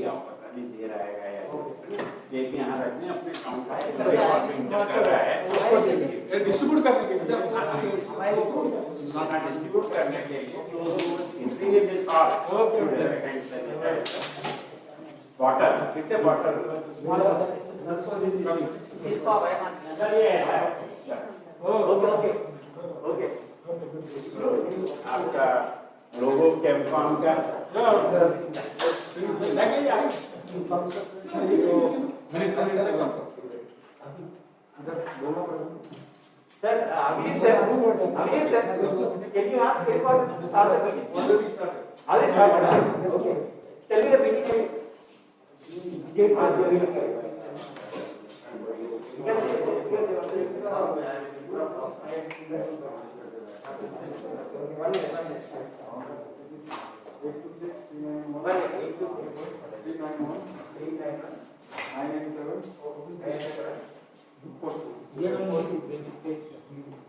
क्या पता नहीं दे रहा है या लेकिन यहाँ रखने अपने काउंट कर रहा है डिस्ट्रीब्यूट करने के लिए डिस्ट्रीब्यूट करने के लिए वाटर कितने वाटर ओके आपका लोगो कैम्पॉन का सर अभी sir can you ask Kirpa to start the meeting? Already started. Okay. Tell me the meeting.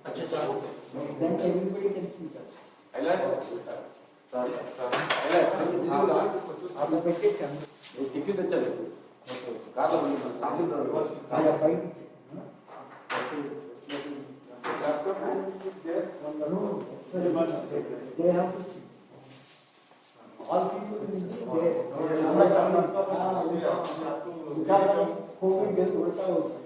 अच्छा then everybody can see sir. आप बैठे थे ये टिकट चले कार बनी आया bike they have to see all people will be there COVID उल्टा होता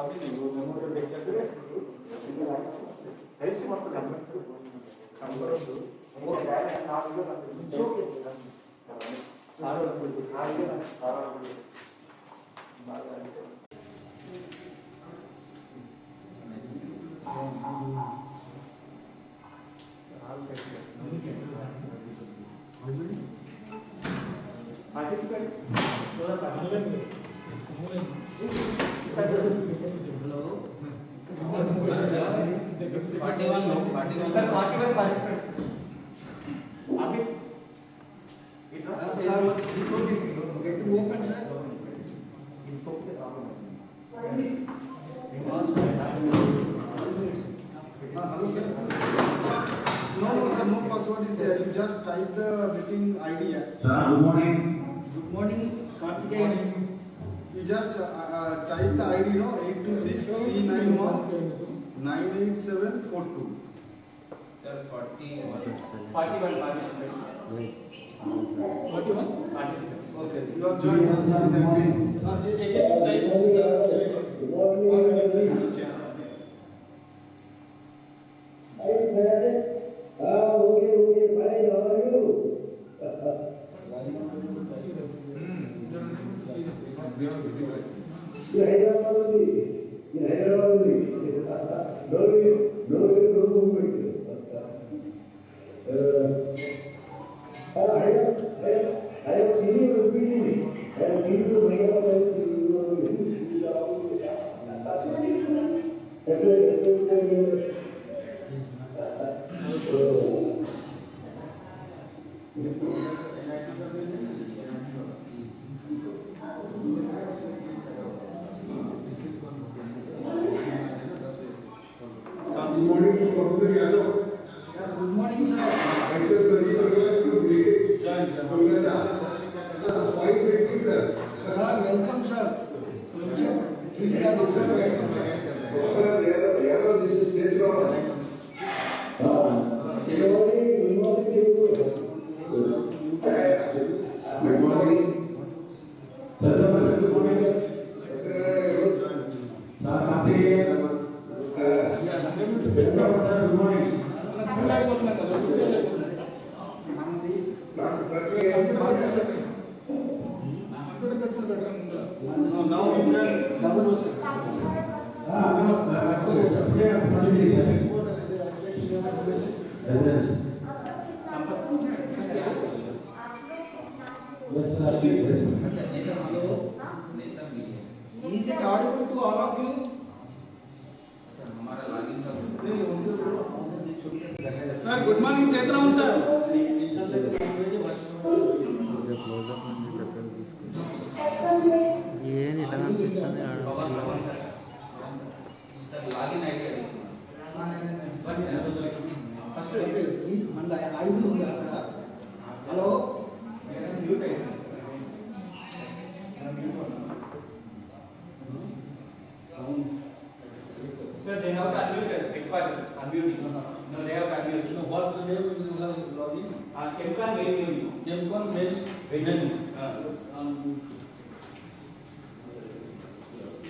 अभी नहीं वो मेमोरियल लेक्चर करे है इस बात पर काम करो वो क्या है आप जो सारा दिखाइए ना सारा Just type the meeting ID. Sir, good morning. Good morning, Karthikeyan. You just type the ID, no? 826-391-98742. Sir, 41 participants. 41 participants. Okay. You have Good morning. Okay, fine. How are you? Hyderabad only. No movement. I have seen you repeatedly. I have seen you bring up Good morning, sir. Welcome, sir. This is state government. Good morning.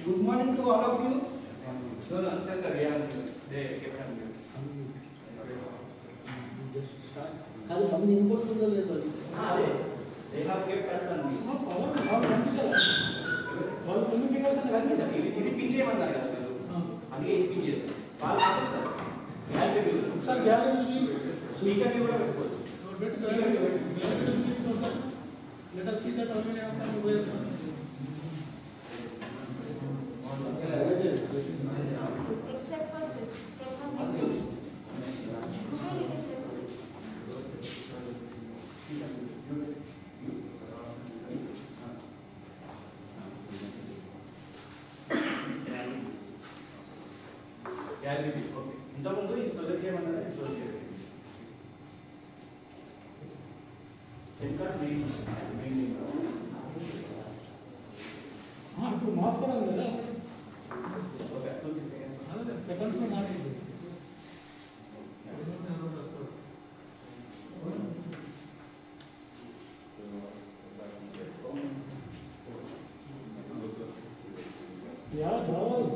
Good morning to all of you. No, no, center, yeah, they kept on mute. కాదు మంది ఇంకొస్తుందో లేదో They have kept us on mute. వాళ్ళు communication కాదు sir, ఇది pin చేయమన్నారు కదా మీరు, అందుకే ఇది పిన్ చేస్తారు. వాళ్ళు కాదు sir, gallery sir gallery speaker కూడా పెట్టుకోవచ్చు. let us see that how many of them were Except for this, they have been gallery okay. ఇంతకుముందు ఈ ప్రొజెక్ట్ చేయమన్నారా, ఈ ప్రొజెక్ట్ చేయండి. ఇంకా మెయిన్ ఇప్పుడు మార్చుకోవడం కదా ఓకే 2 seconds. సెకండ్స్ లో మాట్లాడింది యా Dhaval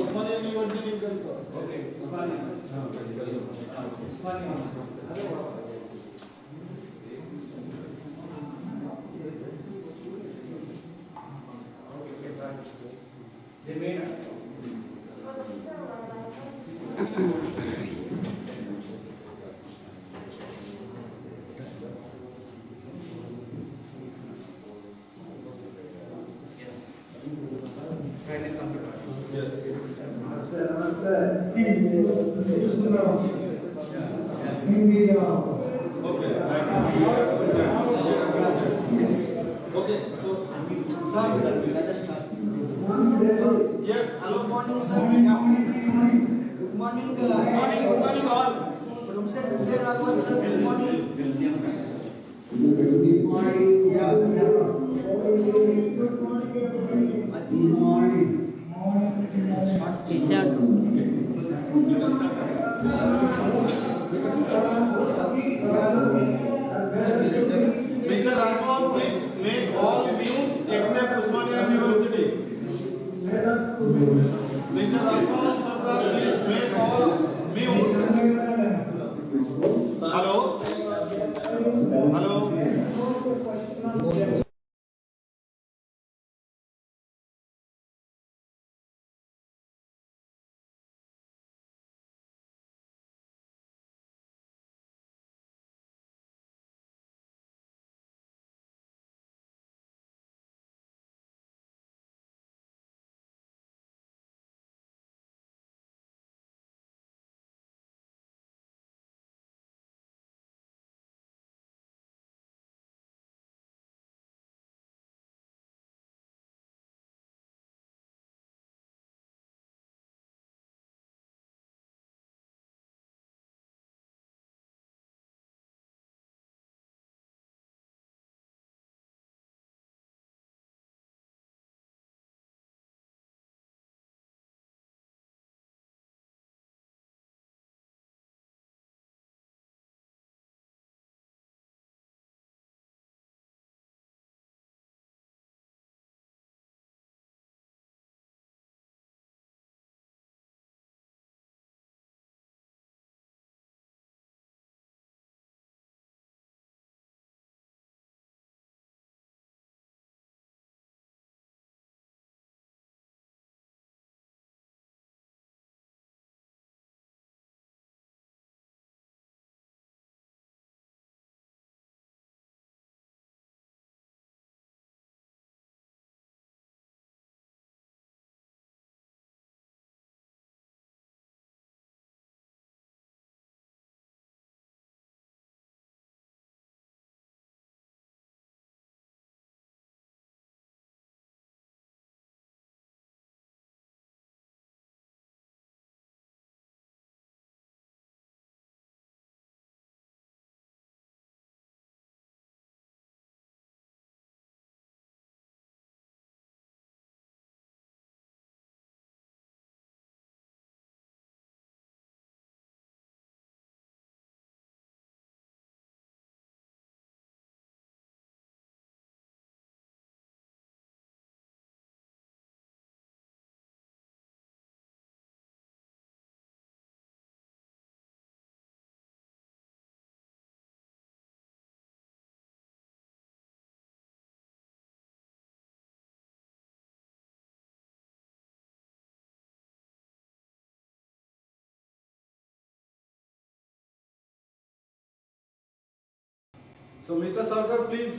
Osmania University Okay. They made Okay, so sir, let us start. Yes, hello, morning sir. Good morning. Good morning all. Professor Vijay Raghavan sir. Good morning. Good morning. Yeah. Good morning. Mr. Raghavan, please make all mute except Osmania University. Mr. Raghavan, sir, please make all mute. Hello? Hello? So Mr. Sarkar, please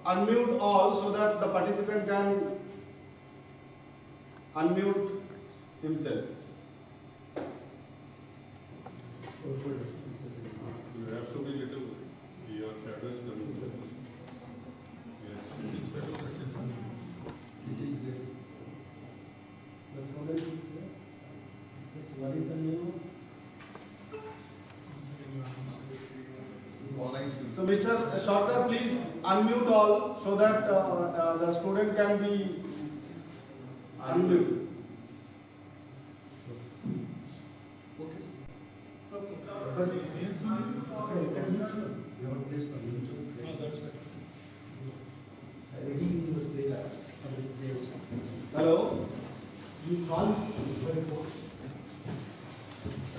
unmute all so that the participant can unmute himself. You have to be little, your shadow is coming. Yes, it's better distance. It is there. The student is there. What is the name of? So Mr. Sarkar, please unmute all so that the student can be unmute. Hello. You call for a report.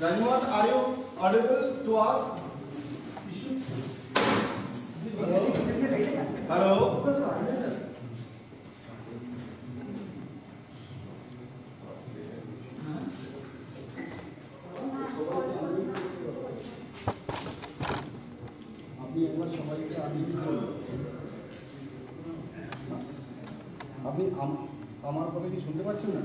Rajmohan, are you audible to us? Hello. আপনি একবার সবাইকে unmute করুন। আপনি আমার কথা কি শুনতে পাচ্ছেন না?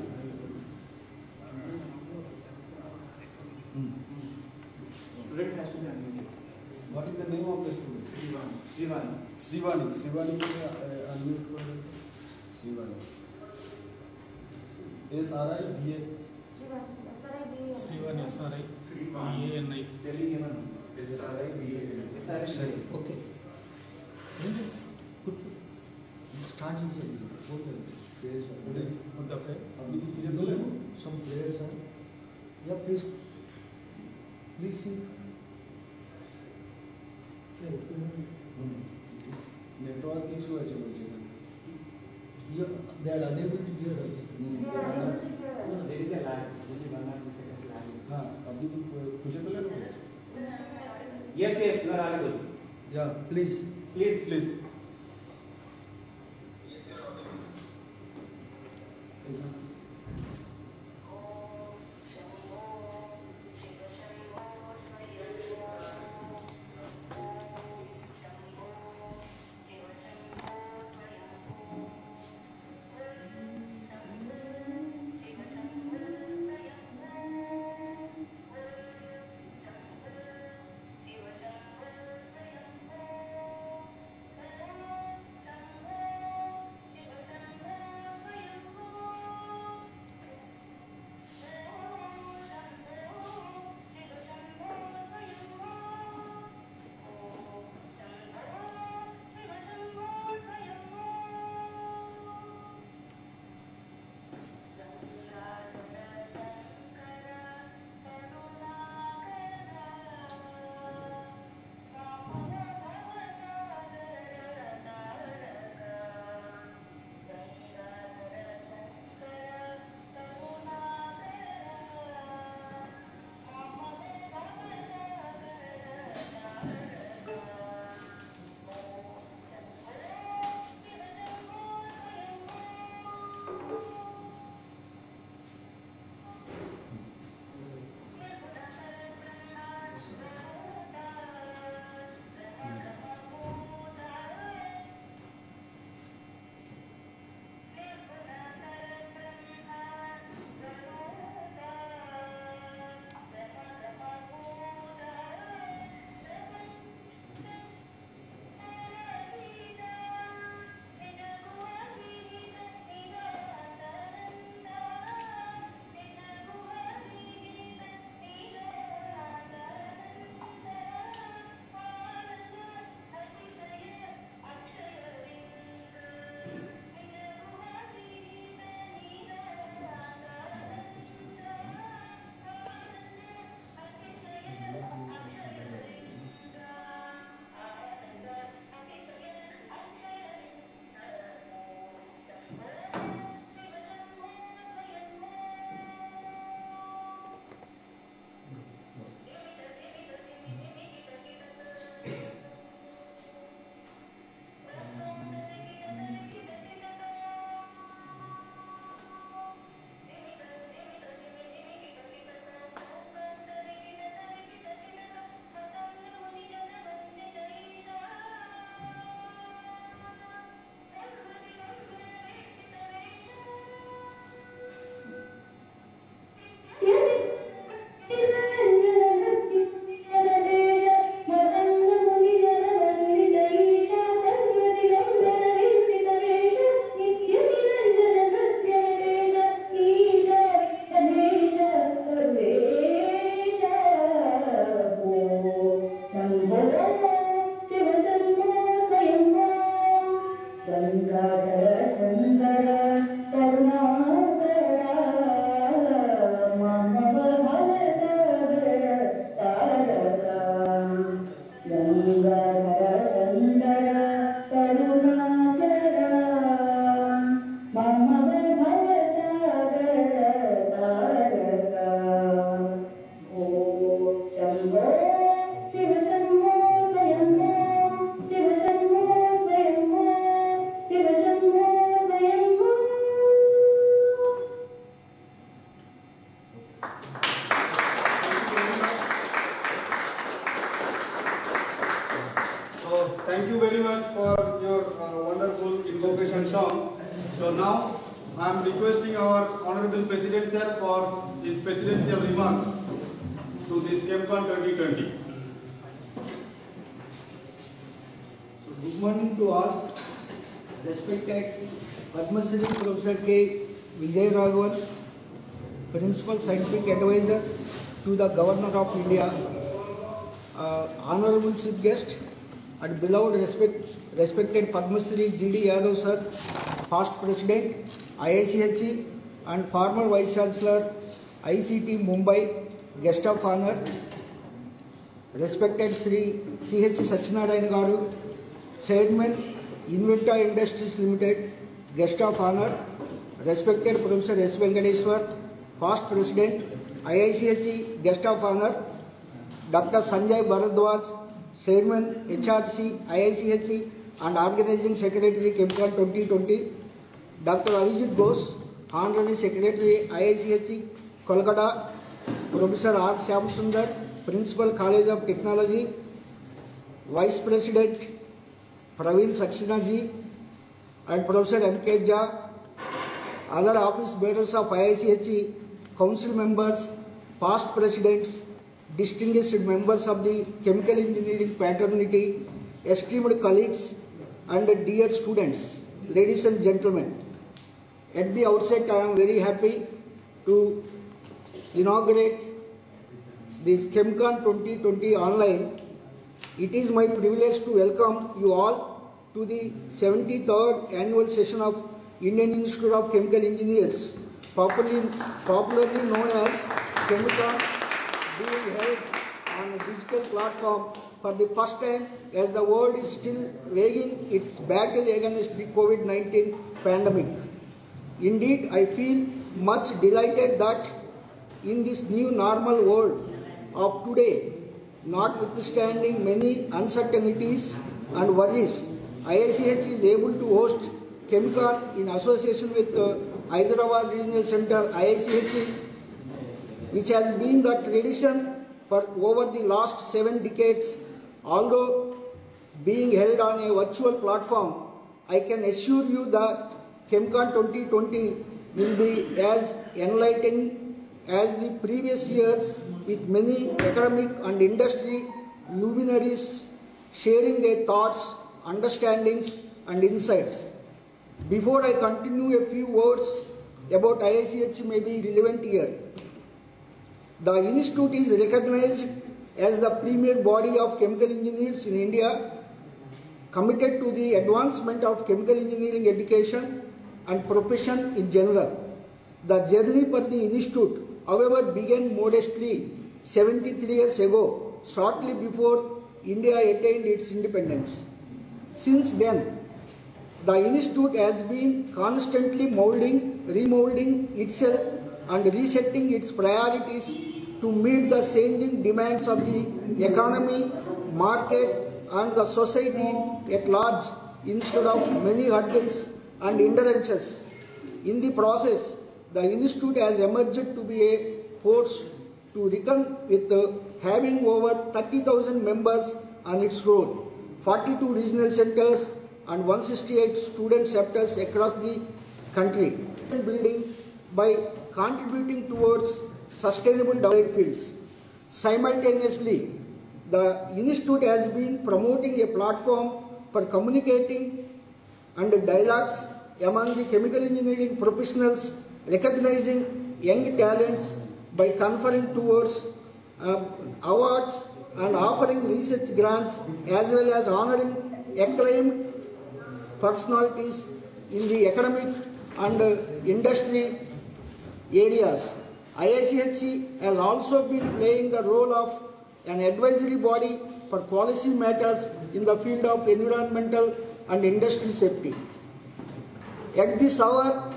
Student has to be unmuted. What is the name of the student? Srivani. Srivani. Srivani को unmute कर दो। Srivani. SRI Shivani, SRI. Srivani. Telling him SRI. Okay. Good. Start initially. Prayers are. अभी धीरे बोले. Some prayers are. Yeah, please. Please see. Network issue আছে বলছে না. They are unable to hear us. There is a lag. Only 1 or 2 seconds lag. हाँ अभी मुझे बोले ना. Yes, you are audible. Yeah, please. Please. So thank you very much for your wonderful invocation song. So now I am requesting our Honorable President Sir for his presidential remarks to this ChemCon 2020. So good morning to all. Respected Padma Shri Professor K. Vijay Raghavan, Principal Scientific Advisor to the Governor of India, Honorable Chief Guest, and beloved respected Padma Shri G.D. Yadav Sir, past President, IICHE, and former Vice Chancellor, ICT Mumbai, Guest of Honor, respected Sri C.H. Satyanarayana Garu, Chairman, Inventa Industries Limited, Guest of Honor, respected Professor S. Venkateswar, past President, IICHE, Guest of Honor, Dr. Sanjay Bharadwaj, Chairman, HRC, IICHE, and Organizing Secretary, ChemCon 2020, Dr. Arijit Ghosh, Honorary Secretary, IICHE, Kolkata, Professor R. Shyamsundar, Principal College of Technology, Vice President, Praveen Saxena ji, and Professor M.K. Jha, other office bearers of IICHE, council members, past presidents, distinguished members of the chemical engineering fraternity, esteemed colleagues, and dear students, ladies and gentlemen. At the outset, I am very happy to inaugurate this ChemCon 2020 online. It is my privilege to welcome you all to the 73rd annual session of Indian Institute of Chemical Engineers, popularly known as ChemCon, being held on a digital platform for the first time as the world is still waging its battle against the COVID-19 pandemic. Indeed, I feel much delighted that in this new normal world of today, notwithstanding many uncertainties and worries, IICH is able to host ChemCon in association with Hyderabad Regional Center IICH, which has been the tradition for over the last 7 decades. Although being held on a virtual platform, I can assure you that ChemCon 2020 will be as enlightening as the previous years, with many academic and industry luminaries sharing their thoughts, understandings, and insights. Before I continue, a few words about IICH may be relevant here. The institute is recognized as the premier body of chemical engineers in India, committed to the advancement of chemical engineering education and profession in general. The journey for the institute, however, began modestly 73 years ago, shortly before India attained its independence. Since then, the institute has been constantly molding, remolding itself and resetting its priorities to meet the changing demands of the economy, market, and the society at large, instead of many hurdles and hindrances. In the process, the institute has emerged to be a force to reckon with, having over 30,000 members on its roll, 42 regional centers, and 168 student chapters across the country, building by contributing towards sustainable development fields. Simultaneously, the institute has been promoting a platform for communicating and dialogues among the chemical engineering professionals, recognizing young talents by conferring towards awards and offering research grants, as well as honoring acclaimed personalities in the academic and industry areas. IICHE has also been playing the role of an advisory body for policy matters in the field of environmental and industry safety. At this hour,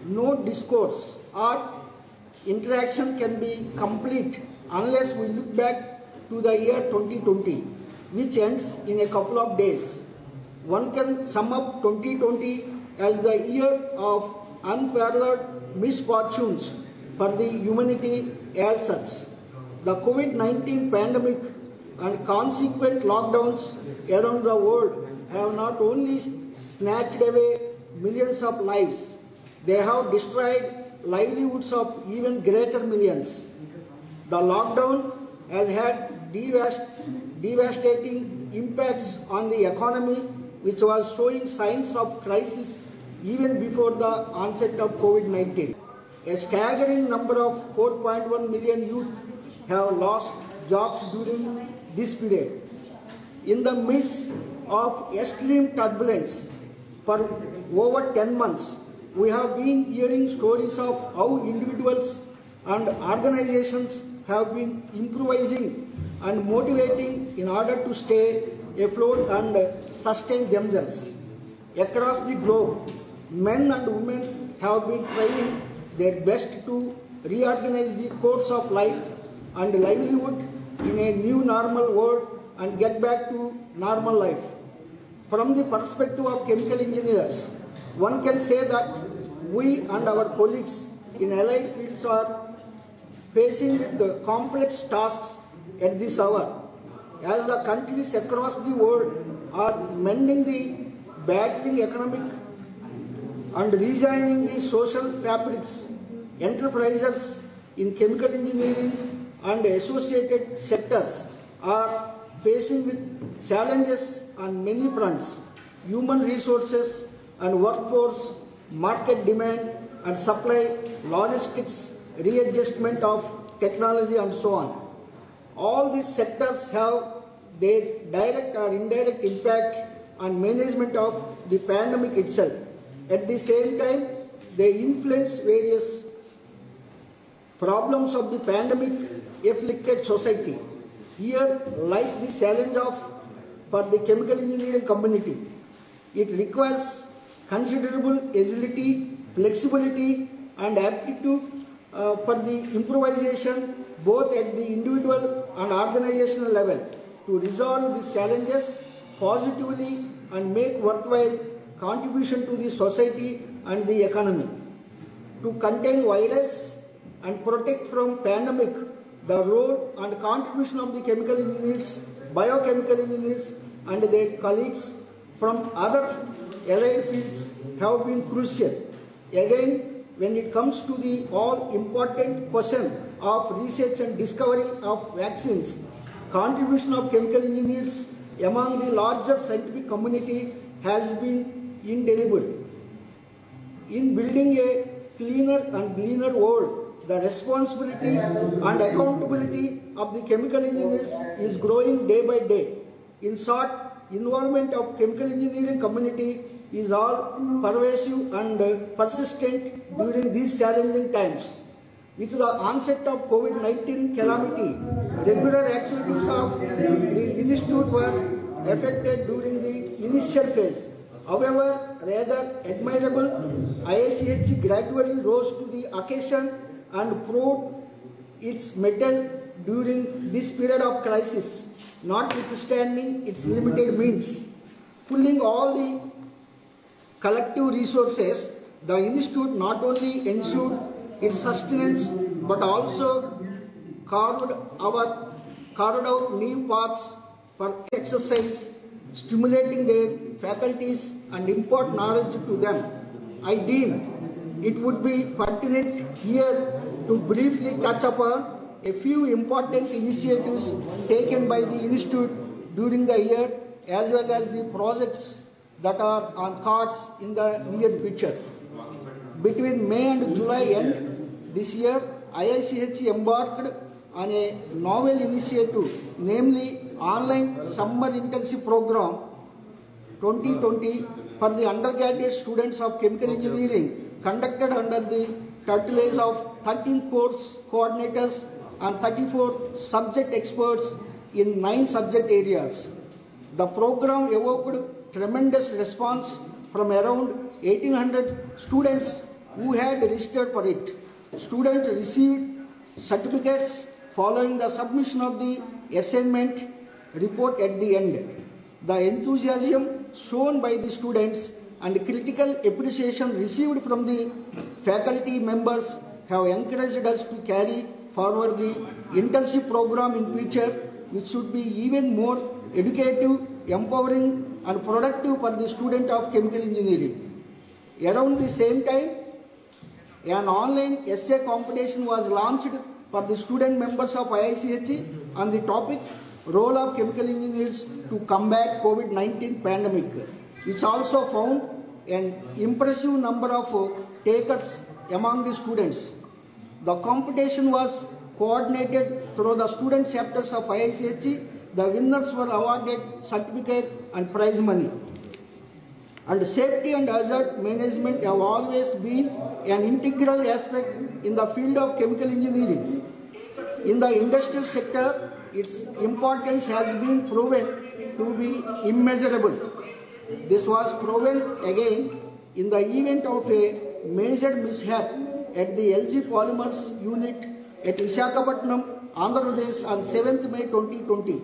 no discourse or interaction can be complete unless we look back to the year 2020, which ends in a couple of days. One can sum up 2020 as the year of unparalleled misfortunes for the humanity as such. The COVID-19 pandemic and consequent lockdowns around the world have not only snatched away millions of lives, they have destroyed livelihoods of even greater millions. The lockdown has had devastating impacts on the economy, which was showing signs of crisis even before the onset of COVID-19. A staggering number of 4.1 million youth have lost jobs during this period. In the midst of extreme turbulence for over 10 months, we have been hearing stories of how individuals and organizations have been improvising and motivating in order to stay afloat and sustain themselves. Across the globe, men and women have been trying their best to reorganize the course of life and livelihood in a new normal world and get back to normal life. From the perspective of chemical engineers, one can say that we and our colleagues in allied fields are facing the complex tasks at this hour, as the countries across the world are mending the battering economic and rejoining the social fabrics. Enterprises in chemical engineering and associated sectors are facing with challenges on many fronts: human resources and workforce, market demand and supply, logistics, readjustment of technology and so on. All these sectors have their direct or indirect impact on management of the pandemic itself. At the same time, they influence various problems of the pandemic-afflicted society. Here lies the challenge for the chemical engineering community. It requires considerable agility, flexibility and aptitude for the improvisation both at the individual and organizational level to resolve these challenges positively and make worthwhile contribution to the society and the economy. To contain virus and protect from pandemic, the role and contribution of the chemical engineers, biochemical engineers and their colleagues from other allied fields have been crucial. Again, when it comes to the all-important question of research and discovery of vaccines, contribution of chemical engineers among the larger scientific community has been indelible. In building a cleaner and greener world, the responsibility and accountability of the chemical engineers is growing day by day. In short, involvement of chemical engineering community is all pervasive and persistent during these challenging times. With the onset of COVID-19 calamity, regular activities of the institute were affected during the initial phase. However, rather admirable, IICH gradually rose to the occasion and proved its mettle during this period of crisis, notwithstanding its limited means. Pulling all the collective resources, the institute not only ensured its sustenance but also carved out new paths for exercise, stimulating their faculties and impart knowledge to them. I deemed it would be pertinent here to briefly touch upon a few important initiatives taken by the institute during the year as well as the projects that are on cards in the near future. Between May and July end this year, IICH embarked on a novel initiative, namely Online Summer Intensive Program 2020 for the undergraduate students of chemical engineering, conducted under the tutelage of 13 course coordinators and 34 subject experts in 9 subject areas. The program evoked tremendous response from around 1800 students who had registered for it. Students received certificates following the submission of the assignment report at the end. The enthusiasm shown by the students and critical appreciation received from the faculty members have encouraged us to carry forward the internship program in future, which should be even more educative, empowering and productive for the student of chemical engineering. Around the same time, an online essay competition was launched for the student members of IICHE on the topic Role of Chemical Engineers to Combat COVID-19 Pandemic, which also found an impressive number of takers among the students. The competition was coordinated through the student chapters of IICHE. The winners were awarded certificate and prize money. And safety and hazard management have always been an integral aspect in the field of chemical engineering. In the industrial sector, its importance has been proven to be immeasurable. This was proven again in the event of a major mishap at the LG Polymers unit at Visakhapatnam, Andhra Pradesh on 7th May 2020.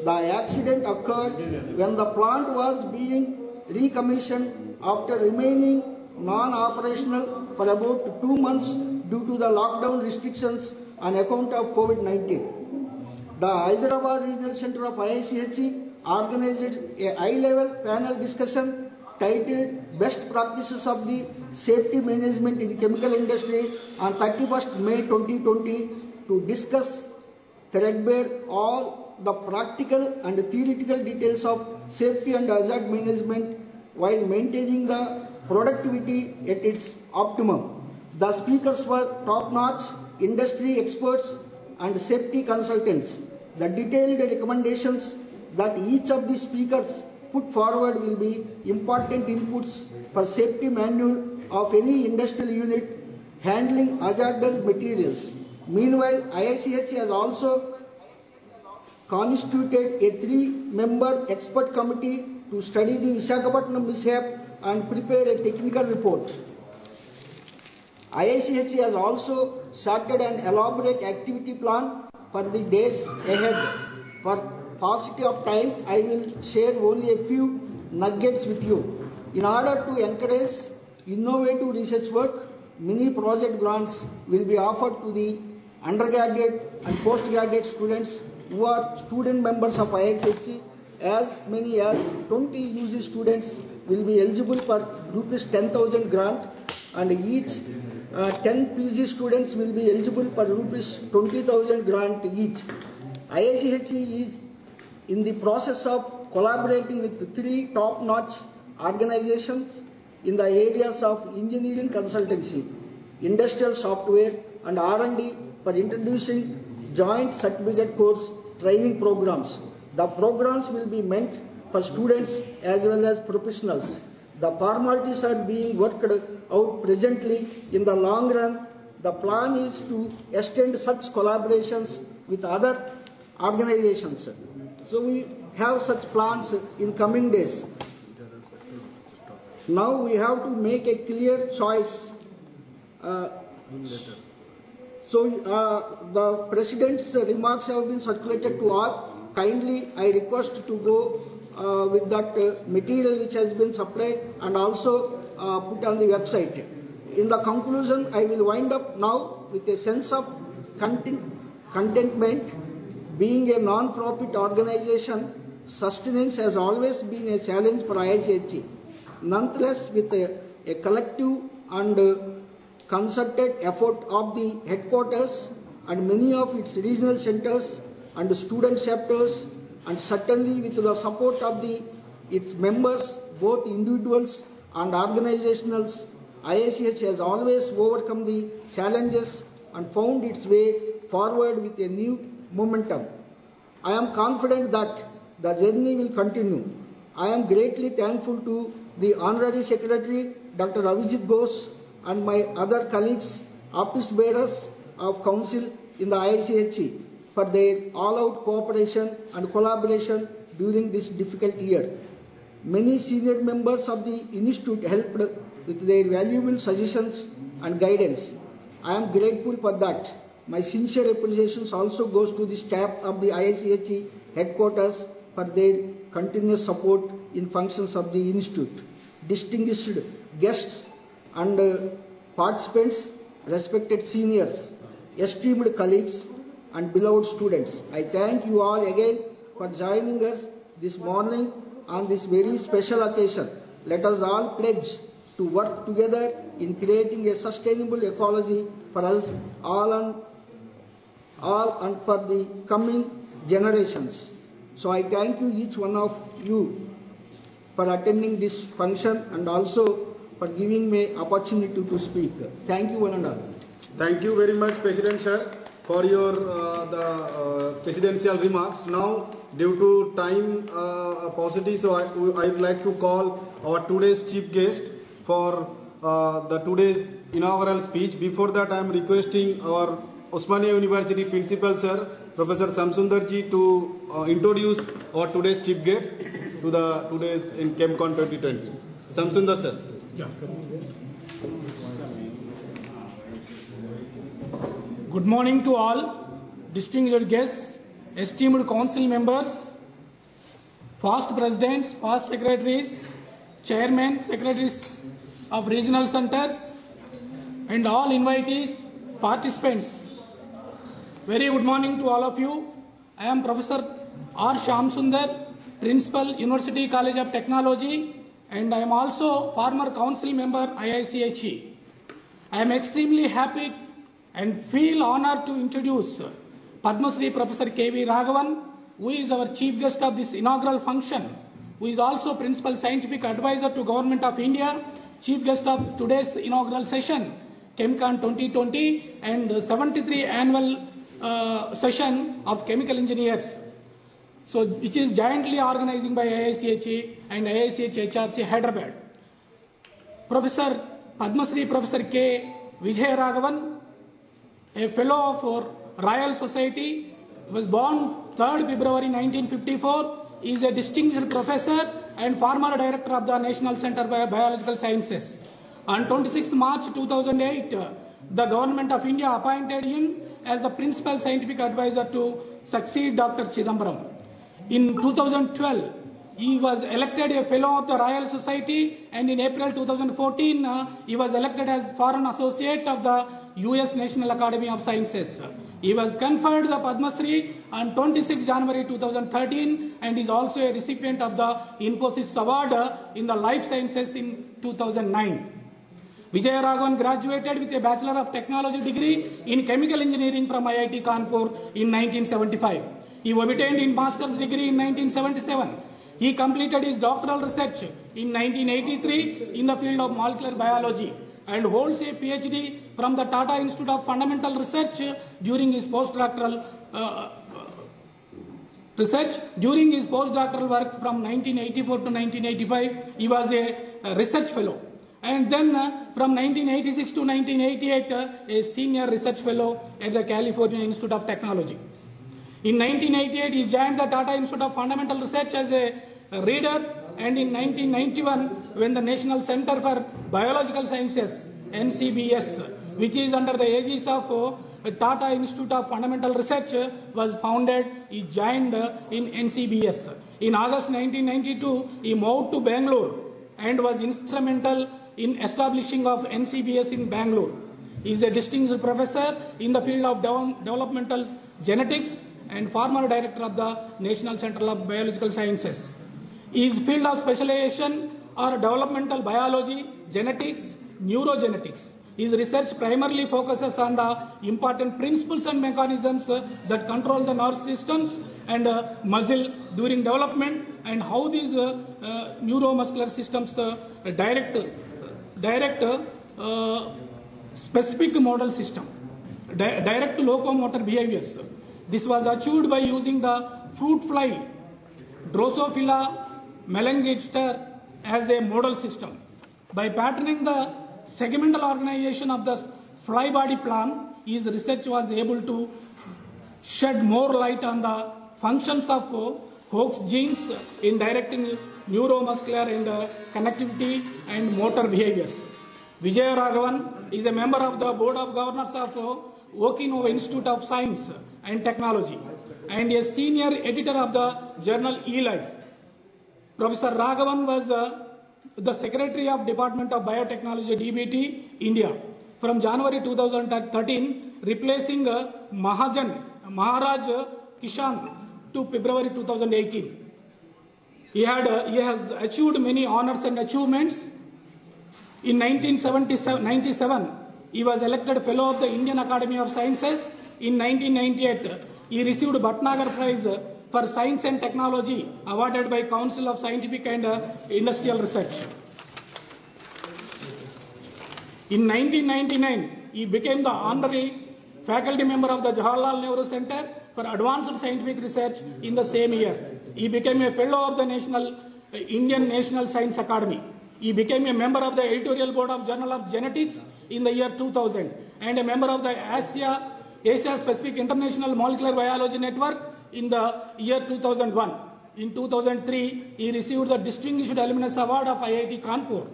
The accident occurred when the plant was being recommissioned after remaining non-operational for about 2 months due to the lockdown restrictions on account of COVID-19. The Hyderabad Regional Center of IICHE organized a high-level panel discussion titled Best Practices of the Safety Management in the Chemical Industry on 31st May 2020 to discuss threadbare all the practical and theoretical details of safety and hazard management while maintaining the productivity at its optimum. The speakers were top-notch industry experts and safety consultants. The detailed recommendations that each of the speakers put forward will be important inputs for safety manual of any industrial unit handling hazardous materials. Meanwhile, IICHE has also constituted a 3-member expert committee to study the Visakhapatnam mishap and prepare a technical report. IICHE has also started an elaborate activity plan for the days ahead. For paucity of time, I will share only a few nuggets with you. In order to encourage innovative research work, many project grants will be offered to the undergraduate and postgraduate students who are student members of IICHE. As many as 20 UG students will be eligible for rupees 10,000 grant, and each 10 PG students will be eligible for rupees 20,000 grant each. IICHE is in the process of collaborating with 3 top-notch organizations in the areas of engineering consultancy, industrial software and R&D for introducing joint certificate course training programs. The programs will be meant for students as well as professionals. The formalities are being worked out presently. In the long run, the plan is to extend such collaborations with other organizations. So we have such plans in coming days. Now we have to make a clear choice. The President's remarks have been circulated to all. Kindly, I request to go with that material which has been supplied and also put on the website. In the conclusion, I will wind up now with a sense of contentment. Being a non-profit organization, sustenance has always been a challenge for IICHE. Nonetheless, with a collective and concerted effort of the headquarters and many of its regional centers and student chapters, and certainly with the support of its members, both individuals and organizationals, IICHE has always overcome the challenges and found its way forward with a new momentum. I am confident that the journey will continue. I am greatly thankful to the Honorary Secretary, Dr. Avijit Ghosh, and my other colleagues, office bearers of Council in the IICHE, for their all-out cooperation and collaboration during this difficult year. Many senior members of the Institute helped with their valuable suggestions and guidance. I am grateful for that. My sincere appreciations also goes to the staff of the IICHE headquarters for their continuous support in functions of the institute. Distinguished guests and participants, respected seniors, esteemed colleagues and beloved students, I thank you all again for joining us this morning on this very special occasion. Let us all pledge to work together in creating a sustainable ecology for us all and for the coming generations. So I thank you, each one of you, for attending this function and also for giving me opportunity to speak. Thank you one and all. Thank you very much, President Sir, for your presidential remarks. Now, due to time paucity, so I would like to call our today's chief guest for the today's inaugural speech. Before that, I am requesting our Osmania University Principal Sir, Professor Samsundar ji, to introduce our today's chief guest to the today's in ChemCon 2020. Samsundar Sir. Good morning to all, distinguished guests, esteemed council members, past presidents, past secretaries, chairmen, secretaries of regional centers, and all invitees, participants. Very good morning to all of you. I am Professor R. Shamsundar, Principal, University College of Technology, and I am also former council member IICHE. I am extremely happy and feel honored to introduce Padma Shri Professor K.V. Raghavan, who is our chief guest of this inaugural function, who is also Principal Scientific Advisor to Government of India, chief guest of today's inaugural session, ChemCon 2020, and 73 annual session of chemical engineers, so which is jointly organizing by IICHE and IICH HRC Hyderabad. Professor Padma Shri Professor K. Vijay Raghavan, a fellow of Royal Society, was born 3rd February 1954, is a distinguished professor and former director of the National Center for Biological Sciences. On 26th March 2008, the Government of India appointed him as the Principal Scientific Advisor to succeed Dr. Chidambaram. In 2012, he was elected a Fellow of the Royal Society, and in April 2014, he was elected as Foreign Associate of the US National Academy of Sciences. He was conferred the Padma Shri on 26 January 2013 and is also a recipient of the Infosys Award in the Life Sciences in 2009. Vijay Raghavan graduated with a Bachelor of Technology degree in Chemical Engineering from IIT Kanpur in 1975. He obtained his Master's degree in 1977. He completed his doctoral research in 1983 in the field of molecular biology and holds a PhD from the Tata Institute of Fundamental Research during his postdoctoral work from 1984 to 1985. He was a research fellow. And then from 1986 to 1988, a senior research fellow at the California Institute of Technology. In 1988, he joined the Tata Institute of Fundamental Research as a reader, and in 1991, when the National Center for Biological Sciences, NCBS, which is under the aegis of Tata Institute of Fundamental Research, was founded, he joined in NCBS. In August 1992, he moved to Bangalore and was instrumental in establishing of NCBS in Bangalore. He is a distinguished professor in the field of developmental genetics and former director of the National Center of Biological Sciences. His field of specialization are developmental biology, genetics, neurogenetics. His research primarily focuses on the important principles and mechanisms that control the nerve systems and muscle during development, and how these neuromuscular systems direct specific model system, direct locomotor behaviors. This was achieved by using the fruit fly Drosophila melanogaster as a model system. By patterning the segmental organization of the fly body plan, his research was able to shed more light on the functions of Hox genes in directing neuromuscular and connectivity and motor behaviors. Vijay Raghavan is a member of the Board of Governors of Okinawa Institute of Science and Technology, and a senior editor of the journal eLife. Professor Raghavan was the Secretary of Department of Biotechnology, DBT, India, from January 2013, replacing Maharaj Kishan to February 2018. He has achieved many honors and achievements. In 1997, he was elected Fellow of the Indian Academy of Sciences. In 1998, he received Bhatnagar Prize for Science and Technology, awarded by Council of Scientific and Industrial Research. In 1999, he became the honorary faculty member of the Jawaharlal Nehru Center for Advanced Scientific Research in the same year. He became a fellow of the Indian National Science Academy. He became a member of the editorial board of Journal of Genetics in the year 2000 and a member of the Asia Pacific International Molecular Biology Network in the year 2001. In 2003, he received the Distinguished Alumnus Award of IIT Kanpur.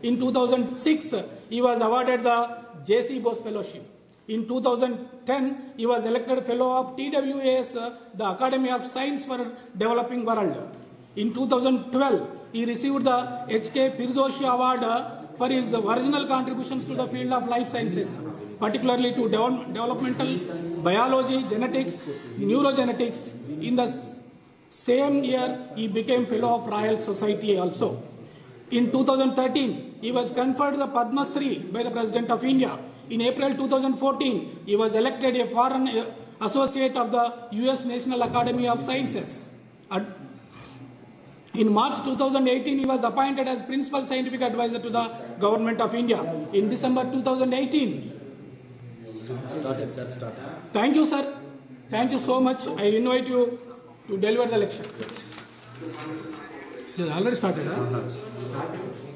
In 2006, he was awarded the J.C. Bose Fellowship. In 2010, he was elected Fellow of TWAS, the Academy of Science for Developing World. In 2012, he received the H.K. Pirdoshi Award for his original contributions to the field of life sciences, particularly to developmental biology, genetics, neurogenetics. In the same year, he became Fellow of Royal Society also. In 2013, he was conferred the Padma Shri by the President of India. In April 2014, he was elected a foreign associate of the U.S. National Academy of Sciences. In March 2018, he was appointed as Principal Scientific Advisor to the Government of India. In December 2018. Thank you, sir. Thank you so much. I invite you to deliver the lecture. It has already started, huh?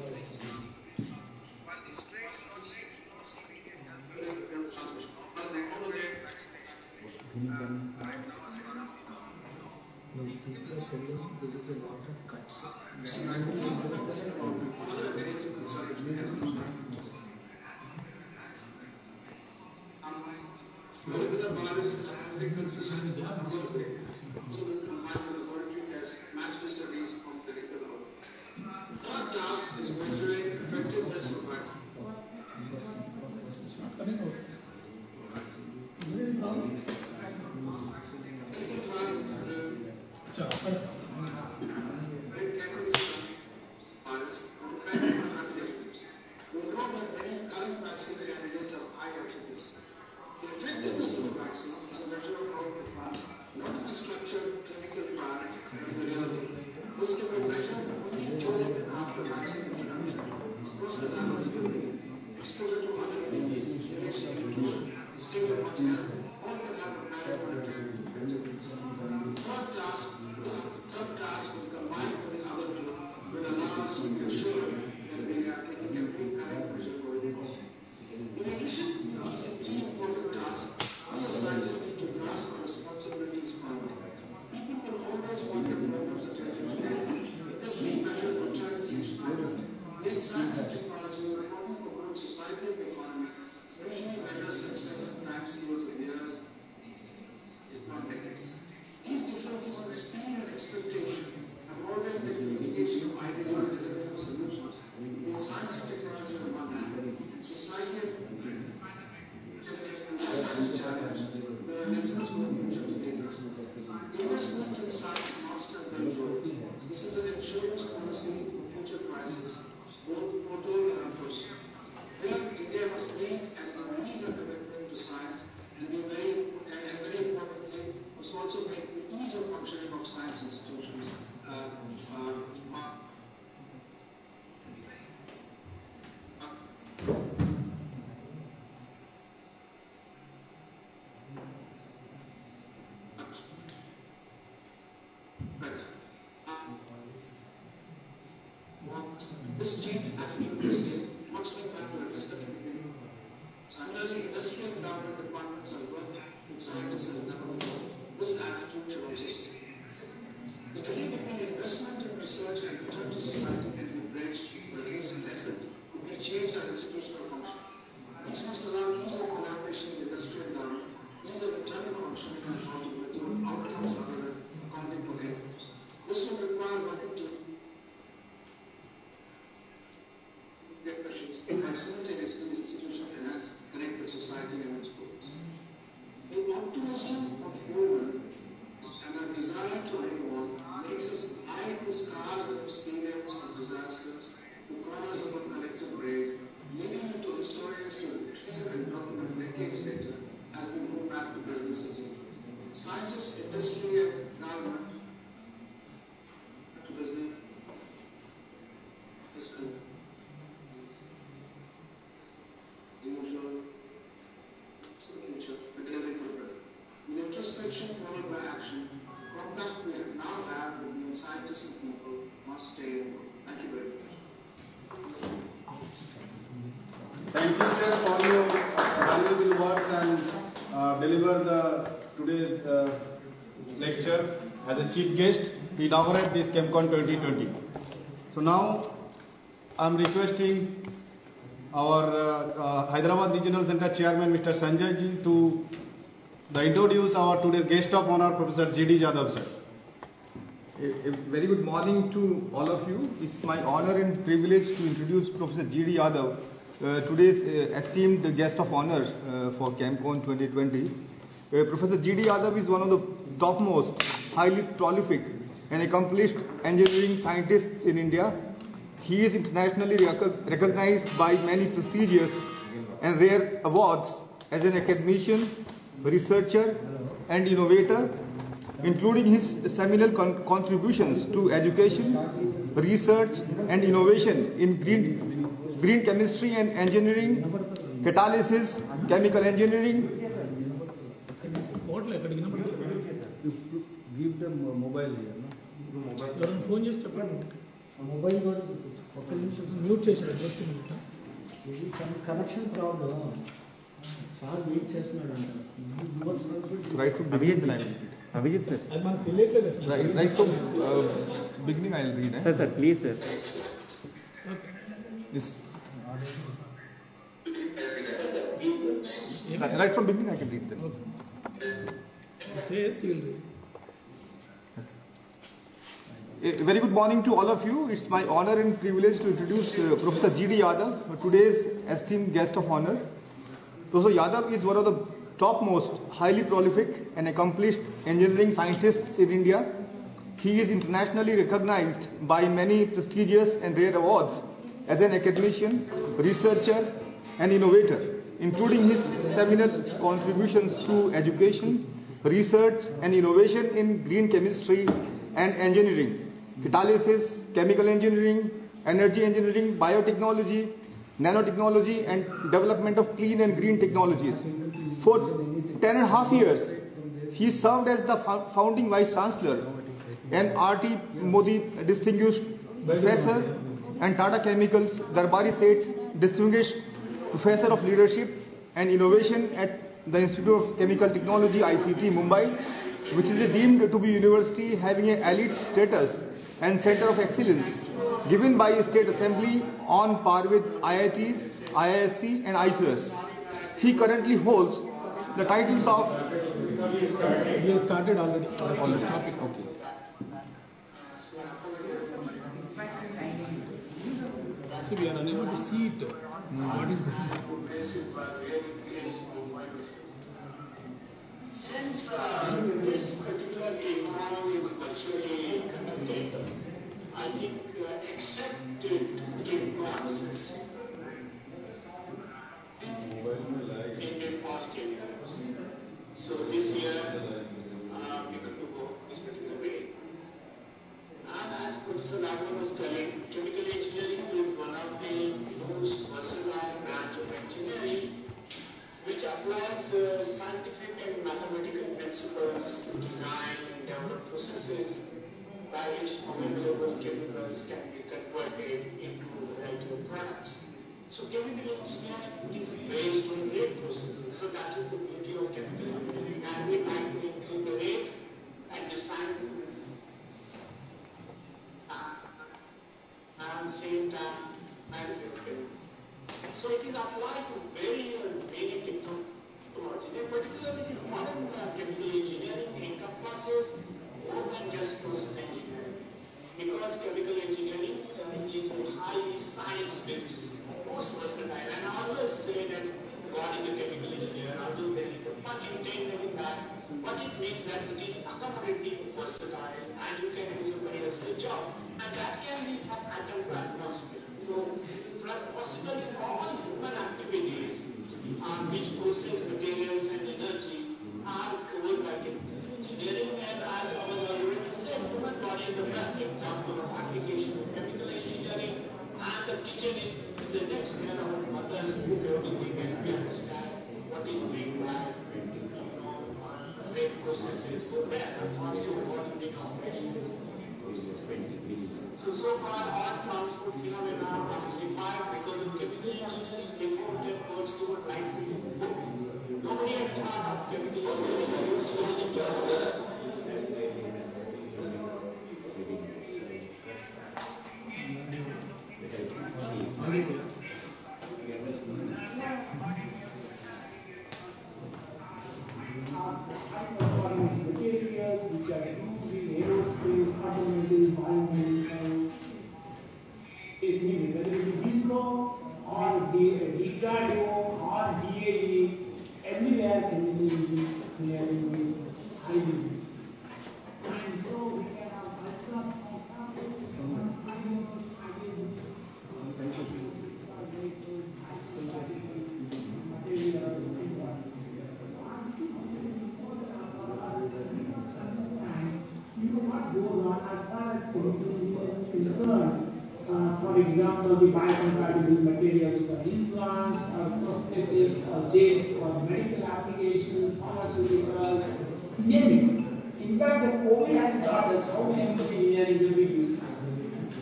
change our institutional function. This must allow ease of collaboration with industrial emotional future, academic for the present. In introspection followed by action, compact we now have between scientists and people must stay in work. Thank you very much. Thank you, sir, for your valuable words and deliver today's lecture as a chief guest. We inaugurate this ChemCon 2020. So now I am requesting our Hyderabad Regional Center Chairman Mr. Sanjay ji to introduce our today's guest of honor, Professor G.D. Jadhav sir. A very good morning to all of you. It's my honor and privilege to introduce Professor G.D. Jadhav, today's esteemed guest of honor for ChemCon 2020. Professor G.D. Jadhav is one of the topmost, highly prolific and accomplished engineering scientists in India. He is internationally recognized by many prestigious and rare awards as an academician, researcher and innovator, including his seminal contributions to education, research and innovation in green chemistry and engineering, catalysis, chemical engineering. Give them mobile here. Phone just Mobile was mute చేశారు just a minute. ఇది some connection problem. Sir wait చేస్తున్నాడంట. Right from beginning, then I will read. Abhijit sir. అది మనకు తెలియట్లేదు అసలు. Right from beginning, I will read. Sir, please sir. Yes. Right from beginning, I can read them. Says he will read. A very good morning to all of you. It's my honor and privilege to introduce Professor G.D. Jadhav, today's esteemed guest of honor. Professor Jadhav is one of the topmost, highly prolific and accomplished engineering scientists in India. He is internationally recognized by many prestigious and rare awards as an academician, researcher and innovator, including his seminal contributions to education, research and innovation in green chemistry and engineering, catalysis, chemical engineering, energy engineering, biotechnology, nanotechnology and development of clean and green technologies. For 10.5 years, he served as the founding Vice Chancellor and R.T. Modi Distinguished Professor and Tata Chemicals Darbari Seth Distinguished Professor of Leadership and Innovation at the Institute of Chemical Technology ICT Mumbai, which is deemed to be university having an elite status and center of excellence given by a state assembly on par with IITs, IISc and ICS. He currently holds the titles of... He has started already. Okay. So we are unable to see it. What is Since this particular economy is virtually conducted, I think accepted process in all chemicals. So this year we could go this particular way. And as Professor Raghavan was telling, chemical engineering is one of the most versatile branch of engineering which applies scientific and mathematical principles to design and develop processes by which available chemicals can be converted into a variety of products. So chemical engineering is based on rate processes. So that is the beauty of chemical engineering. And we try to increase the rate and design and same time manufacturing. So it is applied to many technologies, and particularly the modern chemical engineering encompasses more than just process engineering. Because chemical engineering is a highly science-based discipline, most versatile. And I always say that God is a chemical engineer, although there is a pun intended in that, but it means that it is accommodating, versatile, and you can do somebody else's job. And that can be from atom to atmosphere. So, possible in all human activities which process materials and energy are covered by chemical engineering. And as our already said, human body example, the biocompatible materials for implants, or prosthetics, or jails, or medical applications, pharmaceuticals, name it. In fact, the COVID has taught us how chemical engineering will be used.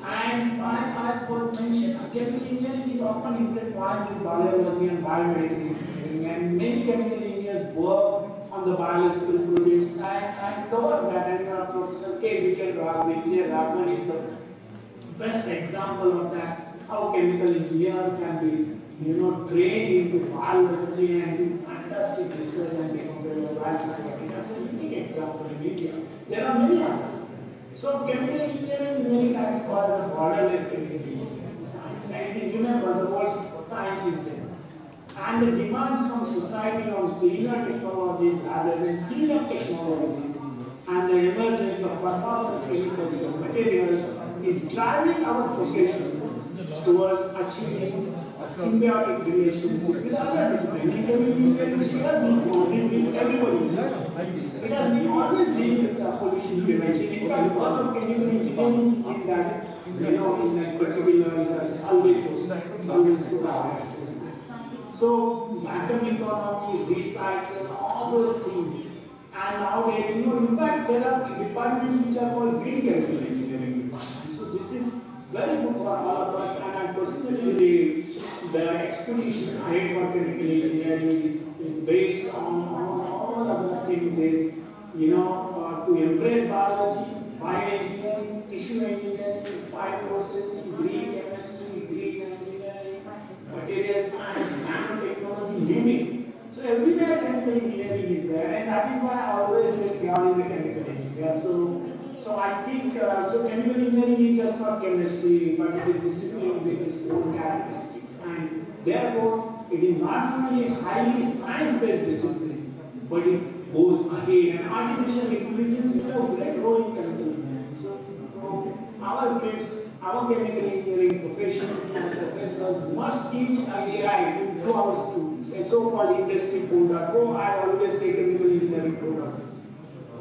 And I would mention, chemical engineering is often intertwined with biology and biomedical engineering, and many chemical engineers work on the biological products and cover that. And Professor K. Raghvan is the best example of that, how chemical engineers can be, trained into biology and do fantastic research and become very advanced. That's a unique example in India. There are many others. So chemical engineering many times called as a borderless chemical engineering science. And remember, the word science is there. And the demands from society on cleaner technologies rather than cleaner technologies and the emergence of performance chemicals and materials is driving our profession towards achieving a symbiotic relationship with other disciplines. Chemical engineering has been working with everybody. It has been always been with pollution prevention. In fact, work of chemical engineering in that, in that particular solvent soda. So, atom economy, recycle, all those things. And nowadays, in fact, there are departments which are called green chemical engineering departments. So, this is very good for all of us. And I personally, the expedition I had for chemical engineering is based on all other things. To embrace biology, bioengineering, tissue engineering, bioprocessing, green chemistry, green engineering, material science, nanotechnology, name it. So everywhere chemical engineering is there, and that is why I always make beyond the chemical engineer. So I think chemical engineering is just not chemistry, but it is discipline with its own characteristics, and therefore it is not only a highly science-based discipline, but it goes ahead and artificial intelligence is a great role in chemical engineering. So our kids, our chemical engineering professionals and professors must teach AI to our students. A so-called industry 4.0, I always say chemical engineering 4.0.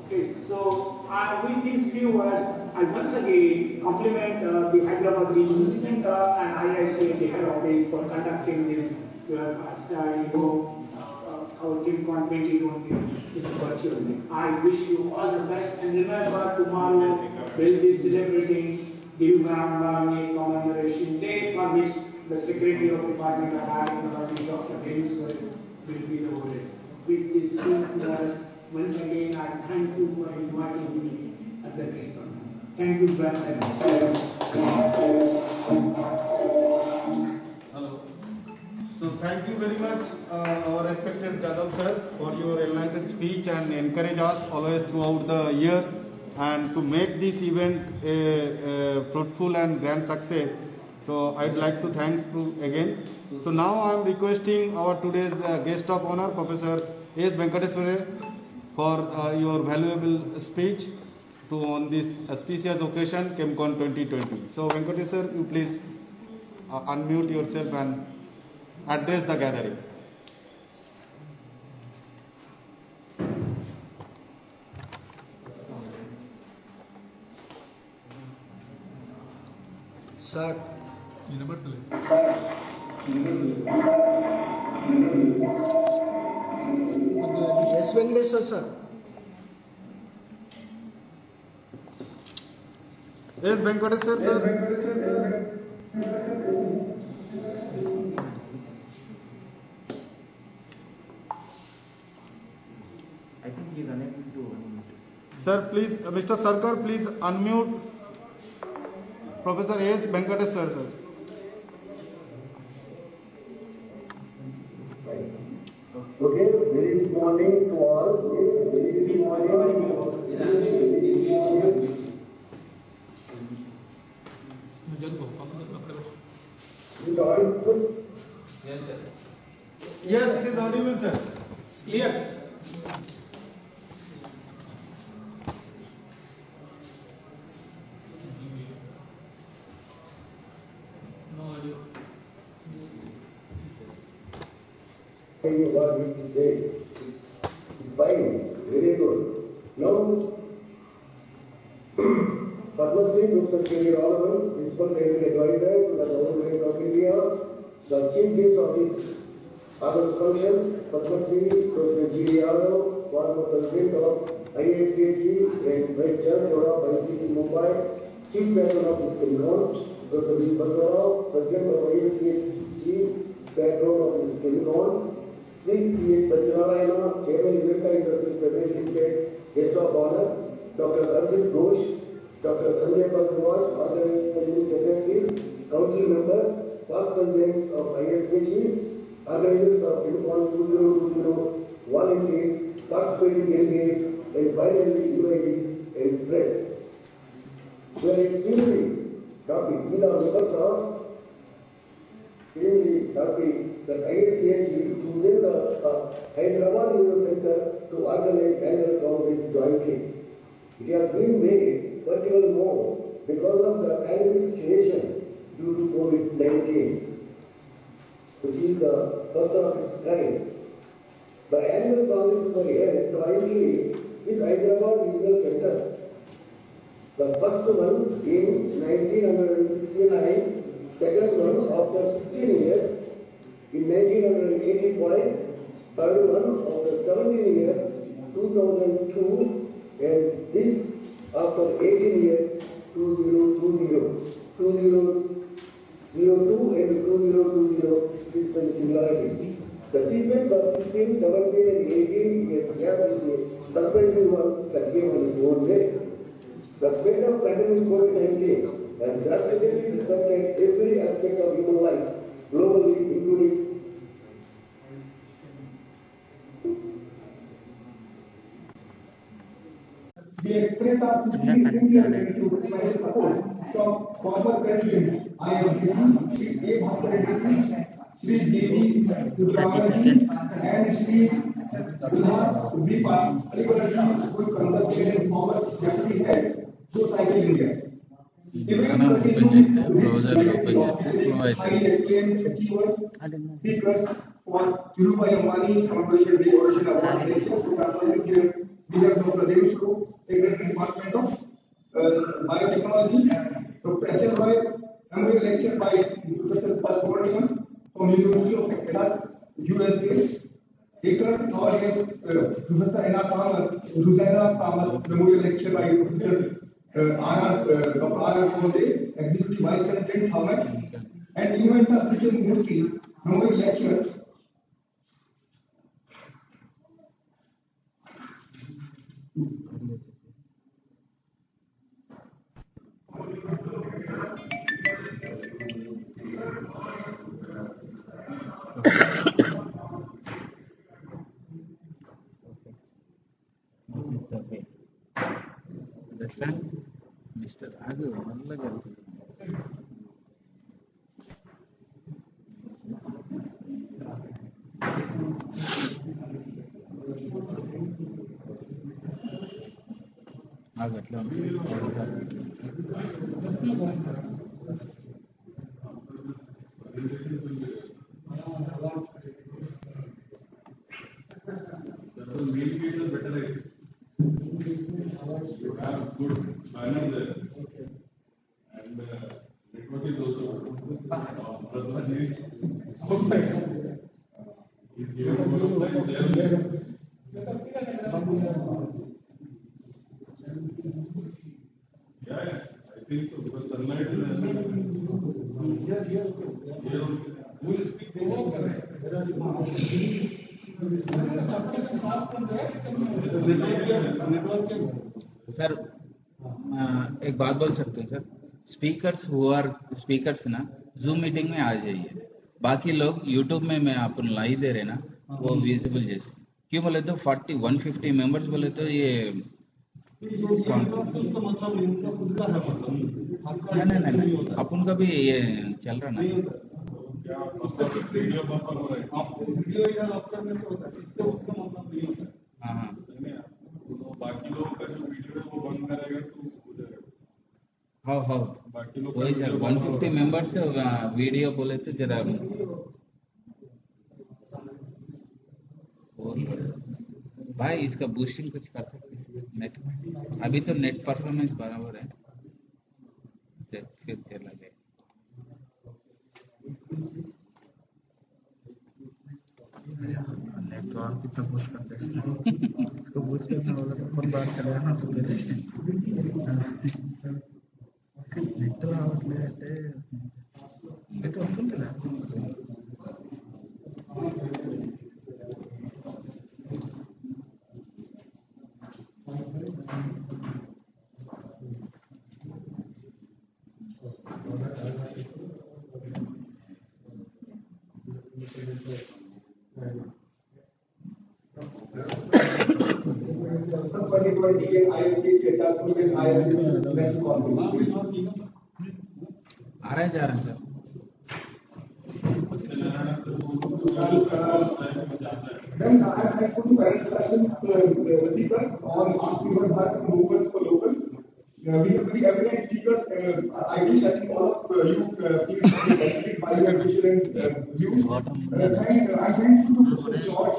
Okay, so with these few words, I once again compliment the Hyderabad Regional Center and IIC the head office for conducting this our TeamCon 2020 virtually. I wish you all the best, and remember tomorrow we'll be celebrating Div Ramani Commemoration Day, for which the Secretary of Department of Biotechnology, Dr. James, will be the host. With these few words, once again I thank you for inviting me as a guest. Thank you very much. Hello. So thank you very much, our respected Jadhav sir, for your enlightened speech and encourage us always throughout the year and to make this event a fruitful and grand success. So I'd like to thank you again. So now I'm requesting our today's guest of honor, Professor S. Venkateswara, for your valuable speech on this auspicious occasion, ChemCon 2020. So Venkateswara, you please unmute yourself and address the gathering. Sir. Yes, Venkateswara sir. Yes, Venkateswara sir. I think he is unable to unmute. Sir, please, Mr. Sarkar, please unmute Professor S. Venkateswara sir. Okay, very good morning to all. Very good morning. Is it audible? Yes, sir. Yes, it is audible, sir. Clear. What we say. Fine, very good. Now, Padma Shri Dr. K. Raghavan, Principal Scientific Advisor to the Government of India, the Chief Guest of this August function, Padma Shri Dr. G. Yadav, former President of IITG and Vice Chancellor of IIT Mumbai, Chief Patron of this Enent, Dr. V. Basarao, President of IITG, Patron of this Enent, Sri P. Satyanarayana, Chairman Netha Industries Private Limited, Guest of Honor, Dr. Arjit Ghosh, Dr. Sanjay Parkwar, Organizing Secretary, Council Members, Past President of ISKC, Organizers of Educon 2020, Volunteers, Participating Delegates, and finally UIDs and Press. We are extremely happy with our members are extremely happy that ISKC today the Hyderabad Event Center to organize annual congress jointly. It has been made particularly more because of the pandemic situation due to COVID-19, which is the first of its kind. The annual congress were held jointly with Hyderabad Regional Center. The first one in 1969, second one after 16 years in 1985, third one after 17 years, 2002, and this after 18 years, 2002 and 2020 is some similarity. The sequence of 16, 17 and 18 years gap is a surprising one that came on its own way. The spread of pandemic COVID-19 has drastically disrupted every aspect of human life globally, including we express our sincere gratitude and support from former President IIT, Shri A. Bhaskar, Shri J.V. Sudravarji, and Shri Sudha Vipa, particularly good conducted and former Deputy Head, Society India. Every highly experienced achievers, speakers for Dhirubhai Ambani Commercial Day Ocean Award session to transform here. We have Dr. Dev Shru, Secretary Department of Biotechnology, Dr. S. Roy, Memorial Lecture by Professor Osmania from University of Texas, USA. Later, our guest, Professor Anna Palmer, Susanna Palmer, Memorial Lecture by Professor Dr. R. Kode, Executive Vice President, Thomas, and Inventor Christian Murthy, Memorial Lecture. Mr. Adu, you have good banner there, and network is also Pradhan is outside. He's given good outside there. Yeah, I think so because sunlight is here. Who is speaking? Sir एक बात बोल सकते हैं sir, speakers speakers ना zoom meeting में आ जाइए, बाकी लोग यूट्यूब में मैं अपन लाइव दे रहे ना वो विजिबल जैसे क्यों बोले तो 150 मेंबर्स बोले तो ये नहीं अपन का भी ये चल रहा ना वीडियो बफर हो रहा है। हाँ बाकी लोगों का जो वीडियो है वो बंद करेगा तो हो जाएगा। हाँ बाकी लोग वही सर 150 मेंबर्स वीडियो बोले तो जरा भाई इसका बूस्टिंग कुछ कर सकते हैं नेट में, अभी तो नेट परफॉर्मेंस बराबर है। फ्यूचर लगे नेटवर्क कितना पुश करते हैं तो पुश करने वाला तो अपन बात कर रहे हैं तो నెట్ రావట్లేదంటే నెట్ వస్తుంది కదా आ रहे जा रहे हैं sir Then I put two questions speakers on Hyderabad movement for local. We have very eminent speakers. I wish I think all of you feel benefited by your vision and views. I'm trying to George,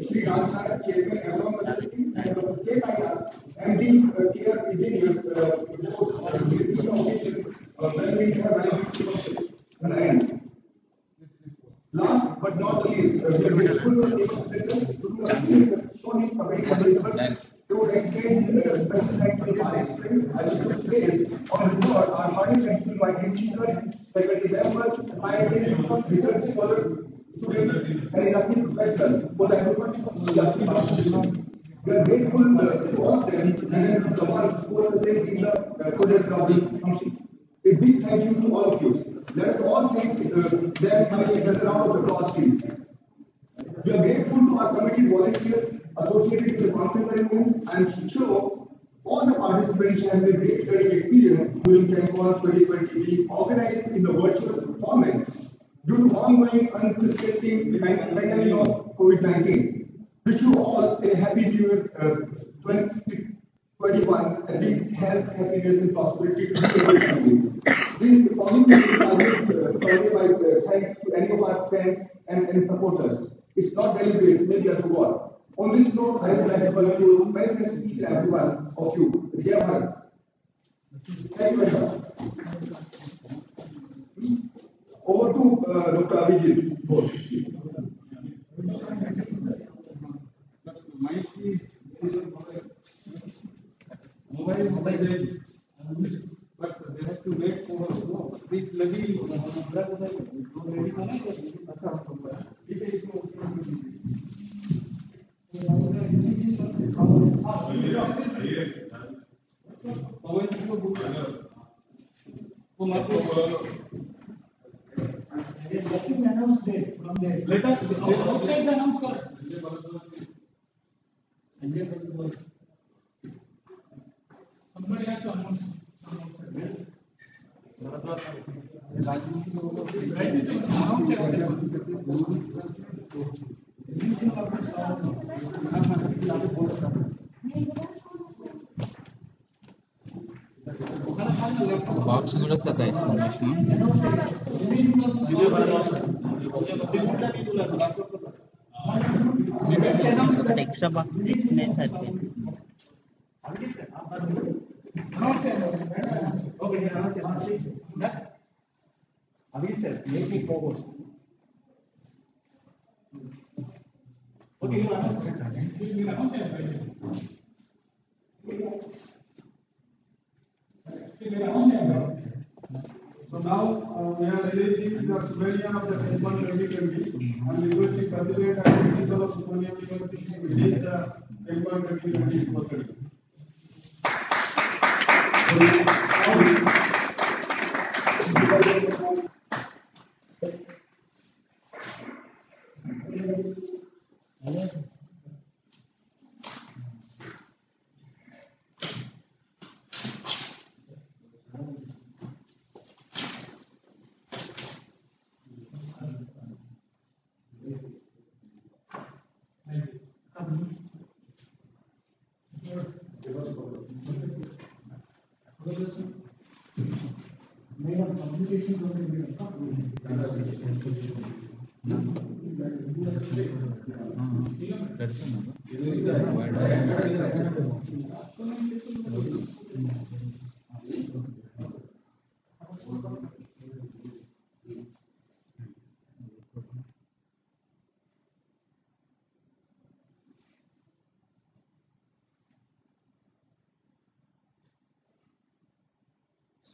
Sri Rajnath, Chairman, everyone was listening, and the state IR and the clear engineers when we have and last but not least, we are grateful to the shown his available to explain special thanks to the participants. I wish to place on record our participants to my teachers, faculty members, scientists, research scholars, students, and industry professionals for the effort of the industry. We are grateful to all of them and the ones who are in the project function. A big thank you to all of you. Let us all thank them by a round of applause, please. We are grateful to our committee volunteers associated with the conference arrangements and show all the participants have a great learning experience during ChemCon 2020 being organized in the virtual format due to ongoing unprecedented pandemic of COVID-19. Wish you all a happy New Year 2021 and big health, happiness and prosperity to you. Please following thanks to any of our friends and supporters. It's not deliberate, maybe I forgot. On this note, I would like to welcome you, welcome each and every one of you. Dear Bharat. Thank you very much. Over to Dr. Abhijit. Mobile, but they have to wait for this lady. Let us outside announce. Somebody has to announce. Box కూడా సదా information extra box తీసుకునే సరిపోయింది sir, make me forward. Okay, you announce it. So now we are releasing the Osmania of the H1 2020 and requesting President and Principal of Osmania University to release the H1 2020 proposal.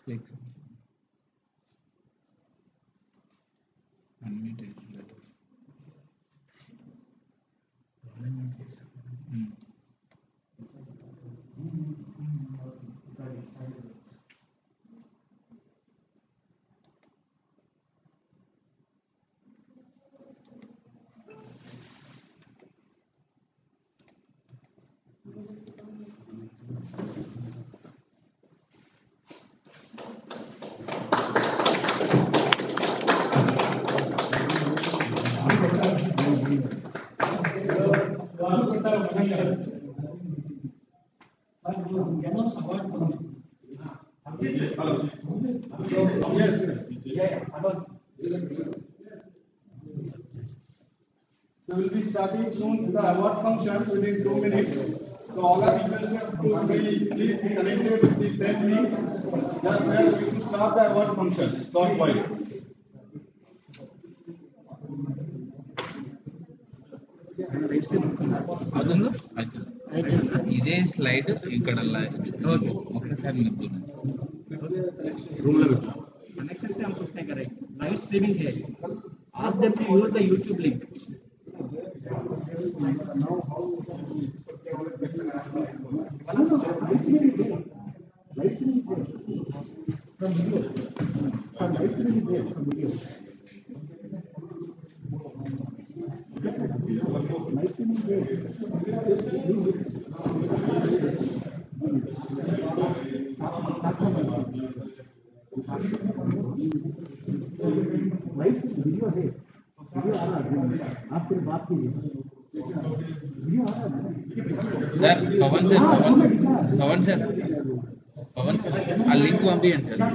Click. Unmute it. We will be starting soon the award function within 2 minutes. So all our people have to be please be connected with the same link. Just where we will start the award function. Short while. అవుతుందా ఇదే slide ఇక్కడ ఒకసారి మీరు room में बैठो connection से हम कुछ नहीं करेंगे लाइव स्ट्रीमिंग है आज जब भी use the YouTube link sir Pawan sir ఆ లింక్ పంపించండి సార్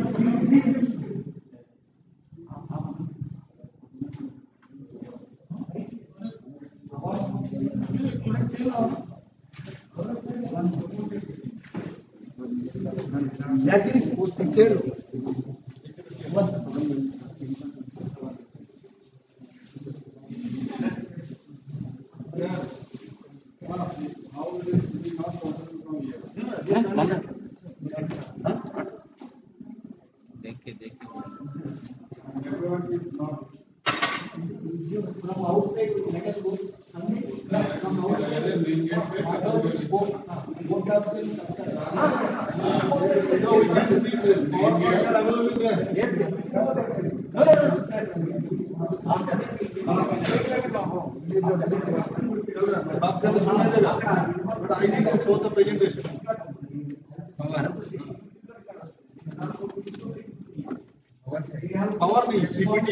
Power me, CPT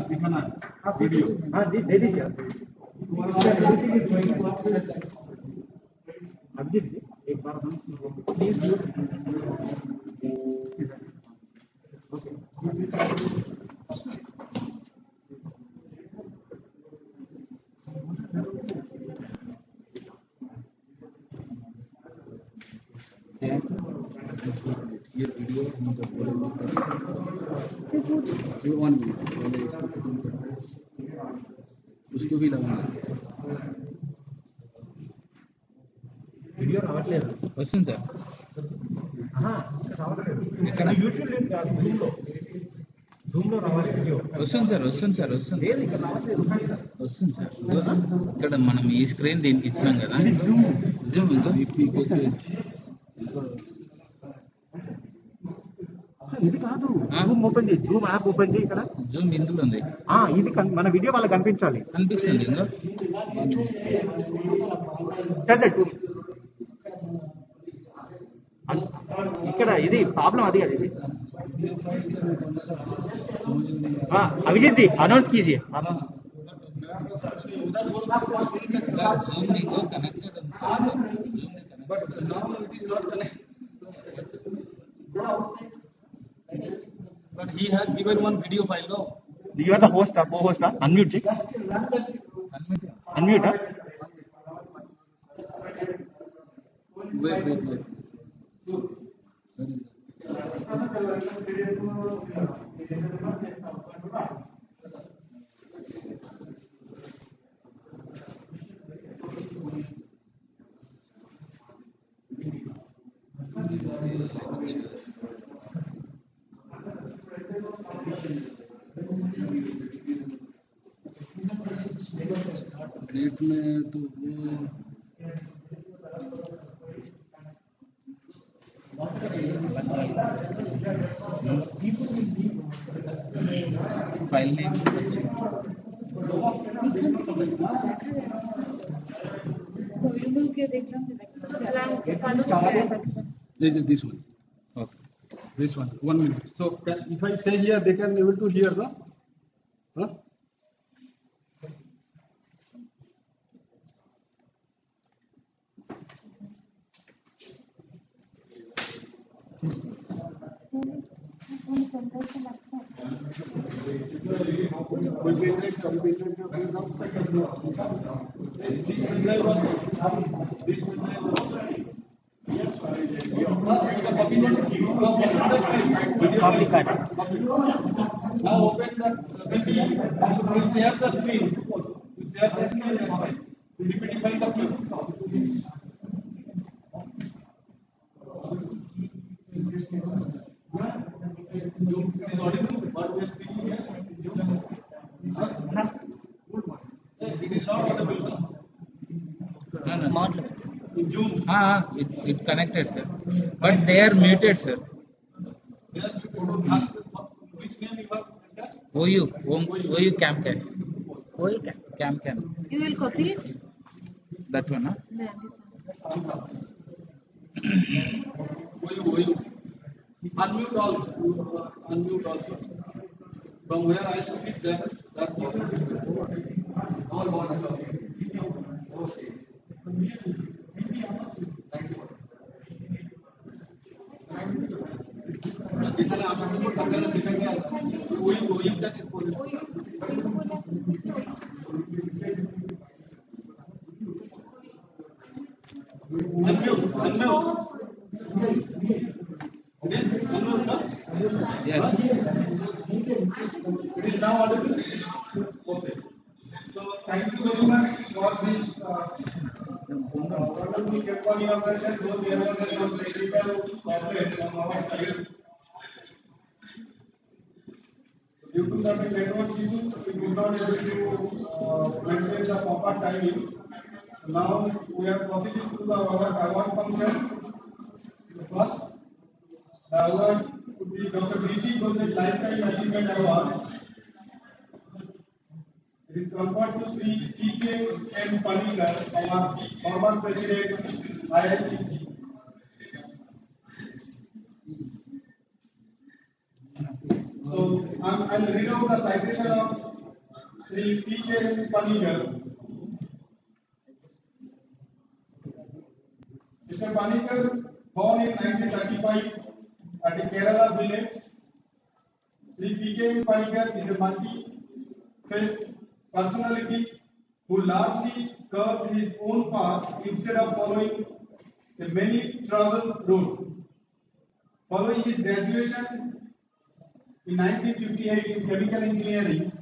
दिखाना वीडियो हाँ दे दीजिए अभिजीत जी एक बार हम प्लीज ये वीडियो उसको भी लगाना वीडियो రావట్లేదు వస్తుంది సార్ ఇక్కడ యూట్యూబ్ లింక్ జూమ్ లో రావాలి వీడియో వస్తుంది సార్ ఇక్కడ మనం ఈ స్క్రీన్ దీనికి ఇచ్చినాం కదా జూమ్ ఇంకో ఇది కాదు జూమ్ ఓపెన్ చేయి జూమ్ యాప్ ఓపెన్ చేయి ఇక్కడ జూమ్ ఇందులో ఉంది ఇది మన వీడియో వాళ్ళకి కనిపించాలి అనిపిస్తుంది ఇంకో ఇక్కడ ఇది ప్రాబ్లం అది अभिजीत जी अनाउंस कीजिए జూమ్ నీకు కనెక్టెడ్ ఉంది but now it is not connected. But he has given one video file, no? You are the host, co-host, unmute. Unmute. Wait. Date में तो वो file name this one. Okay. This one. 1 minute. So if I say here, they can able to hear the. Huh? Copy card. Now open the you share the screen. You share the screen and repeat the key. It connected, sir. But they are muted, sir. OU cam. Cam. You will copy it? That one, huh? Yeah, OU. Unmute all. From where I speak that all one. जितने आप लोगों को टक्कर सीखेंगे वही का Yes. It is now audible. Okay. So thank you very much for this wonderful company operation. Those areas that are critical cooperate on our side. Due to certain network issues, we could not able to maintain the proper timing. Now we are proceeding to our award function. First, the award would be Dr. B.T. Gosset Lifetime Achievement Award. It is conferred to Sri T.K. M. Panikar, our former President, IICC. So, I'll read out the citation of Sri T.K. M. Panikar. Mr. Panikar, born in 1935 at a Kerala village. Sri T.K. Panikar is a multi-faith personality who largely curved his own path instead of following a many traveled route. Following his graduation in 1958 in chemical engineering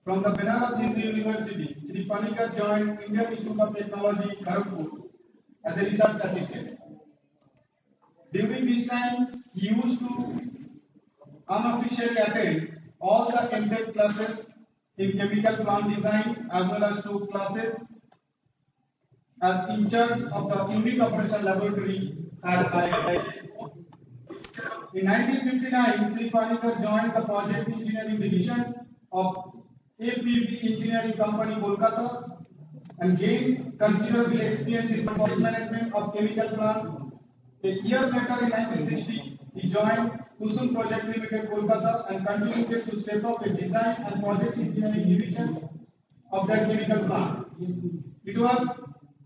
from the Banaras Hindu University, Sri Panikar joined Indian Institute of Technology, Kharagpur as a research assistant. During this time, he used to unofficially attend all the enent classes in chemical plant design as well as 2 classes as in charge of the unit operation laboratory at IIT. In 1959, Sri Panikar joined the project engineering division of APV Engineering Company, Kolkata, and gained considerable experience in project management of chemical plants. A year later, in 1960, he joined Kusum Project Limited, Kolkata, and continued to step up a design and project engineering division of their chemical plant. It was,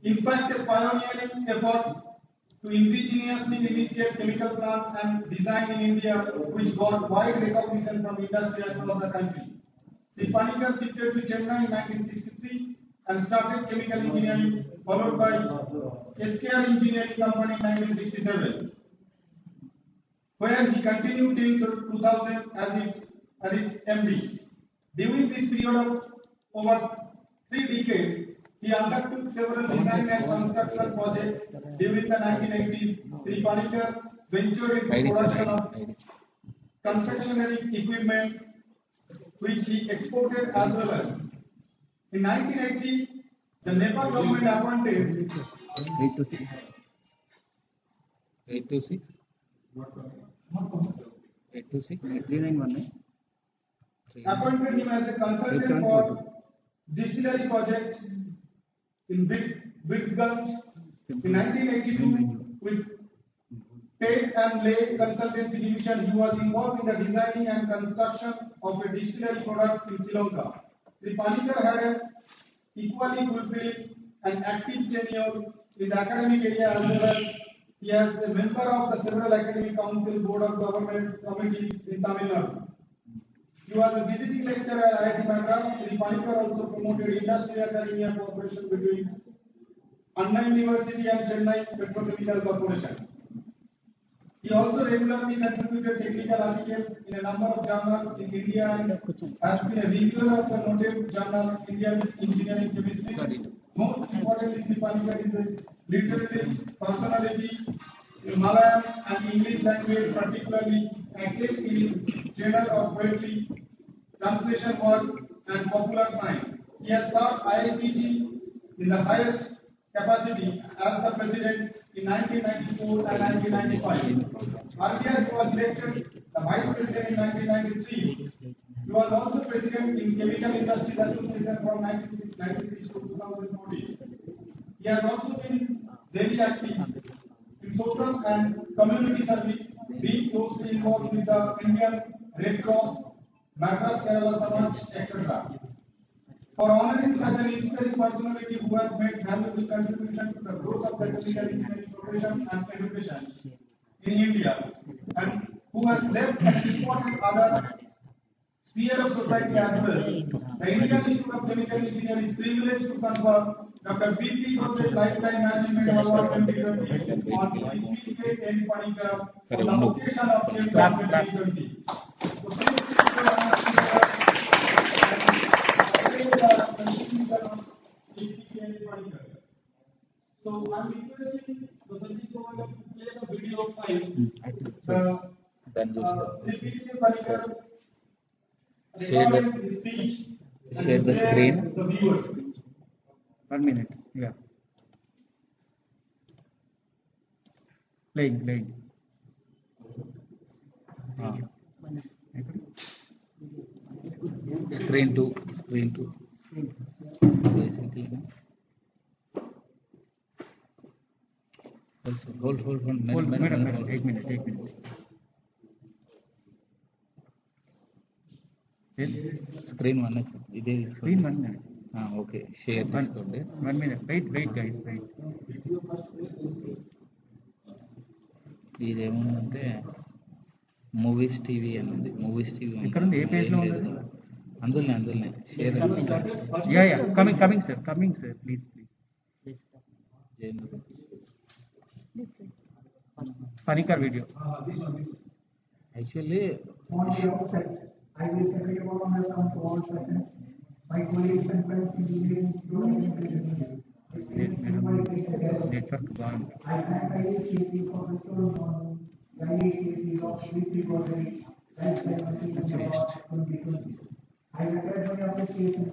in fact, a pioneering effort to indigenously initiate chemical plants and design in India, which got wide recognition from industry across the country. Sri Panikar shifted to Chennai in 1963 and started chemical engineering, followed by SKR Engineering Company in 1967, where he continued till 2000 as its MD. During this period of over 3 decades, he undertook several design and construction projects. During the 1980s, Sri Panikar ventured into production of confectionery equipment, which he exported as well as In 1980, the Nepal government appointed 826. 826. 826. 3919. appointed him as a consultant for distillery project in Bitganj. In 1982, with Tate and Lay Consultancy Division, he was involved in the designing and construction of a distillery product in Sri Lanka. Sri Panikkar had an equally fulfilling and active tenure in the academic area as well as he is a member of the several academic council, board of government committees in Tamil Nadu. He was a visiting lecturer at IIT Madras. Sri Panikkar also promoted industry academia cooperation between Anna University and Chennai Petrochemical Corporation. He also regularly contributed technical articles in a number of journals in India and has been a reviewer of the noted journal Indian Engineering Chemistry. Most importantly, Sri Panikkar is a literary personality in Malayalam and English language, particularly active in genre of poetry, translation work, and popular science. He has taught IITG in the highest capacity as the president in 1994 and 1995. Earlier, he was elected the vice president in 1993. He was also president in Chemical Industries Association from 1996 to 2014. He has also been very active in social and community service, being closely involved with the Indian Red Cross, Madras Kerala Samaj, etc. For honoring such an inspiring personality who has made valuable contribution to the growth of the chemical engineering profession and education in India, and who has left an important other sphere of society as well, the Indian Institute of Chemical Engineering is privileged to confer Dr. B.P. Ghosh's Lifetime Achievement Award 2020 on P.K. N. Panikkar on the occasion of 2020. So I'm requesting the Sanjeev Governor to play the video file. Share the screen. The viewers. 1 minute. Yeah. Playing. Screen 2. Hold. Hold, madam. 1 minute. Yes. Screen 1. Screen 1 minute. Okay. Share this. 1 minute. Wait, guys. Wait. ఇదేముందంటే movies TV అని ఉంది. Movies TV ఇక్కడ ఏ page లో ఉంది? అందులోనే share. Yeah coming sir please Panikkar video. Actually, I will tell you about myself for 1 second. My colleagues and friends in engineering students. Network gone. I thank IIT for the story on the IIT of weekly quarterly lifetime achievement award 2020. I request my appreciation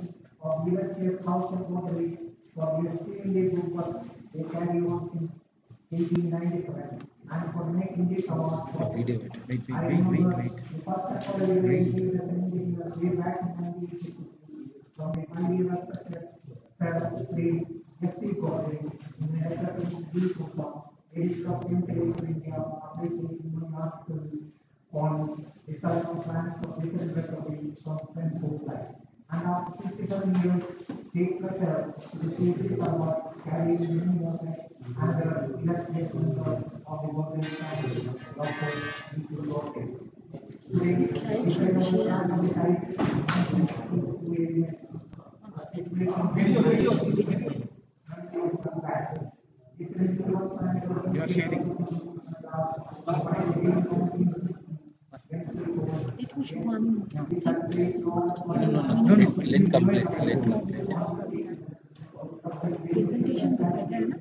of leadership House of Quarterly for the extremely good work they carry on since 1897 and for making this award possible. Wait. I remember the first quarterly received the presentation way back in 1982 from the pioneer of success, Sir F.T. Quarterly in the Hyderabad program. It is from India, appreciating my article on the science of plans for different recovery from Friends life. And after 67 years, take pleasure to receive this award carrying many more and the illustrations of the working family, Dr. B.P. Ghosh. Today, the presentation of the site You are sharing. No. Let complete. Presentation जो रहता है ना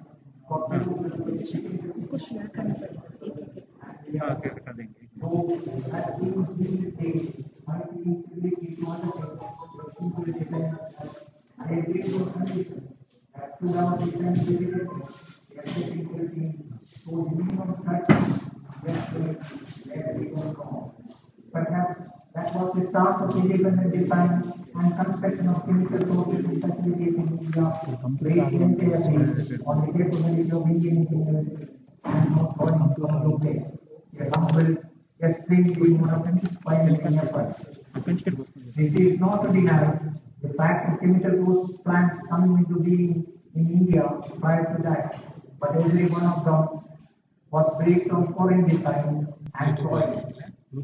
उसको share करना पड़ेगा. Okay, कर देंगे. they agreed to a condition that 2 hours different delivery, they are taking 13, so the minimum 30, yes, where they don't go. Perhaps that was the start of independent design and construction of chemical processing facilities in India, based entirely on the capability of Indian engineers and not calling from UK. A humble, yet extremely innocent pioneering effort. This is not to deny the fact of chemical plants coming into being in India prior to that, but every one of them was based on foreign design and choice,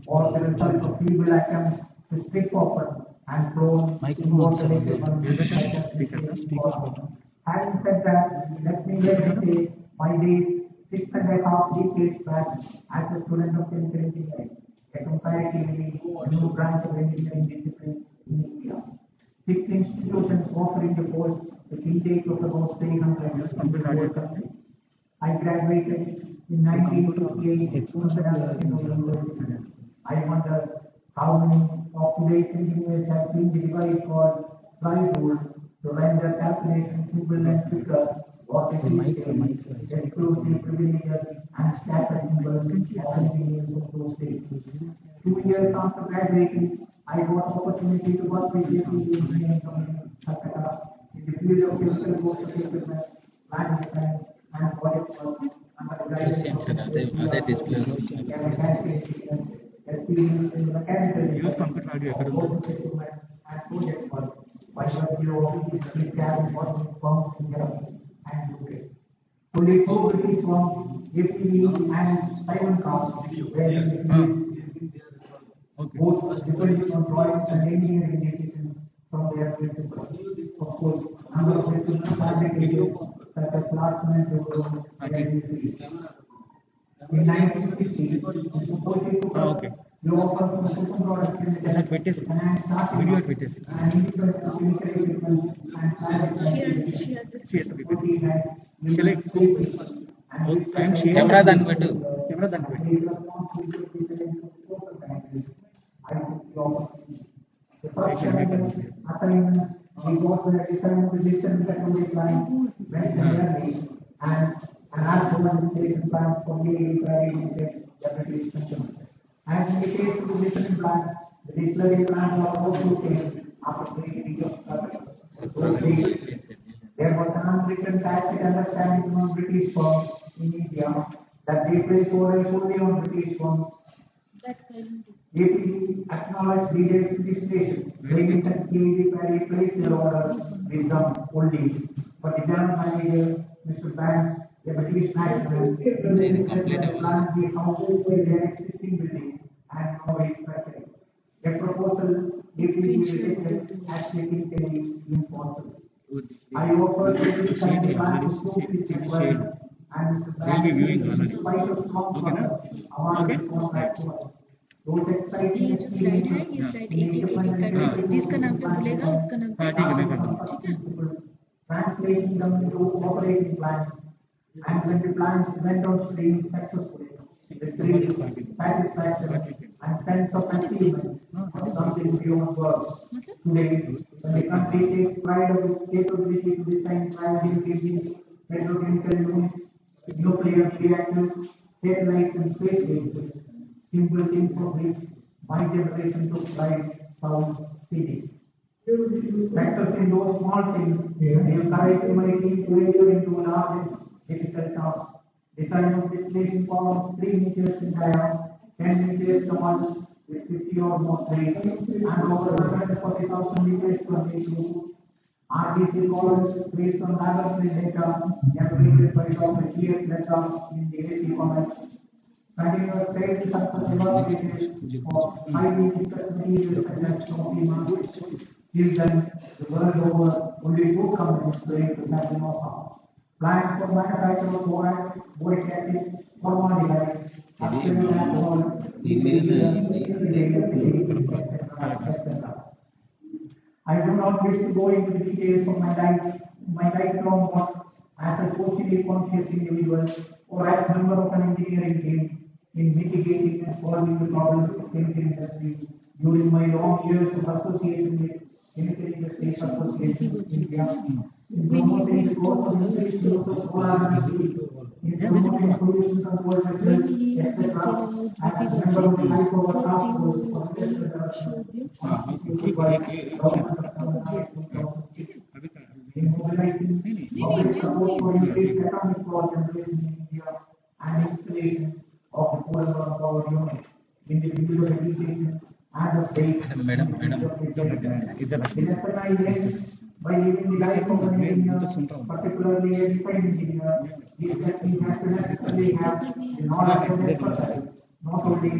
or the result of feeble attempts to strip open and clone immortalization. Having said that, let me say my days 6.5 decades back as a student of chemical engineering, a comparatively new branch of engineering discipline in India. 6 institutions offering the course with intake of about 300 from the whole country. I graduated in 1958 from the University. I wonder how many of today's engineers have seen the device called slide rule to render calculations simple and quicker, what it is exclusive privileges and status symbols of engineers of those days. 2 years after graduating, I got opportunity to work with the engineering company in the field of chemical process equipment, plant design, and project work under the guidance of mechanical equipment and project work by virtue of its cabin firms in Germany and UK. Only 2 British firms, FTE and Simon Cast, were in the field, both depending on drawings and engineering decisions from their principals. Of course, number of principals fabricators such as Larsen and Tobruk were in the field. In 1960, Mr. Poche took up the offer from Super Products Limited and started an independent chemical equipment and camera दान పెట్టు The first assignment, we got the design of the system technology plan very clearly and an actual installation plan for the British customer. As in the case of the system plan, the distillery plan was also changed after 3 years of those there was an unwritten tacit understanding among British firms in India that they place orders only on British firms. AP acknowledged leaders in this nation, claiming that KD Perry placed their orders with them only. But the general manager, Mr. Banks, the British national, plans the houses in their existing building and no restructuring. The proposal AP rejected as technically impossible. I offered to design the plan to suit this requirement, and Mr. Banks, in spite of strong orders, awarded the contract to us. Those exciting जिसका नाम पे बोलेगा उसका नाम पे translating them into operating plans, and when the plans went on stream successfully, the thrill, satisfaction, and sense of achievement was something beyond words. Today, when the country takes pride of its capability to design cryogenic petrochemical units, nuclear reactors, satellites, and space vehicles, simple things of which my generation took pride sound silly. Factors in those small things encourage my team to enter into a large and difficult task. Design of distillation columns 3 meters in diameter, 10 meters tall, with 50 or more plates, and over 140,000 liters per day. RDC columns based on laboratory data generated by Dr. G.S. Netha in the AC College. Continuous trade success evaluated for highly difficult materials such as coffee, Hilton, the world over, only 2 companies claim to have the know-how. Plans for manufacture of borax, boric acid, formaldehyde, oxygen alcohol, I do not wish to go into the details of my lifelong work as a socially conscious individual or as member of an engineering team in mitigating and solving the problems of chemical industry during my long years of association with initiating the State Association in India, in promoting the growth of increased use of solar energy, in promoting pollution control measures, etc. As a member of the High Power Task Force for Waste Reduction, constituted by Government of Tamil Nadu in 2006. In mobilizing public support for increased atomic power generation in India and installation of the portable power unit in the individual education and the state. By living the life of an engineer, particularly a refined engineer, these techniques have to necessarily have the knowledge and expertise, not only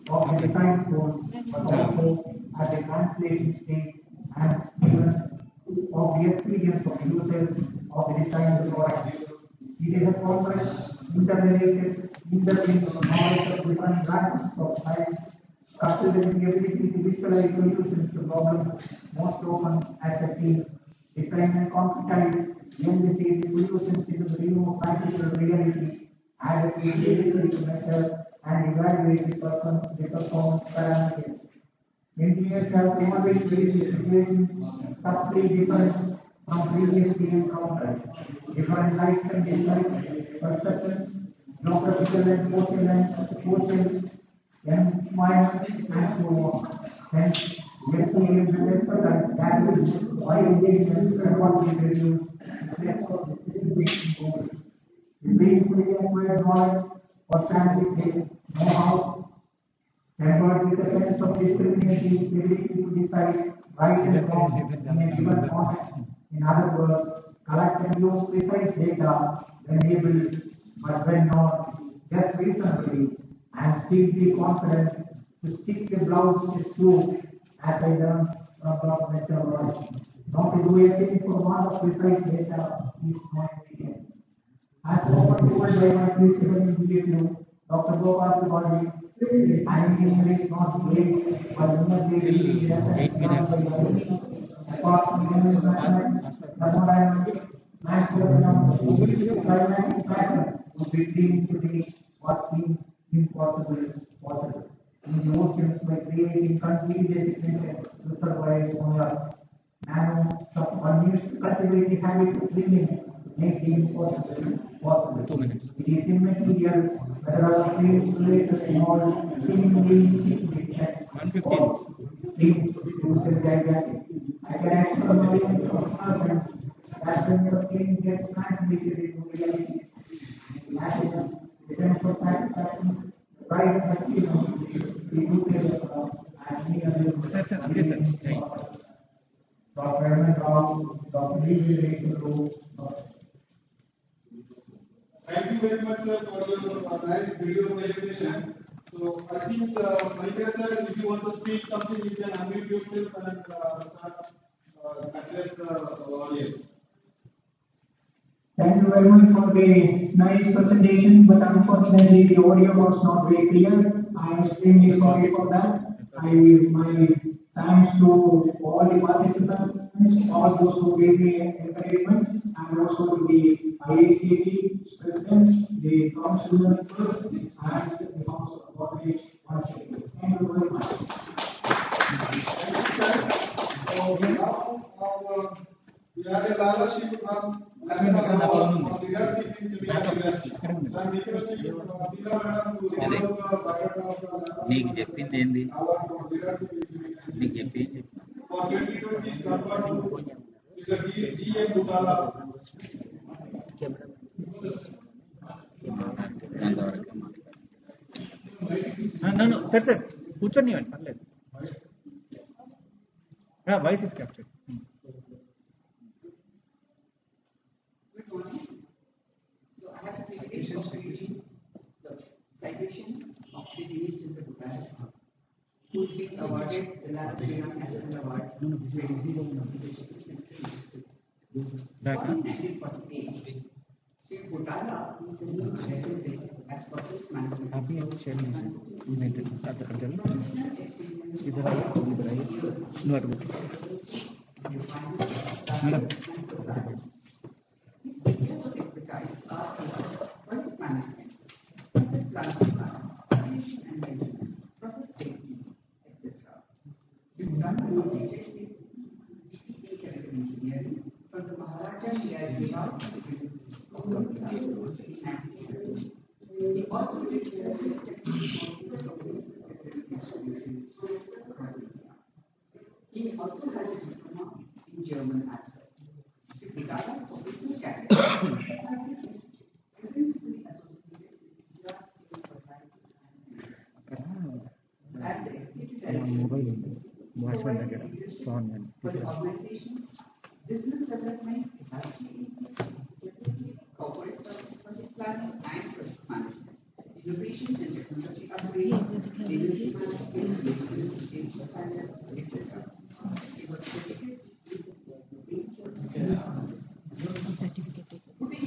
of the design code, but also at the translation stage and even of the experience of the users of the design of the product. It is a complex, interrelated, interlinked knowledge of different branches of science, considering the ability to visualize solutions to problems most often as a team, define and concretize the solutions into the realm of practical reality, adequate ability to measure and evaluate the performance parameters. Engineers have always faced situations subtly different from previously encountered. Different light conditions, perceptions, geographical and social environment, and so on. Hence, experience and expertise that is why engagements and what we reduce reflects of the decision-making goals. The meaningfully acquired knowledge or scientific know-how tempered with a sense of discriminating ability to decide right and wrong in a given context. In other words, collect and use precise data when able, but when not, just reasonably, and still be confident to stick the blouse to as I learned from methodology. Not to do anything for want of precise data is my opinion. As often told by my principal in BFU, Dr. Gopal Tiwari, engineering is not great, but merely apart from human mathematics, thermodynamics, macroeconomics, climatic pattern would be deemed to be what seems impossible possible. In the oceans, by creating complete designated reservoirs on Earth, one needs to cultivate the habit of swimming to make the impossible possible. 2 minutes. It is immaterial whether our streams relate to small, seemingly insignificant, or streams used as gigantic. I can explore from servants that when your stream gets transmitted into reality, happiness, the sense of satisfaction, the pride of achievement, the usage of and any other. Dr. Enent, Dr. Lee, Thank you very much, sir, for your nice video presentation. So I think, Manika sir, if you want to speak something, you can unmute yourself and address the audience. Thank you very much for the nice presentation, but unfortunately the audio was not very clear. I am extremely sorry for that. My thanks to all the participants, all those who gave me encouragement, and also to the IACC president, the council members, and the House of Coordination. Thank you very much. So now we have a scholarship from నీకు చెప్పింది ఏంది నీకు చెప్పింది sir sir కూర్చొని పర్లేదు voice is capture. Citation of the released in the Dubai who is being awarded the last National Award. Born in 1948, Sri Bhutala is a new legendary as process for the organization's business development, capacity increase, corporate project planning and project management. Innovations in technology upgrade, energy management, safety standards, etc. It was critical putting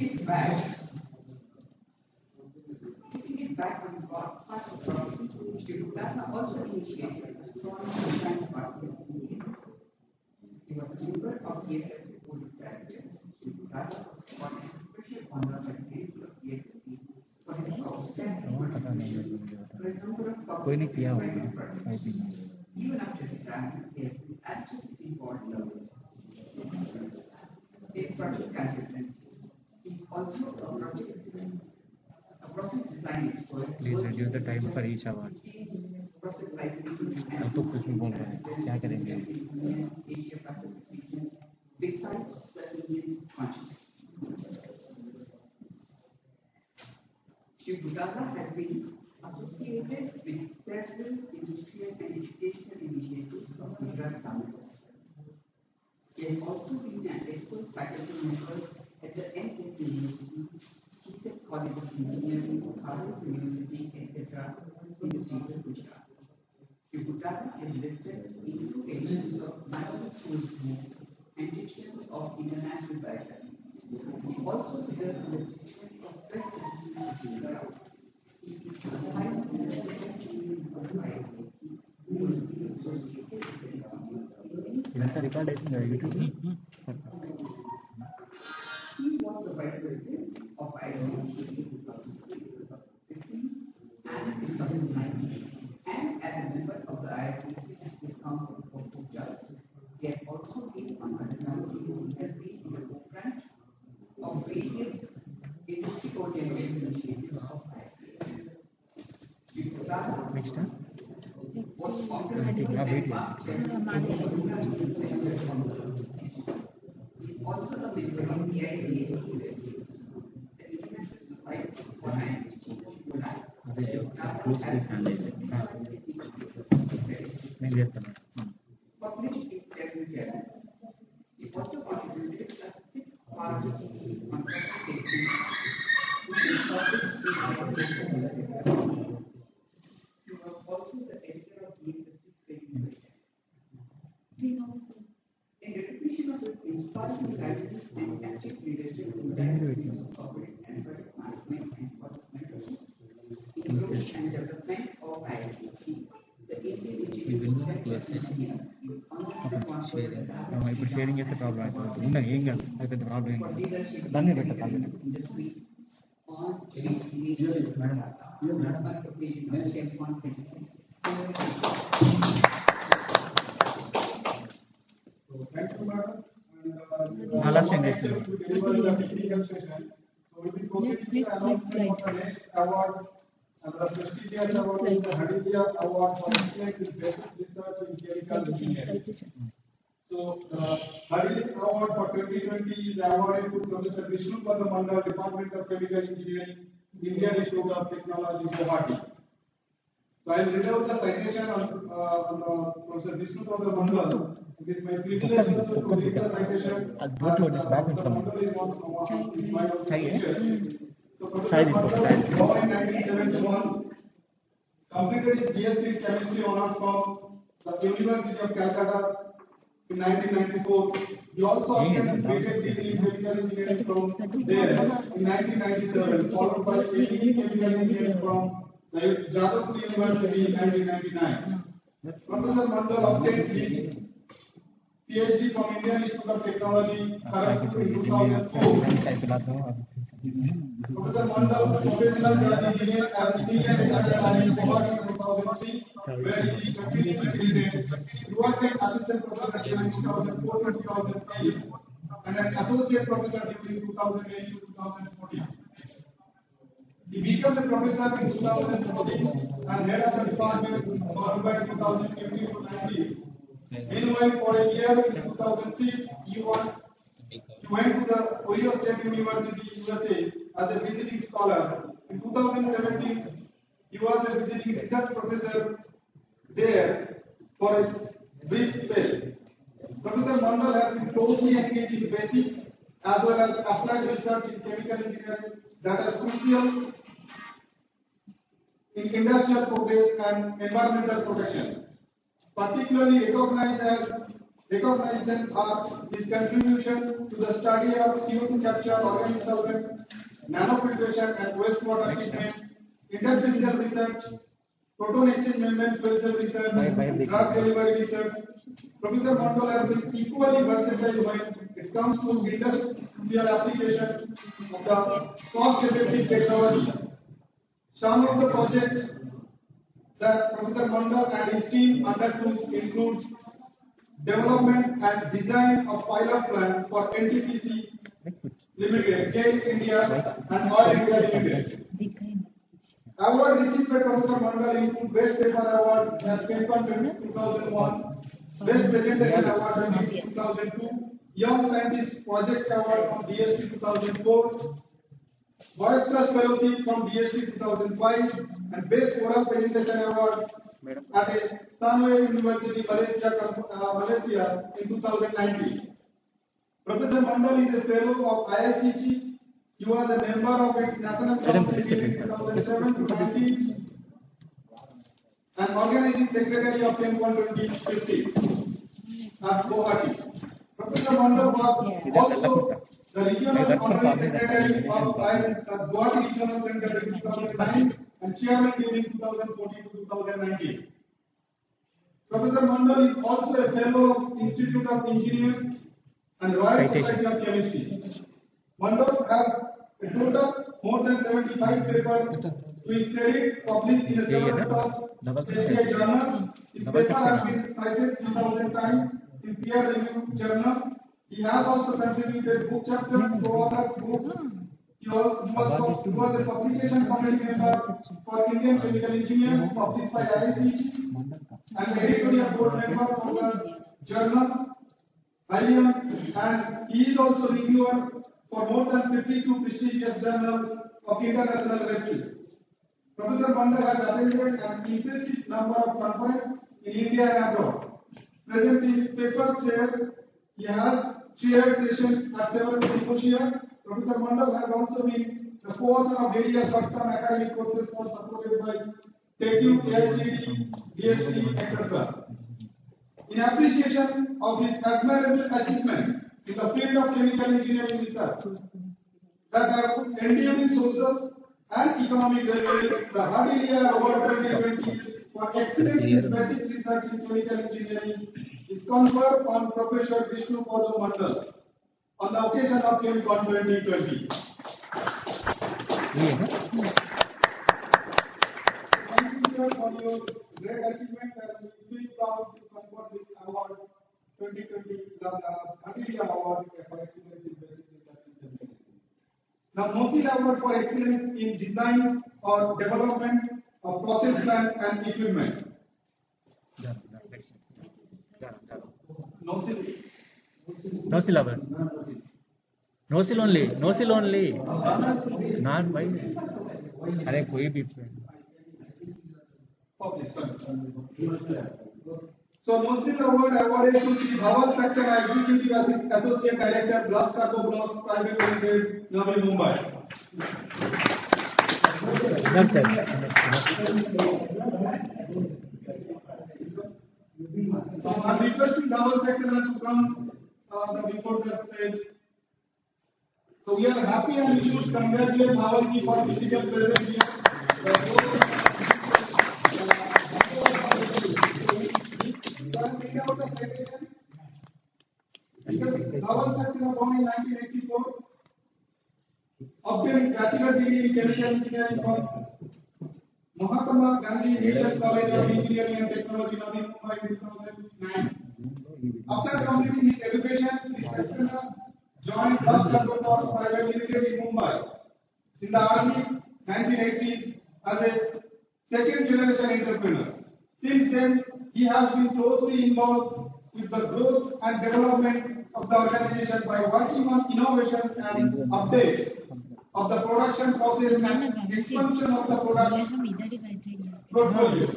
it back on the path of profit. Shivplatna also initiated a strong design department in the EFS. He was a member of the EFS board of directors. Shivplatna was appointed special honor by the head of the EFS for his outstanding contribution to a number of public and private projects. Even after retirement, he has been actively involved in project consultancy. He is also a process design expert. Please reduce the time for each award. Process licensing and तो कुछ भी बोल रहे हैं क्या करेंगे Asia Pacific region, besides the Indian continent. Shivplatna has been associated with several industrial and educational initiatives of Gujarat Government. He has also been an expert faculty member at the enent University, Chief College of Engineering, Harvard University, etc. in the state of Gujarat. Shivplatna is listed in 2 editions of National Schools Book and Dictionary of International Biography. He also figures in the Dictionary of Best Citizens of Gujarat. He is highly associated with इधर रिकॉर्डेशन है YouTube में He was the vice president of IIT in 2015 and 2019, and as a member of the IIT Executive Council for Gujarat. He has also been on Hyderabad. He has been in the forefront of various industry-oriented initiatives of IIT. next time Was founded by past chairman also the member of the IIT, the International Society for published its debut journal. It also contributed a 6-part on consultation, which is published in Hyderabad. He was also the editor of the University Training. In recognition of his inspiring writings and active leadership in various fields of corporate and project management and project mentorship, in growth and development of IIT, the Indian Institute of Technology is honored to confer ఇప్పుడు sharing చేస్తే problem అవుతుంది ఉన్నా ఏం కాదు అది పెద్ద problem ఏం for కాదు leadership in దాన్ని the పెట్టాలి industry on leadership on occasion of Gen Conference. Thank you, madam. Last time, next to deliver the technical session. So we'll be proceeding to announcement of the next award, and the prestigious award is the Hadidya Award for Excellence in Basic Research in Chemical Engineering. So Hadidya Award for 2020 is awarded to Professor Vishnu Mandal, Department of Chemical Engineering, Indian Institute of Technology, Guwahati. So I will read out the citation on Professor Vishnu Mandal. It is my privilege also to read the citation. Professor Mandal is one of my teachers. So Professor Mandal was born in 1971, completed his BSc in Chemistry honors from the University of Calcutta in 1994. He also obtained a BTech degree in Chemical Engineering from there in 1997, followed by PhD in Chemical Engineering from the Jadavpur University in 1999. Professor Mandal obtained his PhD from Indian Institute of Technology, Kharagpur in 2004. Professor Mandal professional journey began as Indian Academy in Guwahati in 2003, where he continued to retain. He worked as assistant professor during 2004 to 2005 and an associate professor during 2008 to 2014. He became the professor in 2014 and head of the department by 2015 to 19. Meanwhile, for a year in 2006, he went to the Ohio State University, USA, as a visiting scholar. In 2017, he was a visiting research professor there for a which failed. Professor Mandal has been closely engaged in basic as well as applied research in chemical engineering that is crucial in industrial progress and environmental protection. Particularly recognized are his contribution to the study of CO2 capture, organic solvents, nanofiltration and wastewater treatment, interdisciplinary research, proton exchange membrane fuel cell research, drug delivery research. Professor Mandal has been equally versatile when it comes to industrial application of the cost-effective technology. Some of the projects that Professor Mandal and his team undertook include development and design of pilot plant for NTPC Limited, GAIL India and Oil India Limited. Award received by Professor Mandal include Best Paper Award as Paper 2001, Best Presentation Award in 2002, Young Scientist Project Award from DST 2004, Voice Plus Fellowship from DST 2005, and Best Oral Presentation Award at Osmania University, Malaysia in 2019. Professor Mandal is a fellow of IICG. He was a member of its National Council in 2007 to 19 and organizing secretary of ChemCon 2015 at Guwahati. Professor Mandal was also the regional honorary secretary of Guwahati Regional Center in 2009 and chairman during 2014 to 2019. Professor Mandal is also a fellow of Institute of Engineers and Royal Society of Chemistry. Mandal has a total more than 75 papers to his credit published in a several journals. His paper has been cited 3,000 times in peer-reviewed journals. He has also contributed book chapters to authors' books. He was a publication committee member for Indian Chemical Engineers published by IICG and editorial board member for the journal IEM, and he is also reviewer for more than 52 prestigious journals of international repute. Professor Mandal has attended an impressive number of conferences in India and abroad. Present in paper chair, he has chaired sessions at several symposia. Professor Mandal has also been the co-author of various short-term academic courses supported by TECU, AICD, DST, etc. In appreciation of his admirable achievement in the field of chemical engineering research that have enduring social and economic relevance, the Hyderabad Award 2020 for excellence in basic research in chemical engineering is conferred on Professor Vishnu Padam Mandal on the occasion of ChemCon 2020. Thank you, sir, for your great achievement and we feel proud to confer this award 2020 Hyderabad Award for excellence in basic research in chemical engineering. Now, Nobel Award for excellence in design or development of process plants and equipment. No syllable. No syllable only. No syllable only. Not why. अरे कोई भी. Okay, sir. So, Nobel Award awarded to Sri Bhavan Saxena, Executive Associate Director, Blast Cargo Blocks Private Limited, Navi Mumbai. So, I'm requesting Bhavan Saxena to come before the stage. So, we are happy and we should congratulate Bhavan for physical presence here. Bhavan Saxena born in 1984, obtained bachelor degree in chemical engineering from Mahatma Gandhi Mission College of Engineering and Technology, Navi Mumbai in 2009. After completing his education, Saxena joined Blast Cargo Blocks Private Limited in Mumbai in the early 1980s as a second generation entrepreneur. Since then, he has been closely involved with the growth and development of the organization by working on innovations and updates of the production process and expansion of the product portfolio.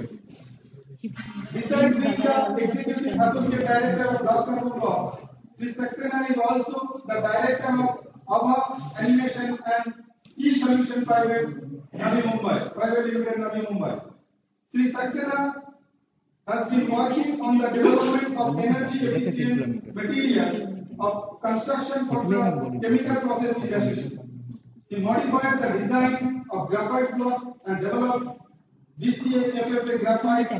Besides being the Executive Associate Director of Block Control Blocks, Sri Saxena is also the Director of ABHA Animation and E-Solution Private Navi Mumbai, Private Limited Navi Mumbai. Sri Saxena has been working on the development of energy efficient materials of construction for the chemical process industry. He modified the design of graphite blocks and developed DCA FFA graphite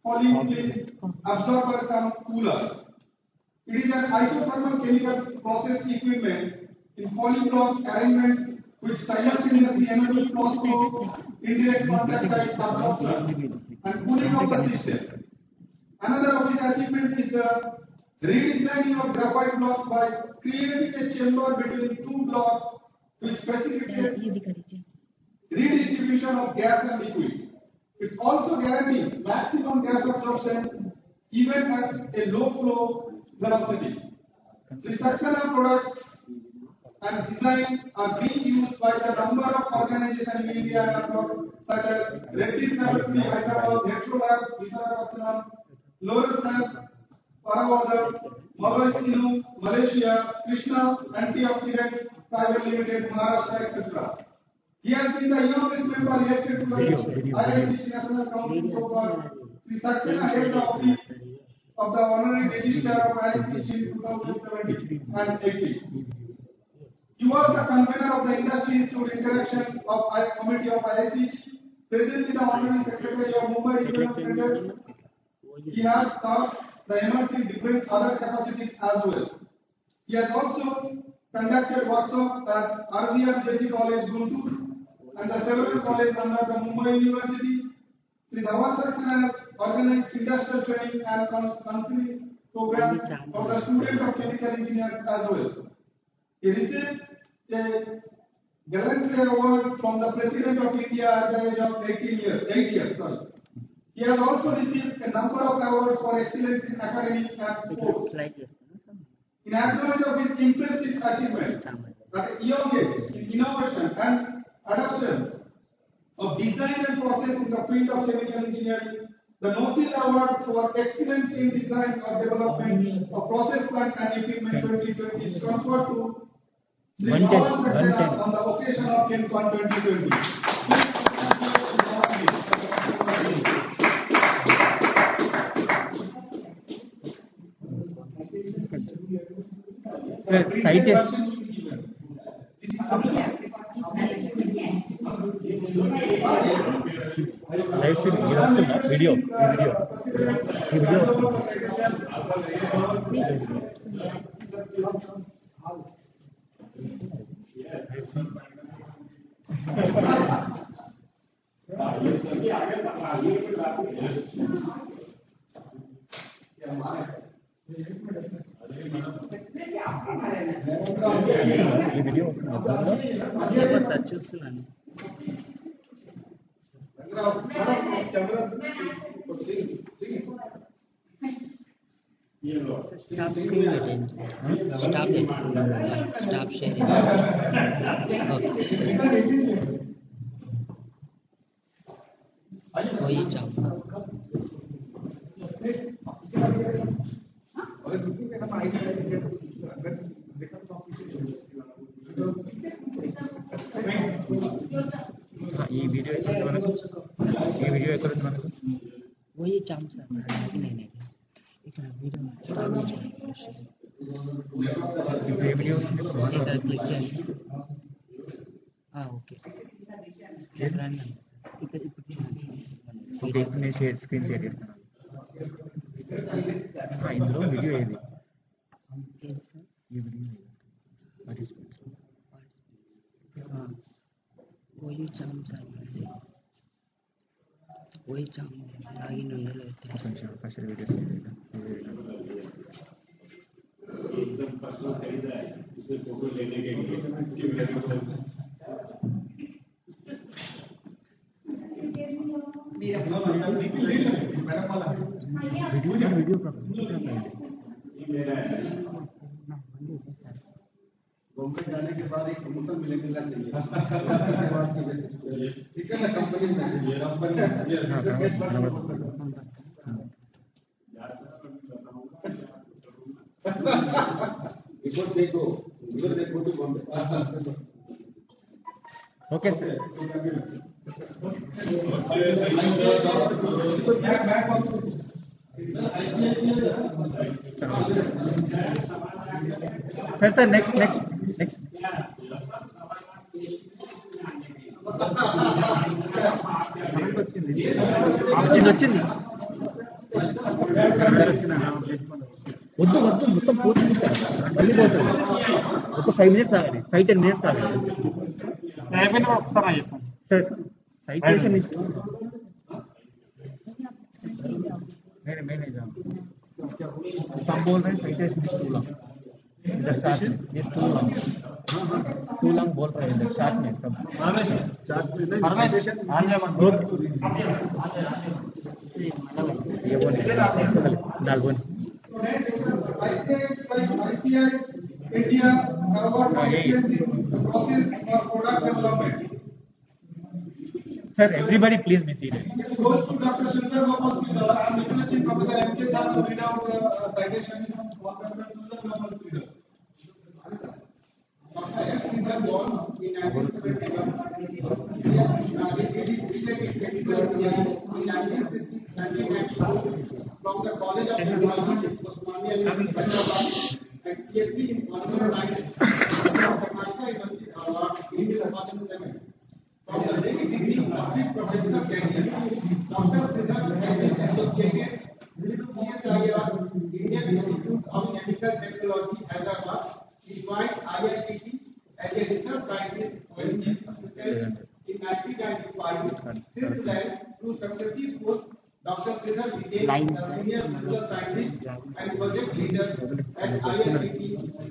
polyethylene absorber cum cooler. It is an isothermal chemical process equipment in polyblock arrangement which simultaneously enables cross-flow, indirect contact type absorption and cooling of the system. Another of his achievements is the redesigning of graphite blocks by creating a chamber between two blocks which facilitates redistribution of gas and liquid. It also guarantees maximum gas absorption even at a low flow velocity. The Saxena products and design are being used by a number of organizations in India and abroad, such as Reddy's Laboratory, Hyderabad, Metrolabs, Visakhapatnam, Lotus Labs, Paravada, Malaysia, Malaysia, Krishna Antioxidant Private Limited, Maharashtra, etc. He has been the youngest member elected to the IIT National Council so far. The Saxena heads the office of the Honorary Registrar of IIT in 2017 and 18. He was the convener of the Industry Institute Interaction of Committee of IIT, presently the Honorary Secretary of Mumbai Regional Center. He has served the MRC in different other capacities as well. He has also conducted workshops at RVR College, Guntur, and the several colleges under the Mumbai University. Sri Saxena has organized industrial training and counseling programs for the students of chemical engineers as well. He received a gallantry award from the President of India at the age of 8 years. He has also received a number of awards for excellence in academic and sports. In acknowledgement of his impressive achievement at a young age in innovation and adoption of design and process in the field of chemical engineering, the Nosil Award for Excellence in Design or Development of Process Plant and Equipment 2020 is conferred to Sri Bhavan Saxena on the occasion of ChemCon 2020. Site live stream video Stop screen Stop it. Stop sharing. Okay. वही चाहूँ ये video वही चाहूँ sir नहीं ఇక్కడ video start చేయండి ये video ఇక్కడ క్లిక్ చేయండి ఓకే ఇక్కడ ఇప్పుడు నేను స్క్రీన్ షేర్ చేస్తాను ఇందులో వీడియో ఏది ఈ వీడియో वही चाम सर वही चाम आगे नहीं फर्स्ट वीडियो एकदम पर्सनल खरीदा है इसे फोटो लेने के लिए बॉम्बे जाने के बाद एक प्रमोशन मिलेगा चाहिए ठीक है ना कंपनी में Before they go, even they go to Bombay. Okay, sir. Sir, next. వచ్చింది వద్దు మొత్తం పూర్తి వెళ్ళిపోతుంది. ఒక 5 minutes ఆగాలి, 5-10 minutes ఆగాలి. సార్ citation is मैंने some बोल रहे हैं citation is too long. The start is too long बोल रहे हैं start में सब ये बोले डाल बोले India award for product development. Sir, everybody please be seated. It goes to Dr. Sundar Gopal Sridhar. I am requesting Professor M.K. Sir to read out the citation from Dr. Sundar Gopal Sridhar. Dr. S. Sridhar born in 1971. From the College of Technology, Osmania, Hyderabad, and PhD in Polymer Science from University Award in 2007. From the same degree of his professor career, Dr. Sridhar has been associated with CSIR, Indian Institute of Chemical Technology, Hyderabad, defined IICT as a research scientist with chief assistant in 1995. Since then, through successive posts, Dr. Sridhar became a senior research scientist and project leader at IICT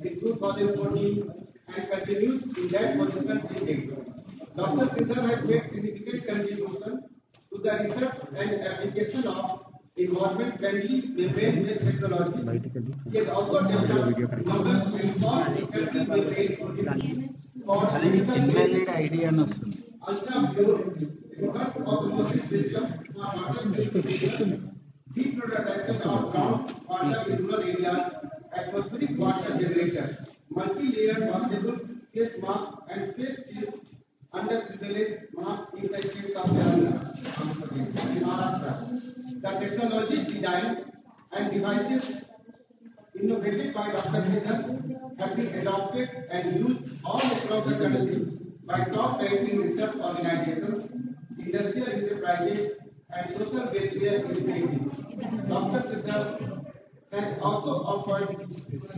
in 2014 and continues in that position till date. Dr. Sridhar has made significant contribution to the research and application of environment-friendly membrane-based technology. He has also developed novel and cost-effective membrane for invalid idea ultra-pure reverse osmosis system for water purification, deproduction of ground water in rural areas, atmospheric water generation, multi-layered washable face mask and face shield under privileged mass in the states of Maharashtra. The technology design and devices innovated by Dr. Sridhar have been adopted and used all across the country by top-ranking research organizations, industrial enterprises, and social welfare initiatives. Dr. Sridhar has also offered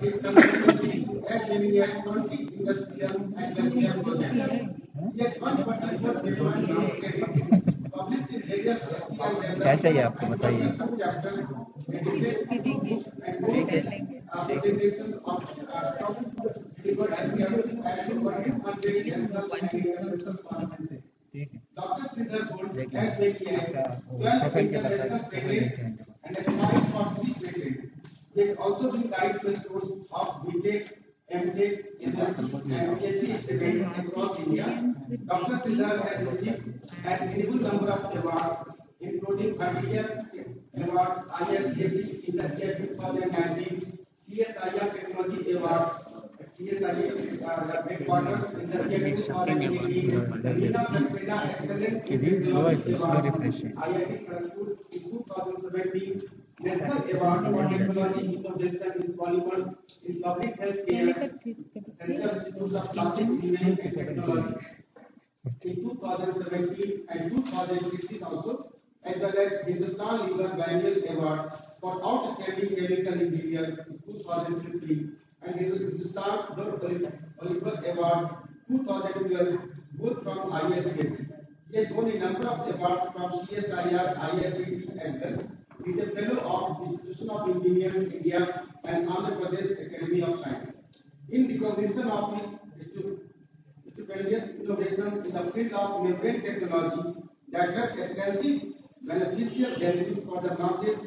his contribution as many as 20 industrial and welfare projects. Yet one particular published in various क्या चाहिए आपको बताइए. Dr. Sridhar holds international patents and aspires for 3 patents. He has also been guide mentors of BTech, MTech, MSc, and PhD students across India. Dr. Sridhar has received an equal number of awards, including 30th Award, ISAC in the year 2019, CSIR Technology Award, CSIR headquarters in the year 2018, Excellent Technology Award, IIT Kharagpur in 2017, National Award for Technology Innovation in Polymers in Public Health Care, Central Institute of Plastic Engineering and Technology in 2017 and 2016 also, as well as Hindustan Liver Biennial Award for Outstanding Chemical Engineer in 2015 and Hindustan Oliver Award 2012, both from ISAC. He has won a number of awards from CSIR, ISAC as well. He is a fellow of Institution of Engineering India and Andhra Pradesh Academy of Science. In recognition of his stupendous innovation in the field of membrane technology that has extensive beneficial benefits for the masses,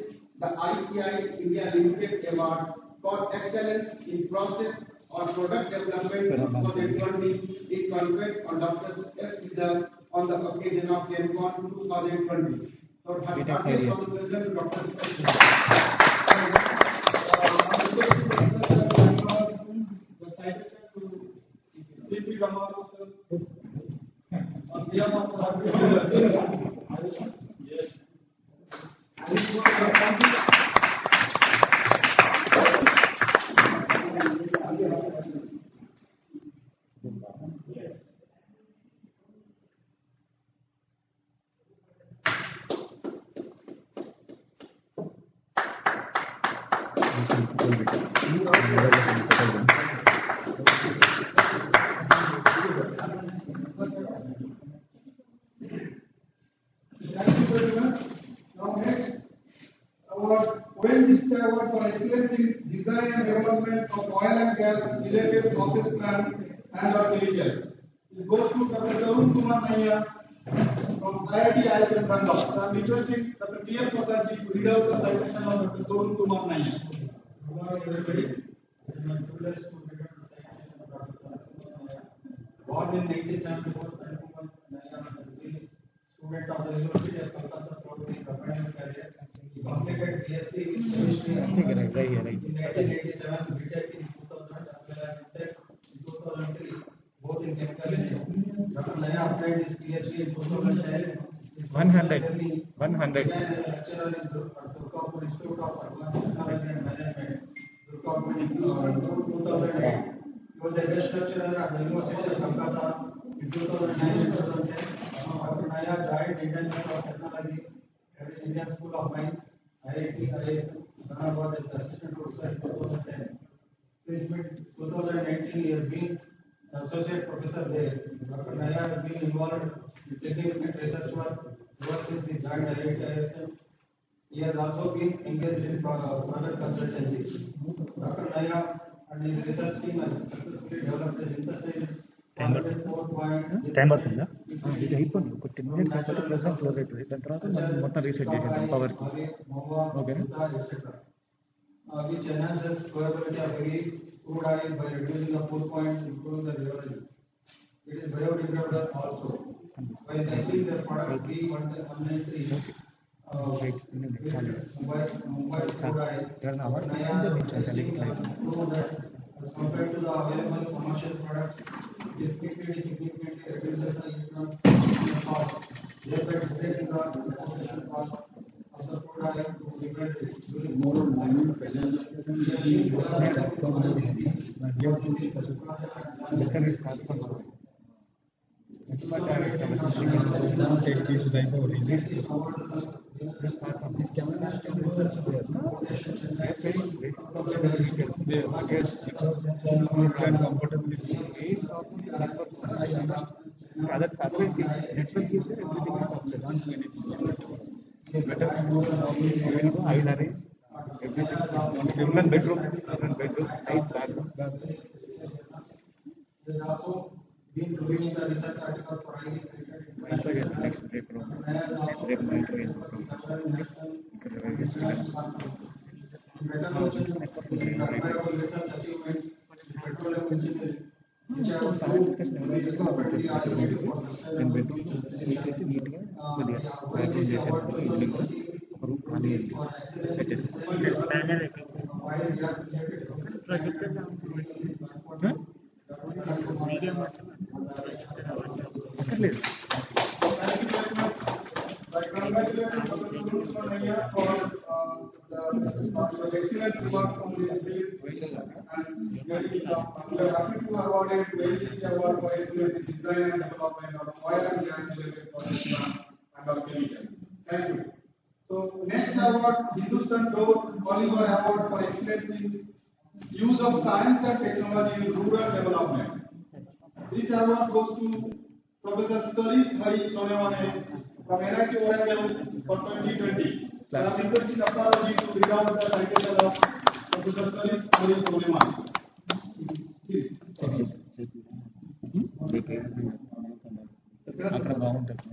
the ICI India Limited Award for Excellence in Process or Product Development 2020 is conferred on Dr. S. Sridhar on the occasion of ChemCon 2020. So, congratulations to Dr. And it was a complete. Thank you very much. Now next, award, ONGC award for excellence in design and development of oil and gas related process plants and or chemicals. It goes to Dr. Tarun Kumar Naya from IIT ISM Bangalore. So I am requesting Dr. T. F. Prasadji to read out the citation of Dr. Tarun Kumar Naya. Good morning everybody. It is my privilege to read out the citation of Dr. Tarun Kumar Naya. Born in 1974, Tarun Kumar Naya is student of the University of Kolkata throughout his academic career. He completed BSc with chemistry in 1987, BTech in 2000, as well as MTech in 2003, both in chemical engineering. Dr. Naya obtained his PhD in 2010. 100. He is a lecturer in Durgapur Institute of Advanced Technology and Management, Durgapur in 2008. He was a guest lecturer at the University of Kolkata in 2009-2010. Dr. Naya joined Indian Institute of Technology at the Indian School of Mines, IIT ISM Hyderabad as assistant professor in 2010. Since mid-2019, he has been associate professor there. Dr. Naya has been involved in significant research work ever since he joined IIT ISM. He has also been engaged in project consultancy. Dr. Naya and his research team has successfully developed a synthesized 10 పడుతుందా ఇది అయిపోయింది ఒక 10 minutes అయిపోతే present close అవుతుంది దాని తర్వాత మనం మొత్తం రీసెట్ చేసేద్దాం పవర్కి ఓకేనా which enhances flowability of heavy crude oil by reducing the pour point, improving the leverage. It is biodegradable also. By testing the product B193 Mumbai crude oil, Naya proved that as compared to the available commercial products, it is significantly reduces the economic cost, thereby decreasing the transportation cost of the crude oil to refineries during more mining presence. Take this type of release. This camera you can comfortably other satellite network is there, everything is possible. So better I will arrange everything. Different bedroom, nice bathroom. There is also been reviewing the research articles for highly Next break room. Next break monitor. petroleum engineering, which have excellent remarks on this bill, and we are happy to award a ONGC award for excellence in design and development of oil and gas related projects and our chemicals. Thank you. So next award, Hindustan Door Oliver Award for excellence in use of science and technology in rural development. This award goes to Professor Saris Hari Sonewane from NIT Orange for 2020. I am requesting Apology to read out the citation of Professor Saris Hari Sonewane. అక్కడ బాగుంటుంది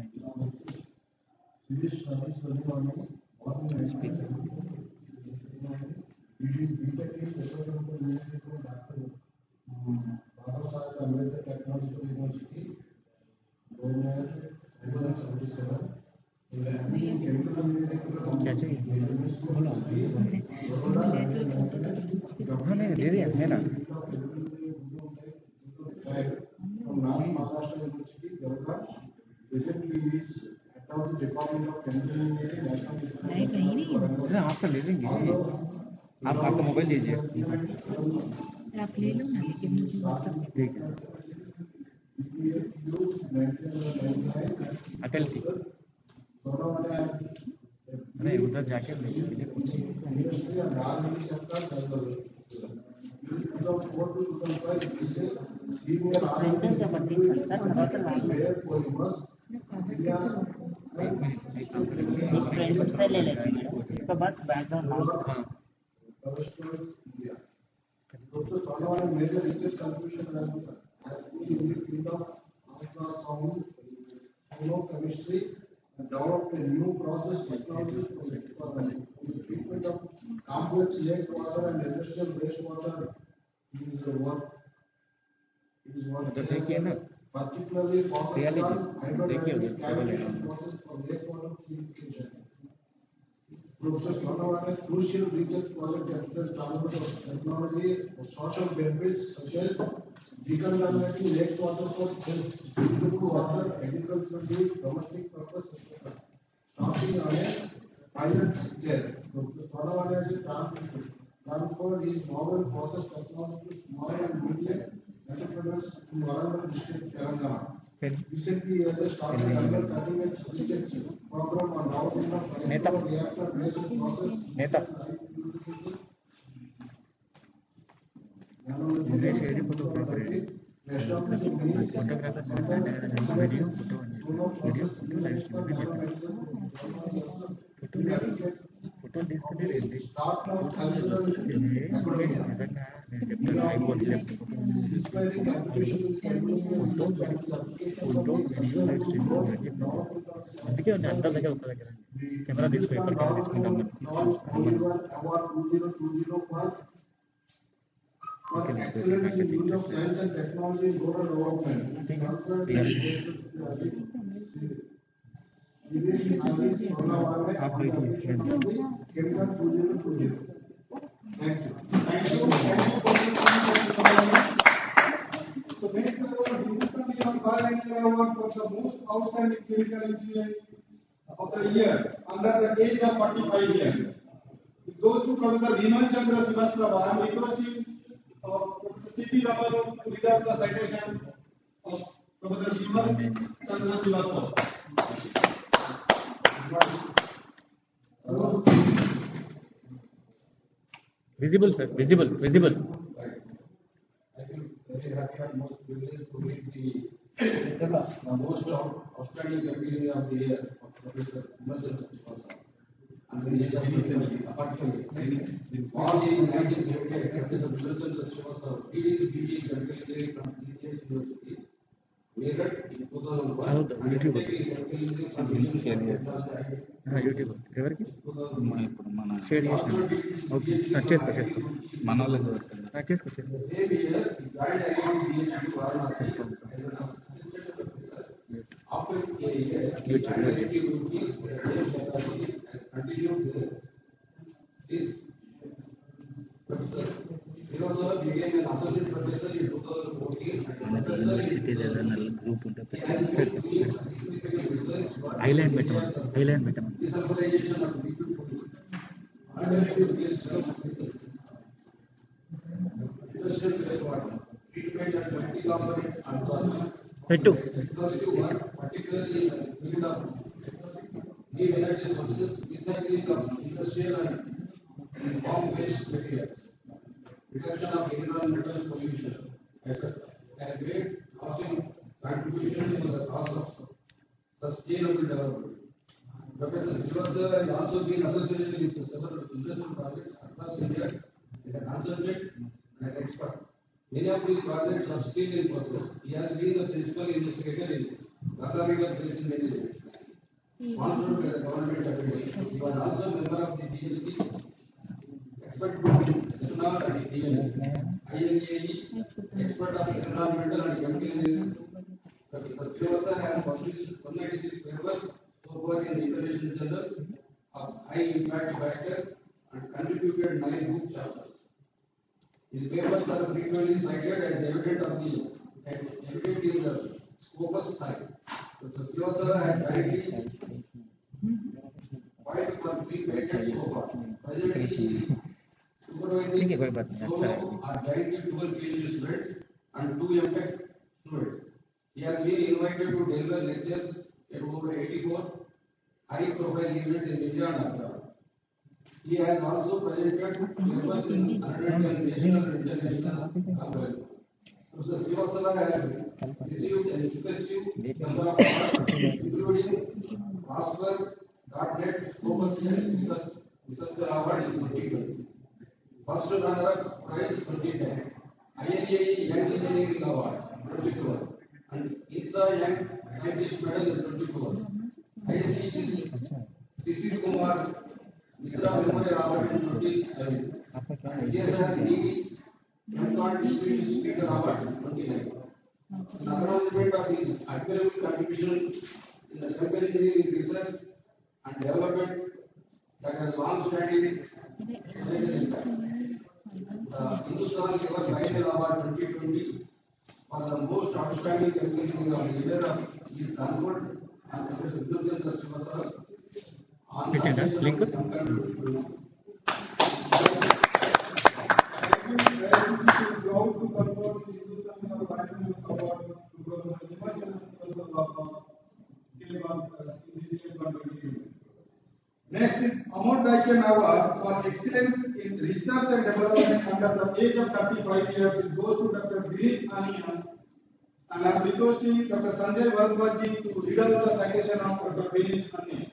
दे दिया है ना आपका ले लेंगे, आप आपका मोबाइल दीजिए। आप ले लो ना, लेकिन मुझे व्हाट्सएप ठीक है। अटल जी अरे उधर जाके ले लेते हैं, उसके बाद background major research contribution has been in the field of ultrasound, chemistry, and developed a new process technology for the treatment of complex lake water and industrial wastewater is what particularly focused on hydrodynamic calibration process for lake water purification. Professor Sonawala crucial research project expressed development of technology for social benefits such as decontaminating lake water for drinking water, agricultural use, domestic purpose, etc. Starting on a pilot scale, Professor Sonawala has transferred his novel process technology to small and medium entrepreneurs in Warangal district, Telangana. Recently, he has started another cutting-edge research program on development of reactor-based process. Netha. मुझे share photo photographer video photo live photo తీసుకుని అందుకే అందరి దగ్గర ఒక దగ్గర camera తీసుకో ఎక్కడ తీసుకుంటాం Excellence in use of science and technology in rural development. So next award for the most outstanding chemical engineer of the year under the age of 45 years. It goes to Professor Viman Chandra Srivastava. I am requesting CP Ramalu to read out the citation of Professor Viman Chandra Srivastava. Visible, sir. Visible. I think very happy and most privileged to meet the most outstanding chemistry of the year of Professor Viman Chandra Srivastava. And the age of 50, apart from born in 1978, Professor Viman Chandra Srivastava leading BE chemical engineering from CCS University. In 2001, YouTube ఎవరికి ఇప్పుడు మన share చేసిన okay start చేసుకో మన వాళ్ళకి start చేసుకో university ఏదైనా group ఉంటే ఐలాండ్ పెట్టమని పెట్టు reduction of environmental pollution as a great contribution to the cause of sustainable development. Professor Srivastava has also been associated with several industrial projects across India as a consultant and an expert. Many of these projects are still in progress. He has been the principal investigator in Ganga Basin Management, sponsored by the government of India. He was also a member of the GST expert group in ethanol and INAE, expert of environmental and chemical engineering. Professor Srivastava has published 196 papers so far in the international journals of high impact factors and contributed 9 book chapters. His papers are frequently cited as evident in the Scopus site. Professor Srivastava has directly filed for 3 patents so far. Presently, supervising solo are directly 12 PhD students and 2 MTech students. He has been invited to deliver lectures at over 84 high-profile events in India and abroad. He has also presented papers in 110 national and international conferences. Professor Sivasala has received an impressive number of awards, including Prosper.net Focus and Research Award in 2020. First runner-up prize 2010, INEA Young Engineering Award 2012, and ISA Young Scientist Medal in 2012. ISC Sisi Kumar Mitra Memorial Award in 2011. CSR DV Electronic Distinguished Speaker Award in 2019. In acknowledgement of his admirable contribution in the chemical engineering research and development that has long-standing societal impact. The Hindustan Level Final Award 2020 for the most outstanding chemical engineer of the year is conferred on Professor Vijay Sivasala on the occasion of the concurrent. Next is Amod Daikyan Award for excellence in research and development under the age of 35 years. It goes to Dr. Dilip Aniya, and I am requesting Dr. Sanjay Varadwaji to read out the citation of Dr. Dilip Aniya.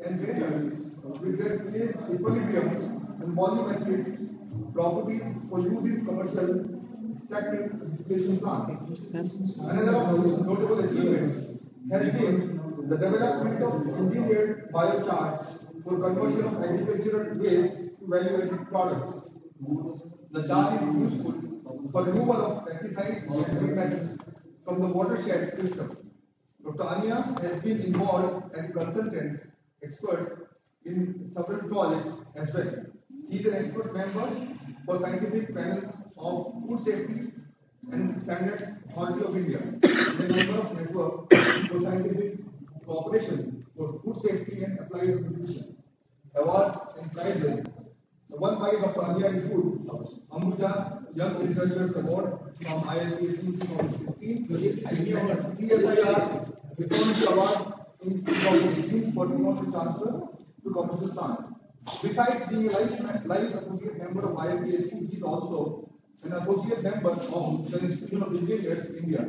Engineers with their place equilibrium and volumetric properties for use in commercial extractive distillation plants. Another notable achievement has been the development of engineered biochars for conversion of agricultural waste to value-added products. The char is useful for removal of pesticides and heavy metals from the watershed system. Dr. Ania has been involved as a consultant expert in several projects as well. He is an expert member for scientific panels of Food Safety and Standards Authority of India. He is a member of Network for Scientific Cooperation for Food Safety and Applied Nutrition. Awards and prizes. The one by Dr. Ania include Ambuja Young Researchers Award from ISPC 2016, CSIR Technology Award in 2018 for technology transfer to commercial plant. Besides being a live associate member of ISPC, he is also an associate member of the Institute of Engineers India.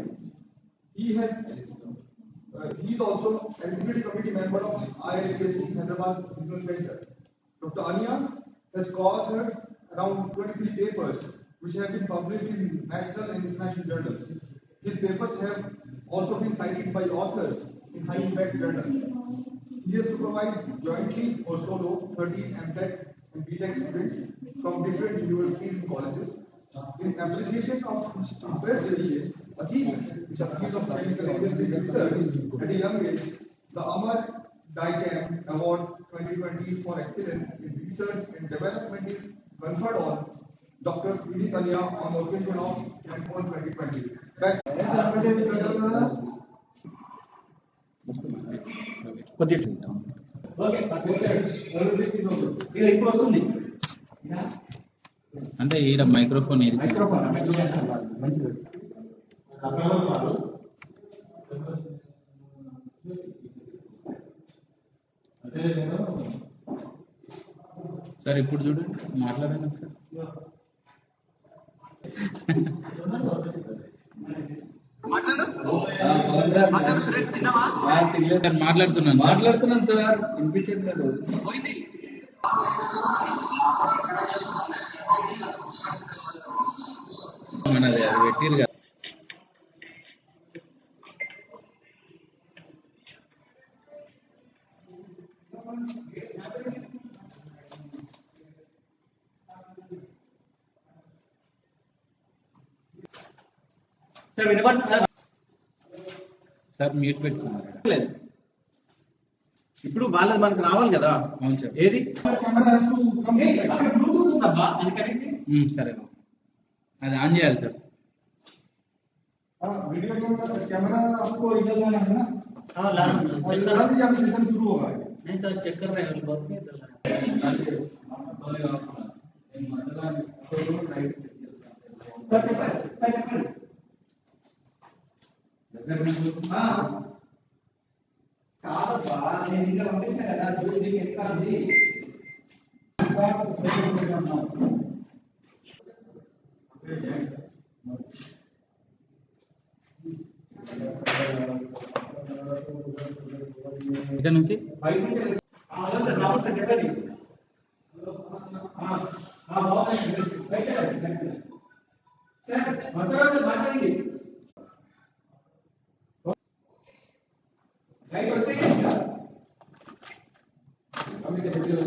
He is also an executive committee member of ISPC Hyderabad Business Center. Dr. Ania has co-authored around 23 papers which have been published in national and international journals. His papers have also been cited by authors in high-impact journals. He has supervised jointly or solo 13 MTech and BTech students from different universities and colleges. In appreciation of his impressive achievements, which are field of chemical engineering research at a young age, the Amar Daikyan Award 2020 for excellence in research and development is conferred on Dr. Dilip Ania on the occasion of Campon 2020. అంటే ఈడ microphone మంచిది. Sir ఇప్పుడు చూడండి, మాట్లాడండి sir. మాట్లాడుతున్నాను sir, వినిపించట్లేదు. మనది అది పెట్టిరు కదా. సార్ వినపడుతుందా? సార్ మ్యూట్ పెట్టుకున్నారు. ఇప్పుడు వాళ్ళది మనకు రావాలి కదా. అవును సార్. ఏది బ్లూటూత్ ఉందబ్బా, సరే అది ఆన్ చేయాలి సార్. वीडियो कैमरा आपको इधर लाना है ना? हाँ लाना। सेशन शुरू होगा। नहीं सर चेक कर रहे हैं बहुत नहीं चल रहा है। కాదబ్బా నేను ఇంకా పంపించాను కదా, దీనికి ఎక్కడ ఉంది ఇక్కడ నుంచి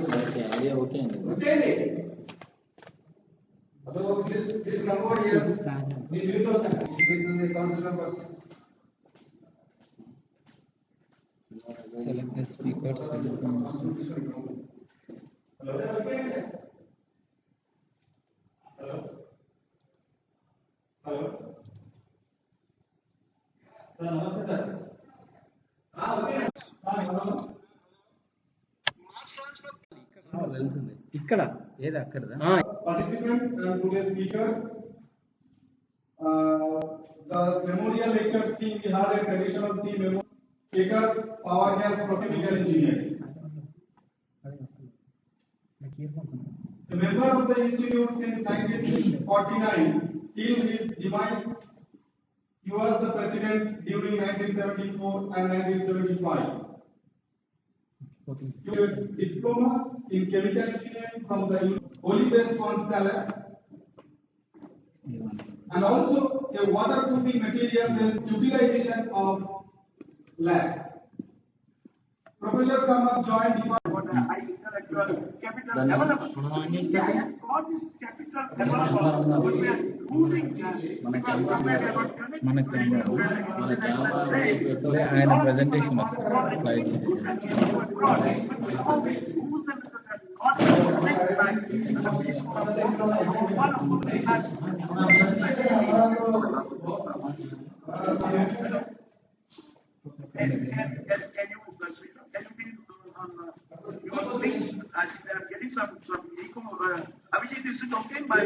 మాట్లాడండి. ఐడియా ఓకే అండి. Select the speakers. వెళ్తుంది ఇక్కడ ఏది అక్కడదా? Participant and today's speaker. The memorial lecture theme, we had a traditional theme. Speaker, power gas chemical engineer. The member of the institute since 1949 till his demise. He was the president during 1974 and 1975. He had diploma in chemical engineering from the Holy Base on Salad, and also a waterproofing material based utilization of lab. Professor Kamal joined intellectual capital development. India has got this capital development, but we are losing ఆయన presentation slide getting some echo. Abhijit, is it okay? My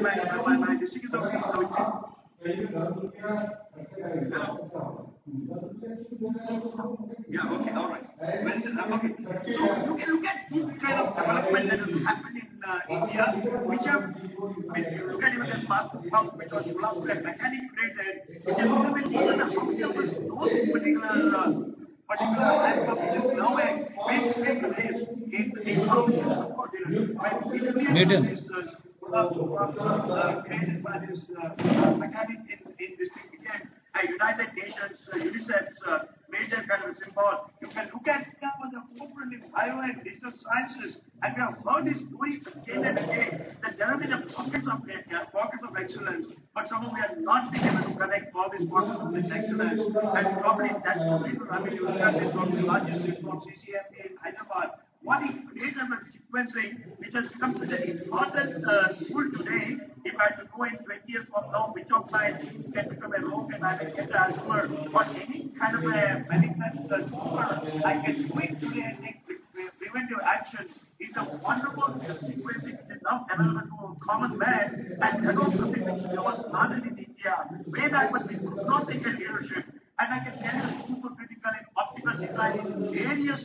district is okay. Yeah, okay, all right. Well, okay. So look at this kind of development that has happened in India, which have, when you look at even the pump which was developed and mechanic created, which has been even a how many of us know this particular laptop, which is now a big race in Newton. Created by this mechanic in this thing became a United Nations, UNICEF's major kind of a symbol. You can look at that was a forefront in bio and digital sciences, and we have heard this story again and again that there have been pockets of excellence, but somehow we are not being able to connect all these pockets of this excellence. And probably that's the reason, I mean, you look at this from the largest from CCMP in Hyderabad. What is creation and sequencing, which has become such an important tool today. If I had to go in 20 years from now, which of my can become a rogue and I will get the answer, or any kind of a malignant tumor, I can do it today and take preventive action. It's a wonderful sequencing that now available to common man, and that was something which was started in India way back, but we could not take a leadership. And I can tell you, supercritical in optical design in various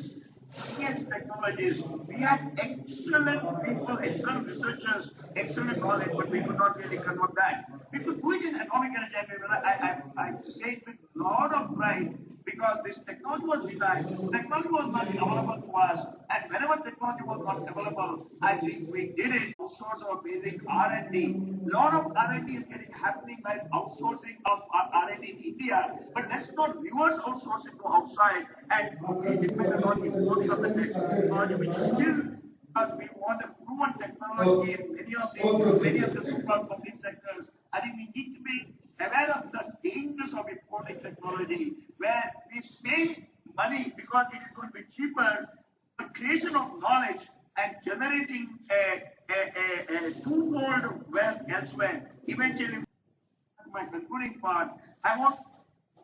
technologies. We had excellent people, excellent researchers, excellent knowledge, but we could not really convert that. We could do it in atomic energy, and I say it with a lot of pride, because this technology was designed, technology was not available to us, and whenever technology was not available, I think we did it. Outsource our basic R&D. Lot of R&D is happening by outsourcing of R&D in India, but let's not reverse outsourcing to outside and we depend on importing of the technology, which is still, we want a proven technology in many of the super public sectors. I think we need to be aware of the dangers of importing technology, where we pay money because it is going to be cheaper. The creation of knowledge and generating a twofold wealth elsewhere. Eventually, my concluding part, I want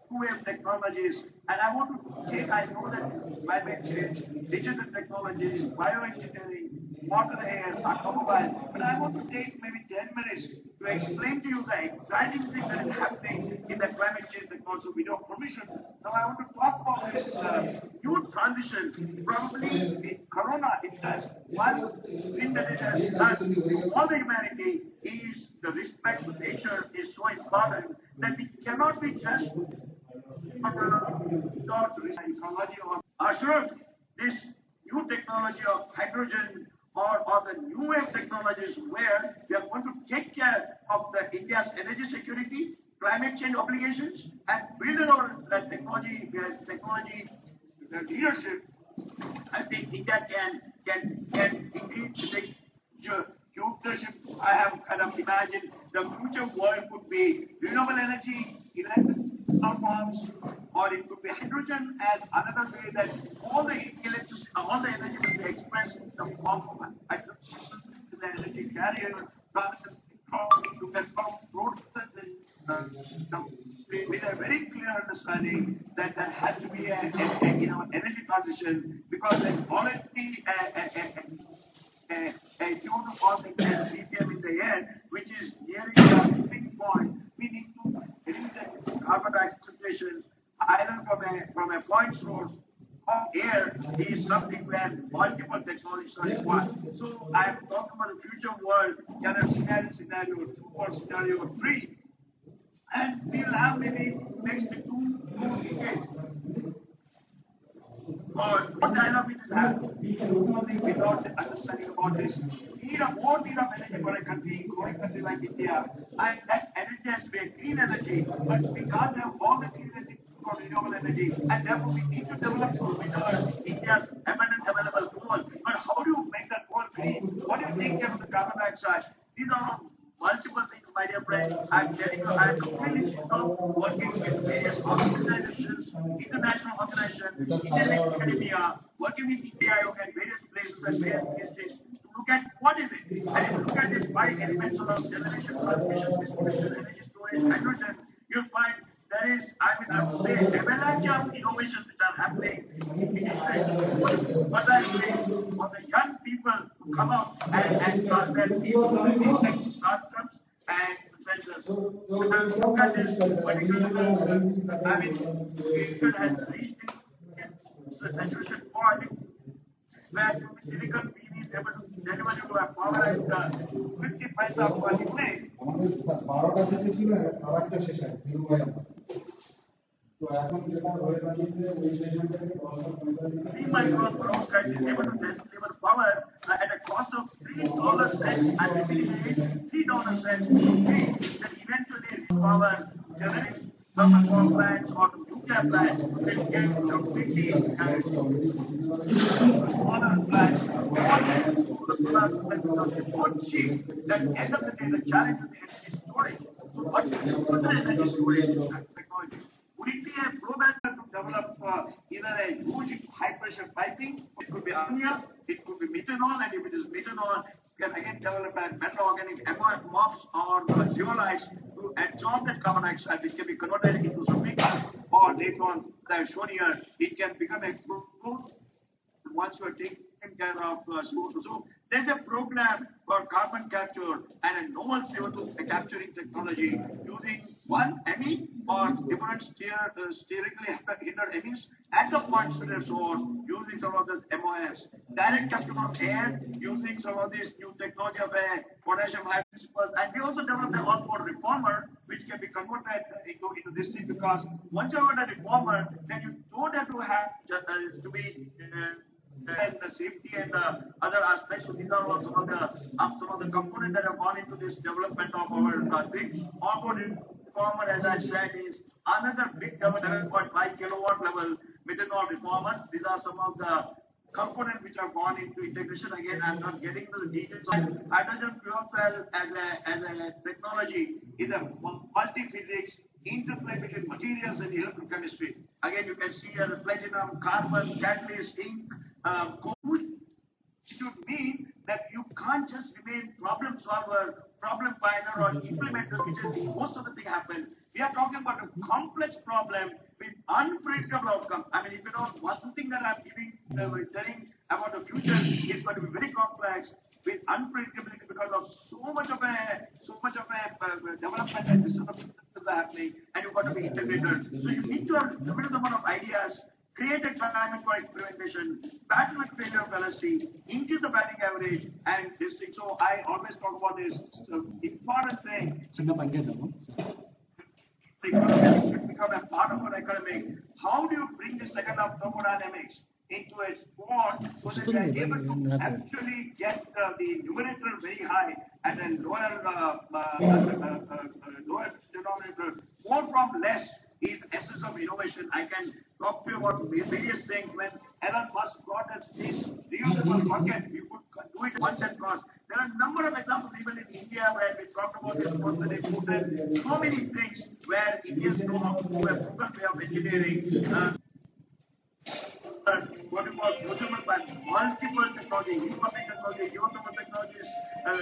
two-wave technologies, and I want to take, I know that climate change, digital technologies, bioengineering, water, air, automobile, but I want to take maybe 10 minutes to explain to you the exciting thing that is happening in the climate change technology with your permission. Now I want to talk about this new transition. Probably the corona, it has one thing that it has done to all the humanity is the respect for nature is so important that we cannot be just without ecology or assure this new technology of hydrogen or the new wave technologies where we are going to take care of the India's energy security, climate change obligations, and build our technology leadership. I think India can indeed take leadership. I have kind of imagined the future world could be renewable energy, electricity forms, or it could be hydrogen as another way that all the electricity, all the energy will be expressed in the form of hydrogen, the energy carrier, to confirm with a very clear understanding that there has to be an energy transition, because there's already a huge form of lithium in the air, which is nearing the tipping point. We need to reduce the carbon dioxide emissions either from a point source or air is something where multiple technologies are required. So I am talking about the future world, can have scenario 2 or scenario 3, and we'll have maybe next 2 decades. What dialogue we just have, we can do nothing without the understanding about this. We need a more need of energy for a country, growing country like India, and that energy has to be a clean energy, but we can't have all the clean energy for renewable energy, and therefore we need to develop India's abundant available coal. But how do you make that coal clean? What do you take care of the carbon dioxide? These are multiple things, my dear friends. I'm telling you, I am completely working with various organizations, international organizations, Indian academia, working with India and various places and various districts to look at what is it. And if you look at these 5 elements of generation, transmission, distribution, energy storage, hydrogen, you'll find there is, I would say, avalanche of innovations which are happening in different modalities for the young people to come out and start their startups and ventures. So look at this particular, it has reached the saturation point where silicon PV is able to deliver you a power at 50 paisa per unit. So এখন যেটা হয়ে দাঁড়িয়েছে ওই স্টেশনটাকে 3 micron perovskite is able to deliver power at a cost of $3 and eliminate $3 then eventually power generates thermal power plants or nuclear plants will get completely smaller plants or cheap. At the end of the day, the challenge is the energy storage. So what is the energy storage technology? Would it be a program to develop either a huge high pressure piping? It could be ammonia, it could be methanol, and if it is methanol, you can again develop a metal organic MOFs or zeolites to absorb that carbon dioxide, which can be converted into something, or later on, as I've shown here, it can become a group once you are taking care of CO2. So There's a program for carbon capture and a novel CO2 capturing technology using one emit or different sterically hindered emits at the point to their source using some of this MOS. Direct capture from air using some of this new technology of a potassium hydroxide. And we also developed an onboard reformer which can be converted into this thing, because once you have a reformer, then you don't have to have to be and the safety and the other aspects. So these are all some of the components that have gone into this development of our thing. Onboard reformer, as I said, is another big 7.5 kilowatt level methanol reformer. These are some of the components which have gone into integration. Again, I'm not getting to the details. Hydrogen fuel cell as a technology is a multi-physics interplay between materials and electrochemistry. Again, you can see here the platinum, carbon, catalyst, ink, gold. It should mean that you can't just remain problem solver, problem finder, or implementer, which is most of the thing happen. We are talking about a complex problem with unpredictable outcome. I mean, if you know one thing that I'm telling about the future is going to be very complex with unpredictability because of so much of a development and disruption is happening, and you've got to be integrated. So you need to have a limited amount of ideas. Create a climate for experimentation, battle with failure of LSC, increase the batting average, and this thing. So I always talk about this important thing. The economy should become a part of our economy. How do you bring the second of thermodynamics into a sport so that we are able to actually get the numerator very high and then lower denominator? More from less is essence of innovation. I can talk to you about various things. When Elon Musk got us this reusable rocket, we could do it once and cost. There are a number of examples even in India where we talked about this percentage movement. So many things where Indians know how to do a proper way of engineering. What about measurement by multiple technology, heat pumping technology, geothermal technologies,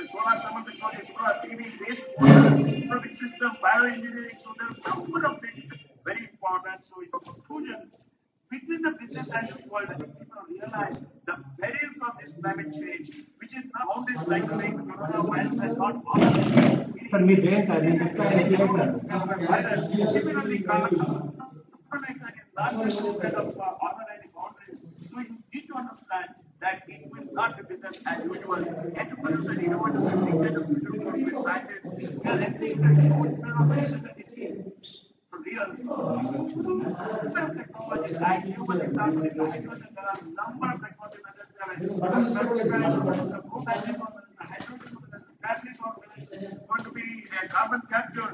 solar thermal technology, solar PV, wastewater system, bioengineering. So there are a number of things very important. So in conclusion, within the business as usual, people realize the perils of this climate change, which is now all this cycling, coronavirus has not bothered. Similarly, carbon dioxide is not just kind of organizing boundaries. So you need to understand that it will not be business as usual. Entrepreneurs and innovators will think that the future will be scientists. We are entering a huge innovation that is real. Technologies, I give an example in hydrogen. There are a number of technology methods that are going to be carbon capture,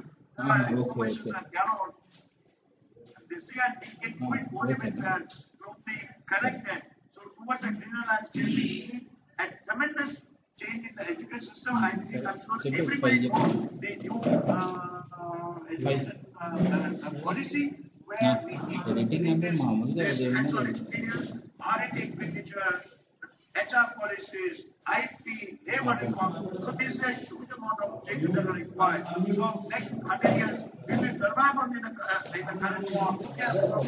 information and galore. They see and we can do it monumental to be connected. So towards a greener landscape, we need a tremendous change in the education system. I think I'm sure everybody knows the new education policy where we need to this hands-on experience, R&D expenditure, HR policies, IP, labor reforms. So this is a huge amount of changes that are required. So next 100 years, we will survive on in the current form.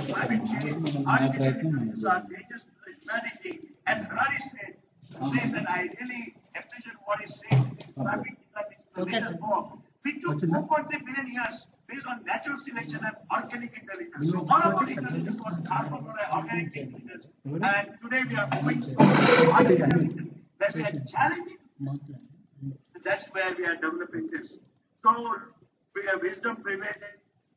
Climate change, R&D are dangerous to humanity. And Harari says that I really appreciate what he says in his latest book. We took 4.3 billion years based on natural selection and organic intelligence. So all of our intelligence was carved from organic intelligence. And today we are moving to artificial intelligence. That's a challenge. That's where we are developing this. So we have wisdom prevails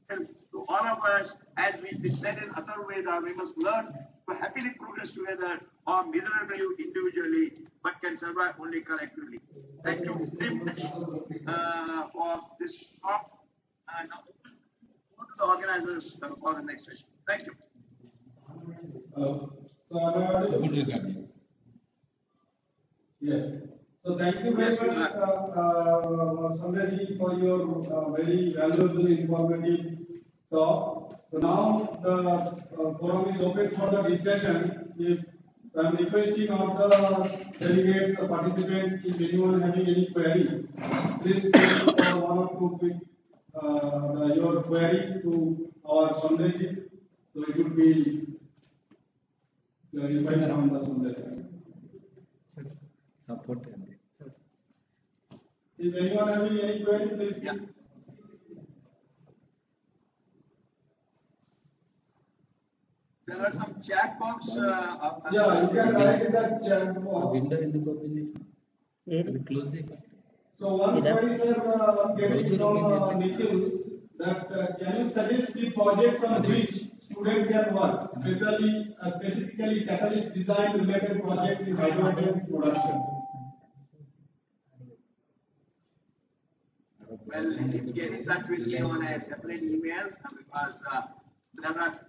to all of us, as we said in other ways, we must learn to happily progress together or miserably individually, but can survive only collectively. Thank you very much for this talk. And now go to the organizers for the next session. Thank you. Yes. So thank you very much, Sanjay, for your very valuable, informative talk. So now the forum is open for the discussion. If I'm requesting of the delegates, the participants, if anyone having any query, please send for one or two quick your query to our Sanjay. So it would be clarified from the Sanjay. Support. If anyone having any query, please. Yeah. There are some chat box. Yeah, you can write in that chat box. Window in the combination. Close it. So one query, sir, getting from Nikhil, that can you suggest the projects on which students can work, specifically catalyst design related projects in hydrogen production? Well, you can get in touch with me on a separate email because there are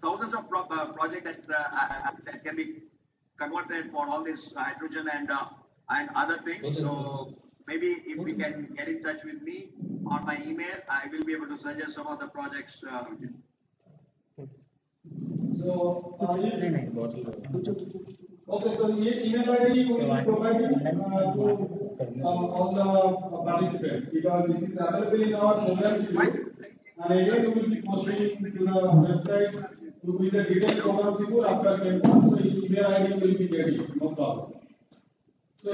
thousands of projects that can be converted for all this hydrogen and other things. So maybe if you can get in touch with me on my email, I will be able to suggest some of the projects. So, okay, so email ID will be provided to all the participants because this is available in our program schedule. And again, we will be posting to the website with the detailed program schedule after campus. So, email ID will be ready, no problem. So, I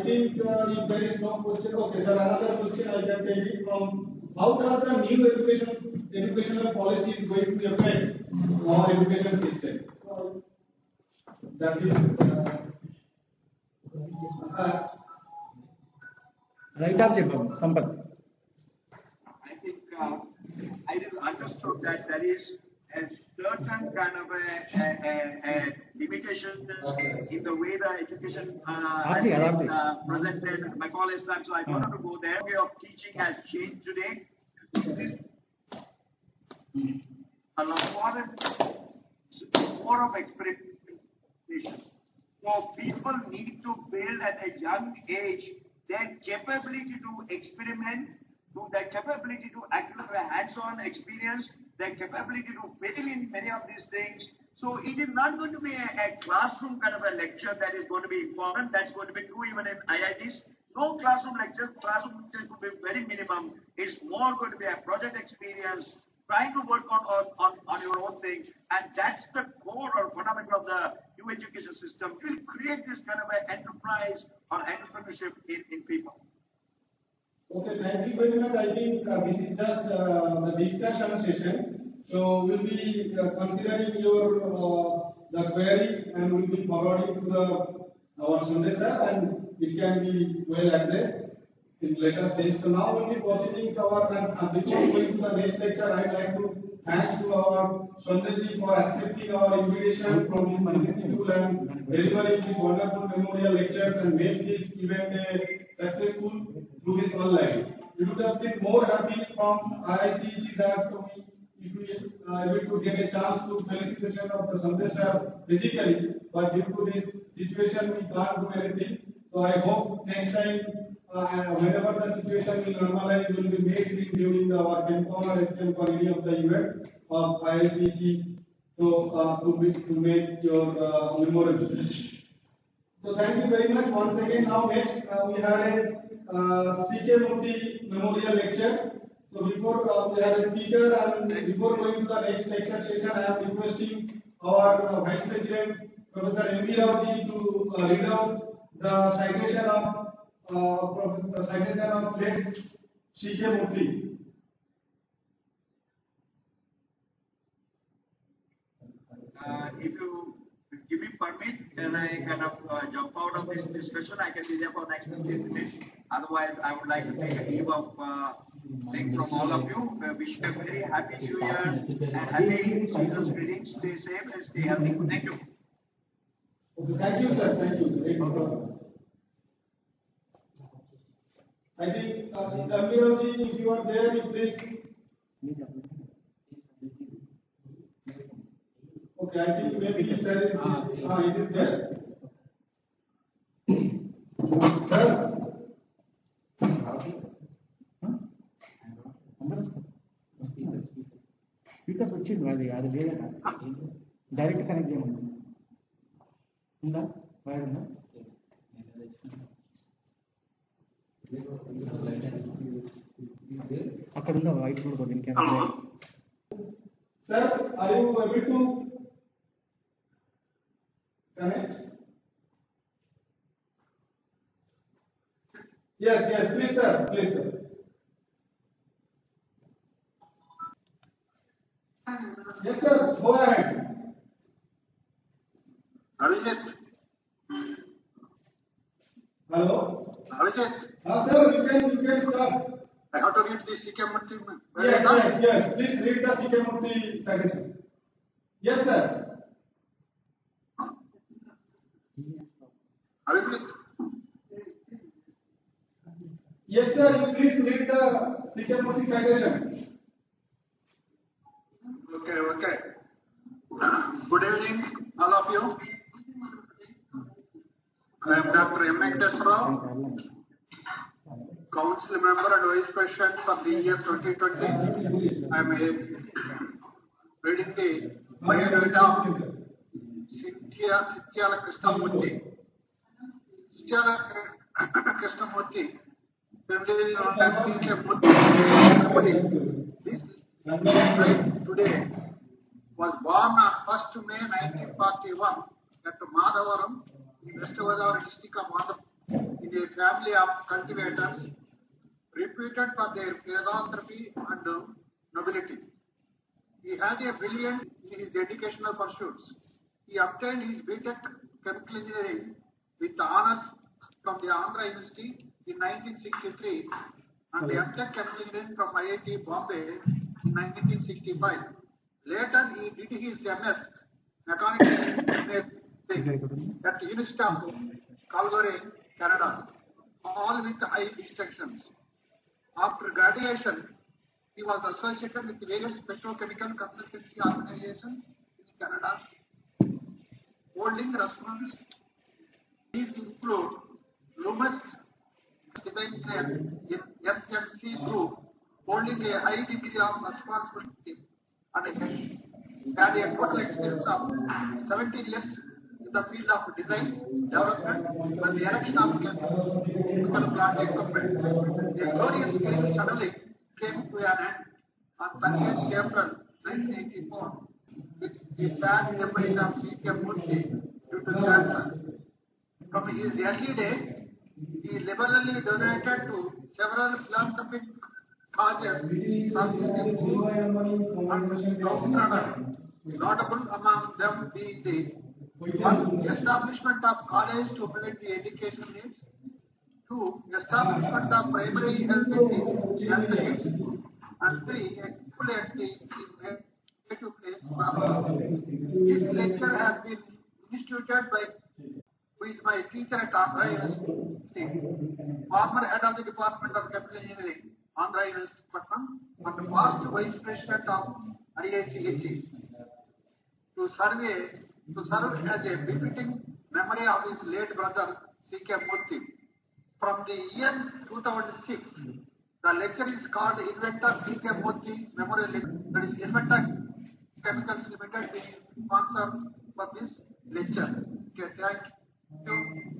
think if there is no question, okay, sir, another question I can take it from how does the new educational policy is going to affect our education system? So, that is right object, Sampath. I think I didn't understood that there is a certain kind of a limitation in the way the education has been presented at my college time, so I don't have to go there. The way of teaching has changed today. A lot more of experimentation. So people need to build at a young age their capability to experiment, their capability to actually have a hands-on experience, their capability to fill in many of these things. So it is not going to be a classroom kind of a lecture that is going to be important. That's going to be true even in IITs. No classroom lectures. Classroom lectures could be very minimum. It's more going to be a project experience, trying to work on your own thing. And that's the core or fundamental of the new education system. It will create this kind of an enterprise or entrepreneurship in people. Okay, thank you very much. I think this is just the discussion session. So we'll be considering your the query and we'll be forwarding to our Sundar and it can be well addressed in later stage. So now we'll be proceeding to our before going to the next lecture. I'd like to thank to our Sundar for accepting our invitation from his institute and delivering this wonderful memorial lectures and make this event successful through this online. We would have been more happy from IIT that if we are able to get a chance to felicitation of the Sundar physically, but due to this situation we can't do anything. So I hope next time whenever the situation will normalize, will be made during our CAMCON or SCAMCON or any of the events of IIT. So to make your memorable. So thank you very much once again. Now next we have a C.K. Murthy Memorial Lecture. So before we have a speaker and before going to the next lecture session, I am requesting our Vice President Professor M.B. Rao to read out the citation of late C.K. Murthy. If you give me permit, then I kind of jump out of this discussion. I can be there for the next 15 minutes. Otherwise, I would like to take a leave of thanks from all of you. Wish you a very happy New Year and happy season's greetings. Stay safe and stay healthy. Thank you. Okay, thank you, sir. Thank you. I think, Amiraji, if you are there, you please. Okay, I think maybe it is there. Sir? Speakers వచ్చింది అది అది లేదా direct connect చేయమని ఉందా wire ఉందా అక్కడ ఉందా white కూడా దీనికి Sir, are you able to connect? Yes, please sir, please sir. Yes sir, go ahead. Abhijit. Hello? Abhijit. Sir, you can start. I have to read the CK Murthy. Yes, please read the CK Murthy citation. Yes sir. Abhijit. Yes sir, you please read the CK Murthy citation. Okay. Good evening, all of you. I am Dr. M. Rao, Council Member and Vice President for the year 2020. I am reading the biodata of Sityala Krishnamurthy. Sityala Krishnamurthy, familiarly known as CK Murthy. This right today was born on 1st May 1941 at Madhavaram, West Godavari district of Andhra, in a family of cultivators reputed for their philanthropy and nobility. He had a brilliant in his educational pursuits. He obtained his B.Tech Chemical Engineering with honors from the Andhra University in 1963 and the M.Tech Chemical Engineering from IIT Bombay in 1965. Later, he did his MS Mechanical Engineering at the University of Calgary, Canada, all with high distinctions. After graduation, he was associated with various petrochemical consultancy organizations in Canada, holding responsibilities. These include Loomis Design in SMC Group, holding a high degree of responsibility and had a total experience of 17 years in the field of design, development, and the erection of chemical plant equipment. A glorious career suddenly came to an end on 30th April 1984 with the sad demise of C.K. Murthy due to cancer. From his early days, he liberally donated to several philanthropic causes, serving the poor and downtrodden, notable among them being the 1. Establishment of college to meet the education needs. 2. Establishment of primary health needs. And 3. Equality is native place. This lecture has been instituted by who is my teacher at Andhra University, former head of the Department of Chemical Engineering, Andhra University, Patnam, and past vice president of IICHE, to serve as a befitting memory of his late brother C.K. Murthy. From the year 2006, the lecture is called Inventor C.K. Murthy Memorial Lecture. That is Inventor Chemicals Limited being sponsor for this lecture. Okay,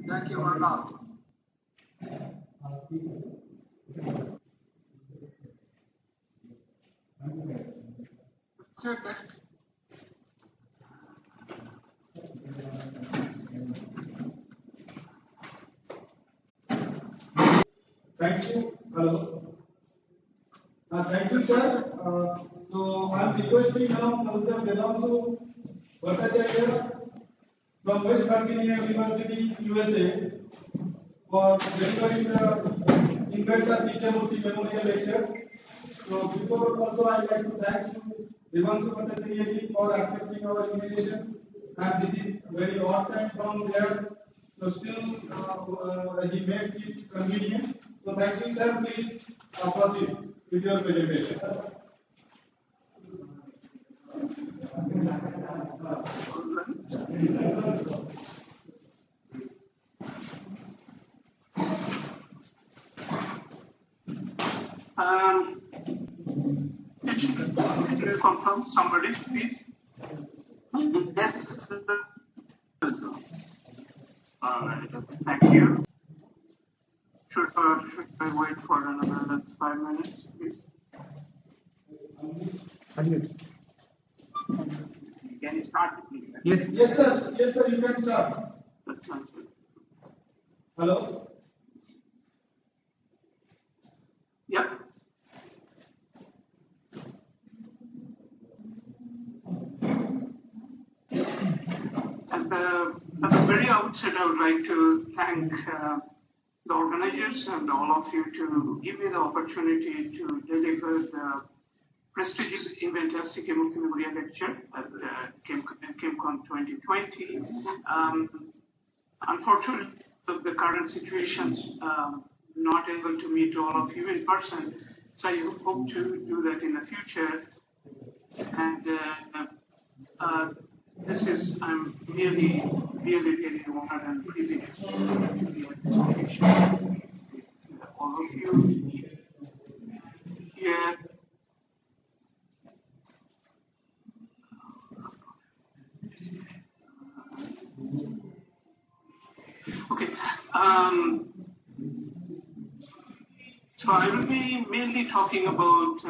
thank you all. Next. Thank you. Hello. Thank you, sir. So I am requesting now Mr. Devansu Bhattacharya from West Virginia University, USA, for delivering the Inventor C.K. Murthy Memorial Lecture. So before also I would like to thank you, Devansu Bhattacharya, for accepting our invitation. And this is very odd time from there. So still he made it convenient. So thank you, sir. Please proceed with your presentation. Can you confirm somebody, please? Yes. Alright, thank you. Should I wait for another 5 minutes, please? Can you start, please? Yes, sir. Yes, sir. You can start. That sounds good. Hello. at the very outset, I would like to thank the organizers and all of you to give me the opportunity to deliver the prestigious event as Sikkim Memorial Lecture at KimCon 2020. Unfortunately, the current situations, not able to meet all of you in person, so I hope to do that in the future. And I'm really honored and privileged to be at this occasion with all of you here. Okay. So I will be mainly talking about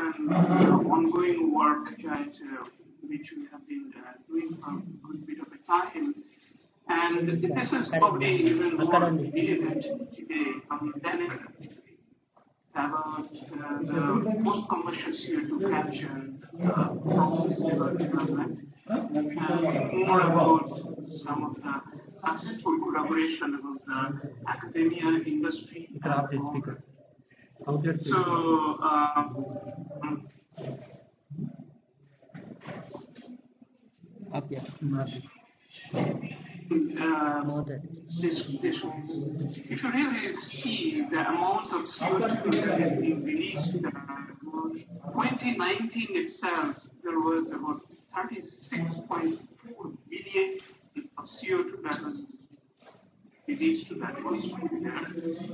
ongoing work that which we have been doing for a good bit of a time. And this is probably even more relevant today than about the post-commercial CO2 capture process development, and more about some of the successful collaboration with the academia, industry, if you really see the amount of CO2 that is being released, 2019 itself, there was about 36.4 billion of CO2 that was released to the atmosphere.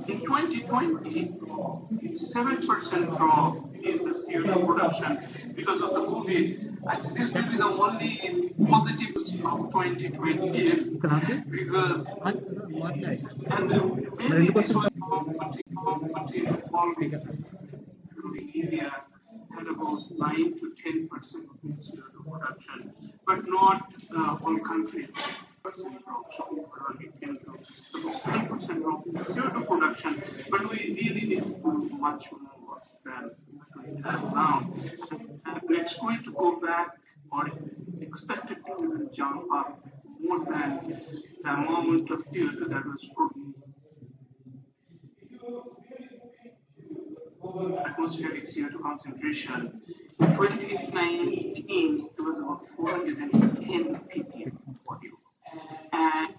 In 2020, it's 7% drop in the CO2 production because of the COVID. And this will be the only positives of 2020 because mainly this was including India had about 9 to 10% of the CO2 production, but not all countries. So overall it came to about 7% drop in the CO2 production, but we really need to do much more than we have now. And it's going to go back or expected to even jump up more than the amount of CO2 that was produced. Atmospheric CO2 concentration. In 2019, it was about 410 ppm volume. And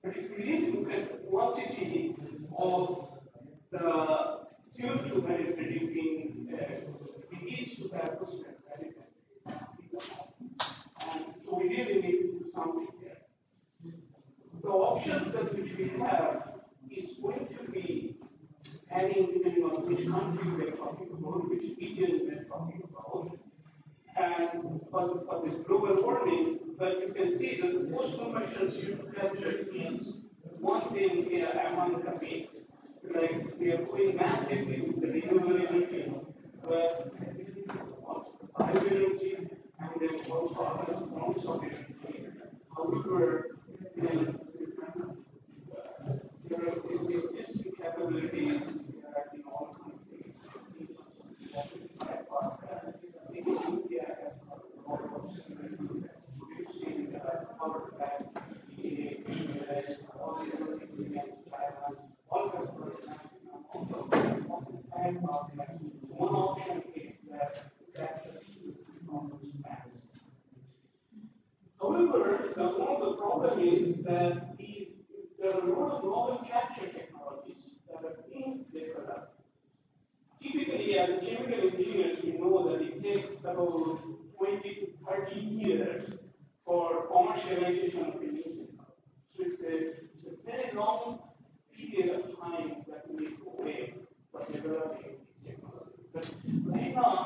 but if we really look at the quantity of the CO2 that is being released to the atmosphere, that is, and so we really need to do something there. The options that which we have is going to be adding, depending on which country we're talking about, which region we're talking about, and for this global warming. But you can see that the post-commercial CO2 capture is one thing here among the mix. Like we are going massively with the renewable energy, but also bioenergy, and then also other forms of energy. However, there are existing capabilities in all countries. India has a lot of producing power plants, all the other things, China, all has one option is that capture from those plants. However, one of the problem is that there are a lot of novel capture technologies that are being developed. Typically, as chemical engineers, we know that it takes about 20 to 30 years for commercialization of a new technology. So it's a very long period of time that we need to wait for developing these technologies. But right now,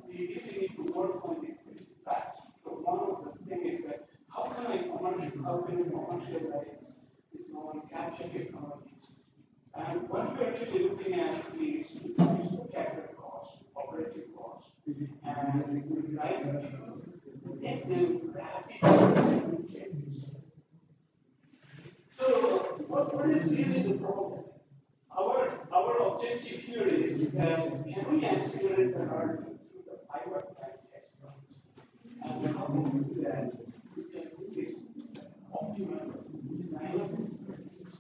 we really need to work on these things fast. So one of the things is that how can I commercialize these novel capture technologies? And what we're actually looking at is capital costs, operating costs, and we would like to make them rapid changes. So, what is really the problem? Our hierarchy through the fiber test. And we're not going to do that. We can do this optimal design of experiments.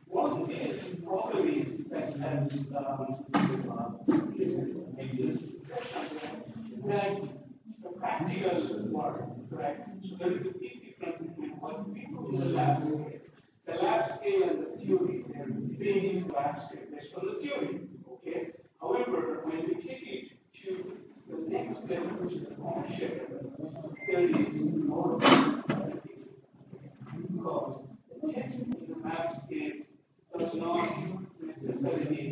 One of the biggest problem is that that the practical work, right? So there is a big difference between what people in the lab scale and the theory. They're debating the lab scale based on the theory. Okay. However, when we take it to the next level, which is the commercial level, there is more uncertainty because the testing in the lab scale does not necessarily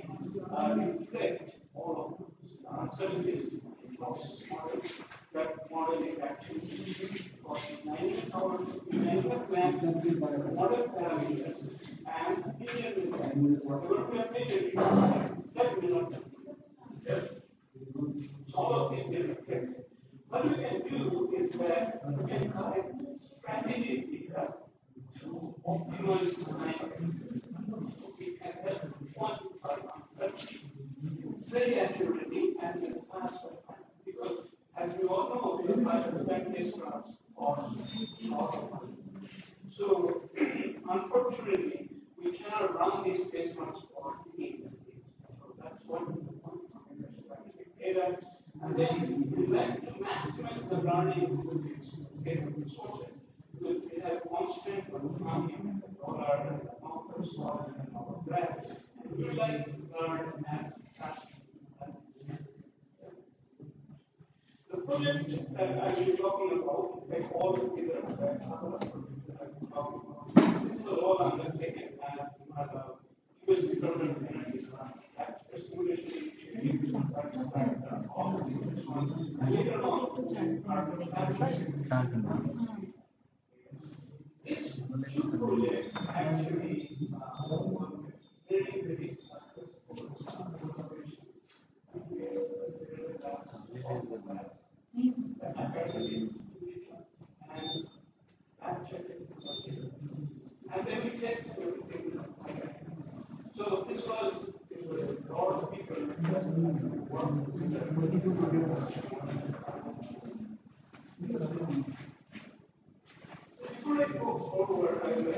reflect all of the uncertainties in the process model. That model is actually for designing our plant model parameters and measuring whatever we have measured, set minimum. So all of these get reflected. What we can do is that we can collect strategic data to optimize design. We can just quantify uncertainty very accurately and in a faster time. Because as we all know, the 5% test runs are short. So, unfortunately, we cannot run these test runs for days and days. So that's one of the points on strategic data. And then we like to maximize the learning with these data resources because they have constant autonomy and the dollar and the number source and all of that. And we like to learn as fast. The project that I will be talking about, like all of these are other projects that I will be talking about. This is all undertaken as US government energy simulation, all of these ones. And later on, these two projects actually very, very successful collaboration. And then we tested everything. So this was a lot of people who worked together. Before I go forward, I would like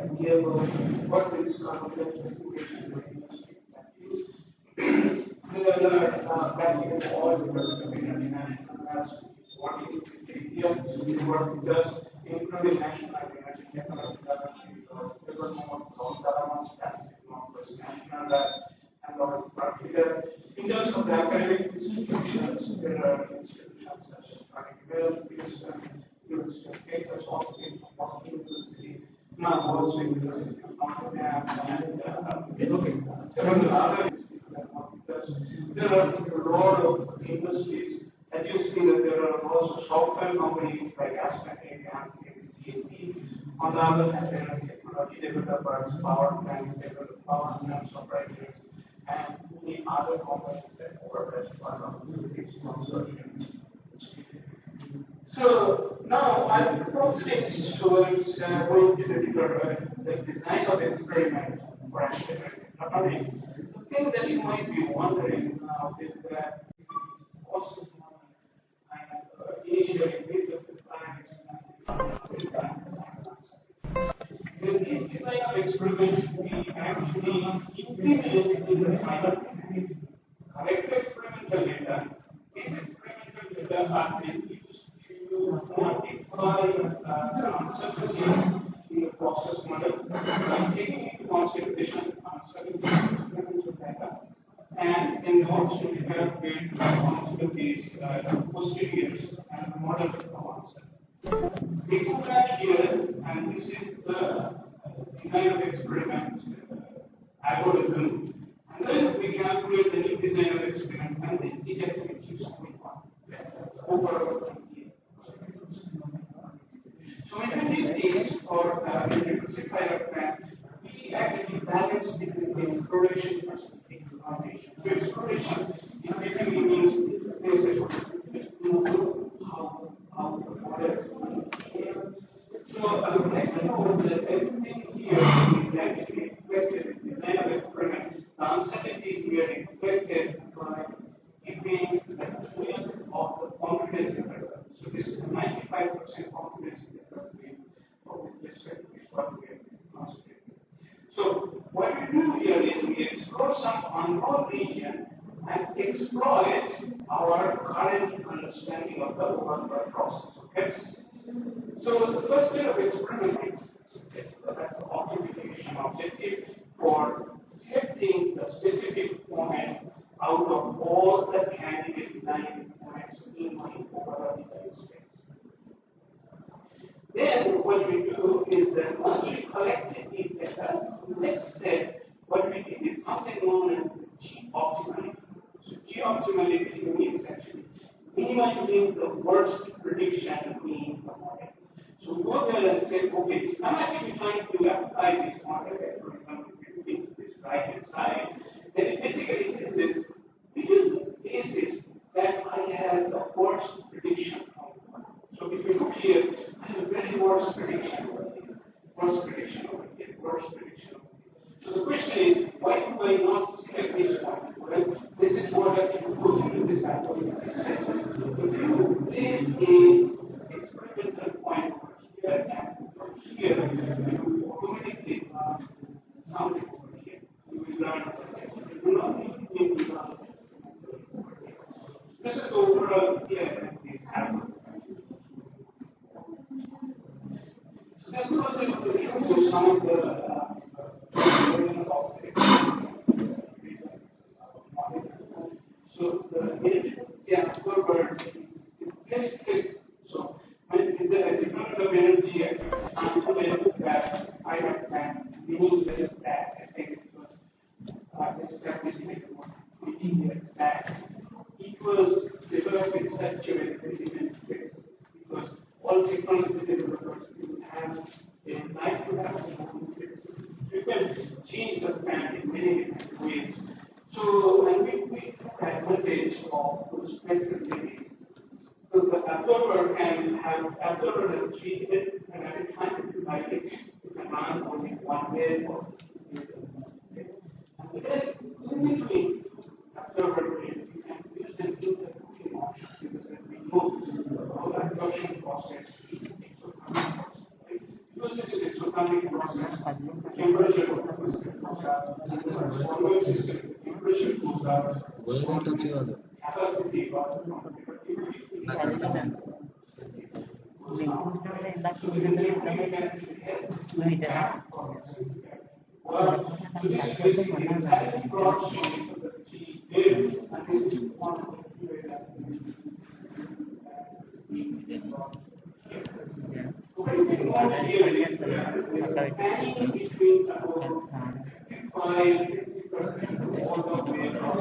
to hear about what this complex situation industry can use. There are back in all the international labs working with India. We work with us, including national energy technology laboratories, or there more Salaman's capacity, national lab, and a lot of work here. In terms of the academic institutions, there are institutions such as Carnegie University, such as Boston University, now also University of Osmania, and several other institutions that work with us. There are a lot of industries. As you see that there are also software companies like Osmania and GST. On the other hand, there are technology developers, power plants, power plants operators, and the other companies that work as part of this consortium. So now I'm proceeding towards going to the design of experiment for academic economics. The thing that you might be wondering now is that Osmania initially with the plans with this design of experiment, we actually implement in the final collect experimental data. These experimental data are then used to quantify uncertainties in the process model by taking into consideration uncertainties in experimental data and then also we have been uncertainties posteriors and model answer. We go back here and this is the design of experiment algorithm, and then we calculate the new design of experiment and then it executes over. So when we did this for the recursive pilot plan, we actually balance between the exploration versus exploration. So exploration is basically means how the model is going. So I would like to know that everything here is actually reflected in design of experiment. The uncertainty here is 95% confidence interval with respect to what we are concentrating. So what we do here is we explore some unknown region and exploit our current understanding of the overall process. Okay? So the first set of experiments is that's the optimization objective for selecting the specific point out of all the candidate design points in my overall design space. Then what we do is that once we collected these data, next step, what we did is something known as G optimally. So G optimally means actually minimizing the worst prediction in the model. So we go there and say, okay, I'm actually trying to apply this model, for example, between this right hand side. And it basically says this, which is the basis that I have the worst prediction of the model. So if you look here, I have a very worst prediction over here, worst prediction over here, worst prediction over here. So the question is, why do I not select this one? Well, this is what actually goes into this algorithm. It says, if you place a experimental point here and from here, you will automatically learn something over here. You will learn you do not need to learn this is the overall here this algorithm. So this was to show you some of the so the absorber is very fixed. So when it is a difference of energy and that I have planned, meaning that is that I think this statistic 20 years back, it was developed in such a way that it is fixed because all technology developers would have they would like to have fixed. You can change the plan in many different ways. So when we took advantage of those flexibilities, so the absorber can have absorber and treat it, and at a time if you like it, you can run only one way or and then in between absorber you can use them in the cooking option because we know the whole absorption process is exothermic process. Right? Because it is exothermic process, temperature of the system goes up, the forward system temperature goes up, capacity of so this is basically a broad change of the G and this is one of the data. What we want here is spanning between about 55-60% all the way from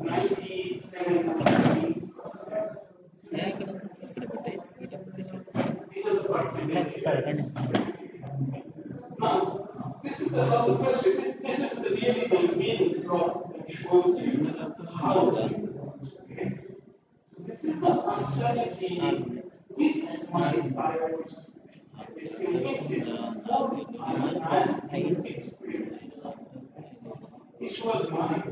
97%. These are the percentages. Now, this is the first. This is the really the main plot that shows you how. Okay. So this is the uncertainty with my bias. This is what I experienced. This was my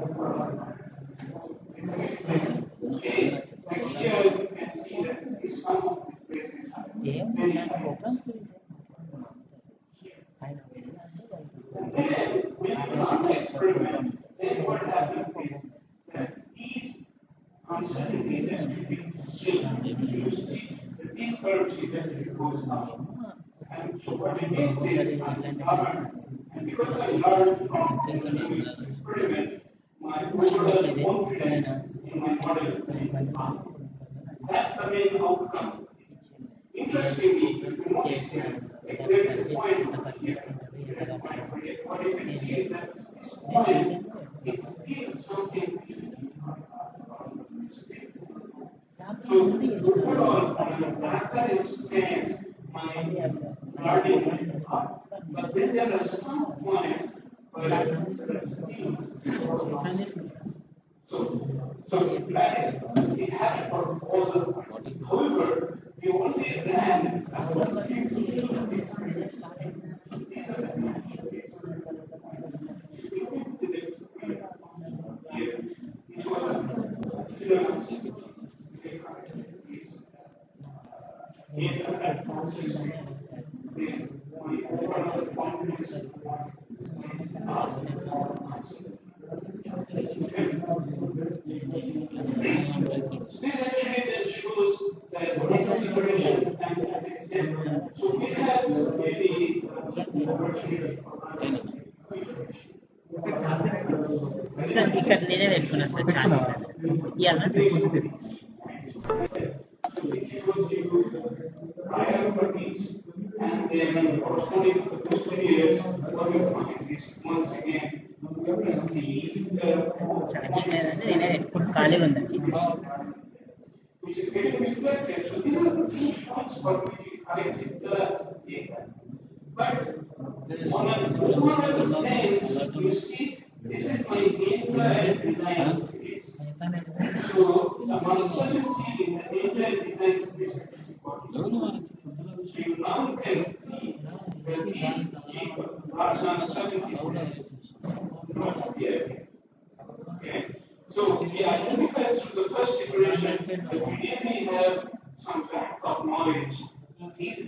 okay. Next year you can see that this sum of the present very high. Then, when you run the experiment, then what happens is that these uncertainties actually change. You see that these curves actually goes up. And so what it means is I learn, and because I learned from the experiment, my overall confidence in my model is up. That's the main outcome. Interestingly, if you notice here, if there is a point here, there is a point over here, what you can see is that this point is still something which is so overall, after it stands, my learning up, but then there are some points where there are still so that is it happened for all the points. However, we only ran about a few of these experiments. These are the natural experiments. Here, this was in that process, the overall confidence this actually then shows that exploration and as I said, so we have really opportunity for ఇక్కడ నేనే పెట్టుకున్నాను sir చాలా ఇవాళ and then corresponding to those 20 years, what we find is once again, నేనే పెట్టుకుని ఖాళీగా ఉందండి which is getting reflected. So these are the 3 points for which we corrected the data. But on an overall sense, you see, this is my entire design space. So on a certain thing in the entire design space, so you now can see that these large uncertainties not here. Okay. So we identified through the first iteration that we really have some kind of knowledge these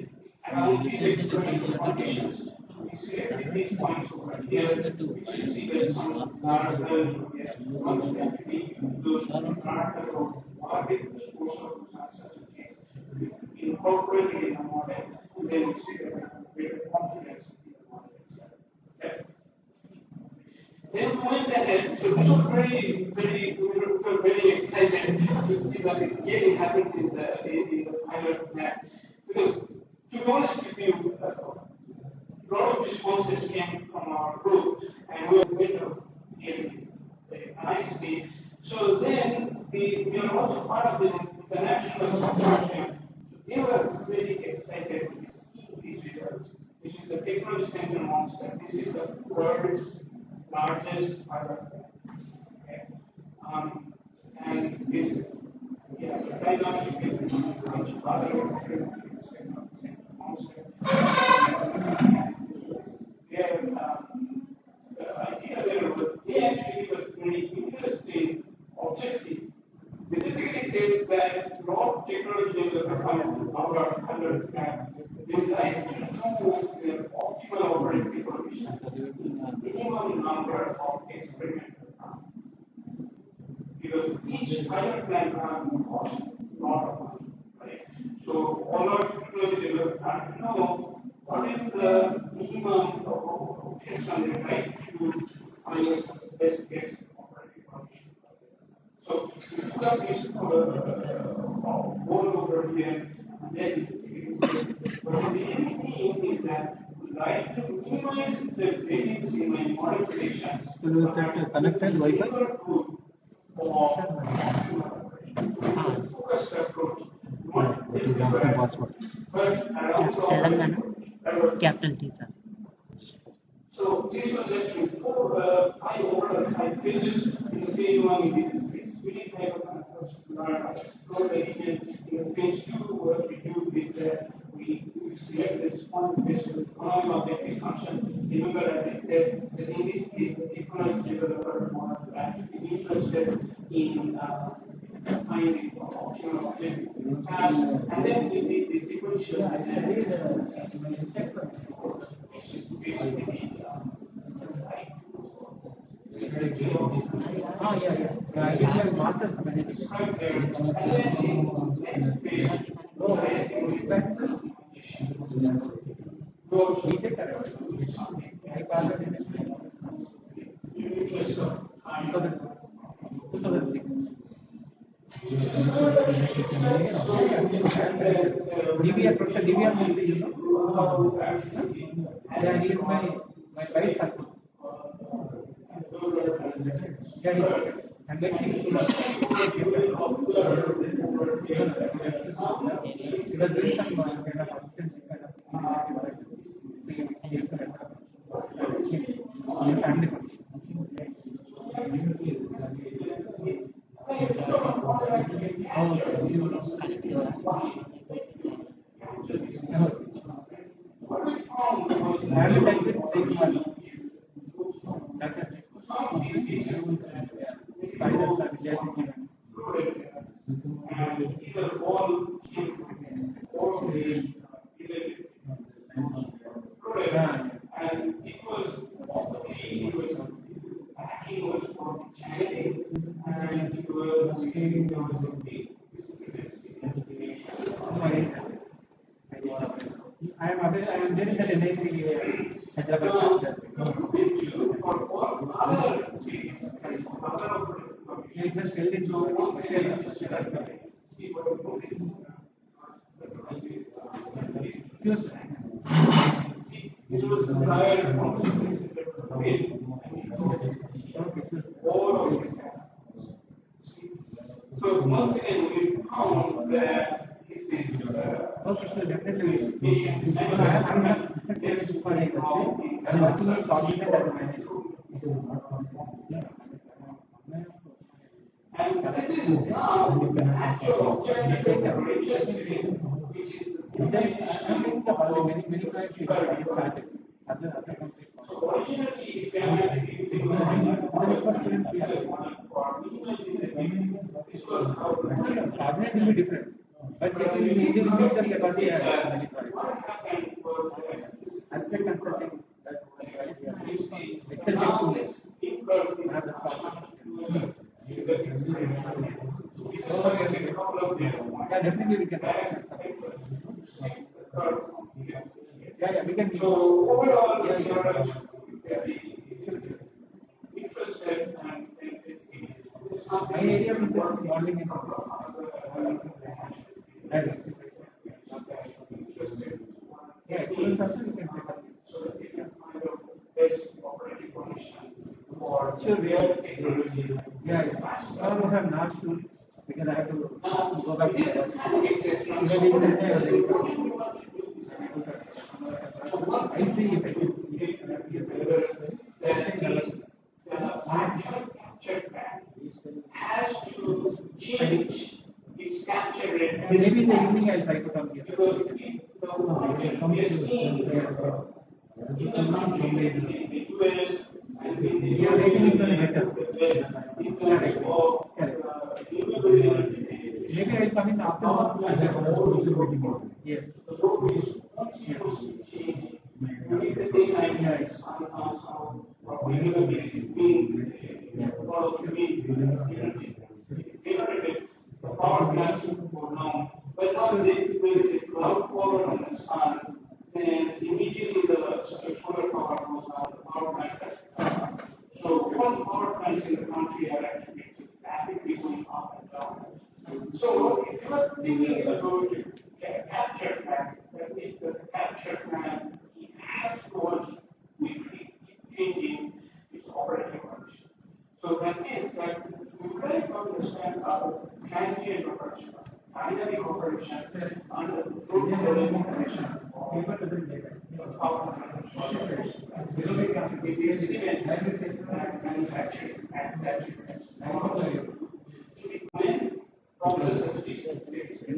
around these experimental conditions. So we selected these points over here, which you see that some larger ones actually those larger or this source of uncertainties incorporated in the model, and then we see that greater confidence in the model itself. Okay. Then we went ahead, so we were very excited to see that it's really happened in the pilot map. Because to be honest with you, a lot of responses came from our group, and we were going to get very nicely. So then we are also part of the international consortium. They were very excited to see these results, which is the technology center monster. This is the world's largest pilot plant. Okay. And this, yeah, the technology which other experiments monster. The idea there was, they actually was very interesting objective. They basically said that lot technology development our understand they like to do their optimal operating conditions, minimum number of experimental runs. Because each pilot plan run costs a lot of money, right? So all our technology developers have to know what is the minimum test on the right to find the best case operating condition. So we took up this board over here, and then what we really mean is that we like to minimize the variance in my model predictions. Connected Wi-Fi? Focused approach. Telangana capital T sir So these are just 5 pages in the phase 1 in this space. We didn't have a approach to learn how the region. In phase 2, what we do is that we select this one based on the economic objective function. Remember, as I said, that in this case, the economic developer was actually interested in finding optimal objective task, and then we did the sequential design, which is basically DVR, Professor DVR, that is my right circle. And then because there is some kind of and it was possibly backing was from chanting, and it was I am there in the NIT Hyderabad. It was held in so once again we found that this is okay, so definitely there is for example, I'm working with coordinator as a manager. And this is now the actual objective of registry, which is many clients started. so originally if they are actually using for minimizing the this was how Coordinate will be different, but they will easily meet the capacity as many clients. Aspect consulting, Excel tools, have the software. Yeah, definitely we can. Yeah, we can. So overall, yeah. Interested and my area of interest is modeling and yeah, students also you can set up. So that they can find out best operating condition for real technology. Yeah, all of them not sure because I have to go back to I see if has to change its capture rate. Maybe in the evening I'll try to come here. Because we are seeing in the country, in the US, and in the maybe I'll come in after. Yes. Power plants for now. But now there is a cloud power on the sun, then immediately the solar power goes down, the power plant. So all power plants in the country are actually rapidly going up and down. So if you are thinking about a capture plant, that means the capture plant has to quickly changing its operating condition. So that means that we try to understand our transient operation, dynamic operation, and the flow operation manufacturing and manufacturing. When processes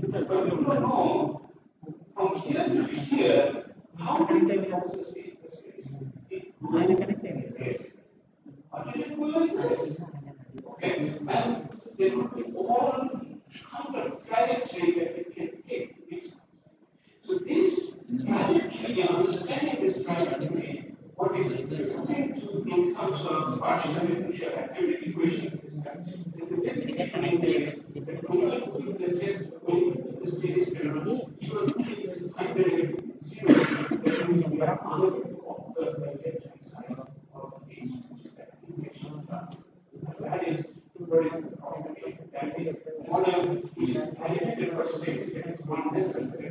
but we don't know from here to here how can they process these space? Okay, and there will be all kind of trajectory that it can take. So this trajectory, understanding this trajectory, what is going to in terms of partial differential activity equation system, is a basic difference that when you do the test, when you do the steady state, you are looking at this time derivative 0 that means we are under the left-hand side of these, which is that equation. That is what is the problem is that is model which is validated for steady state is not necessarily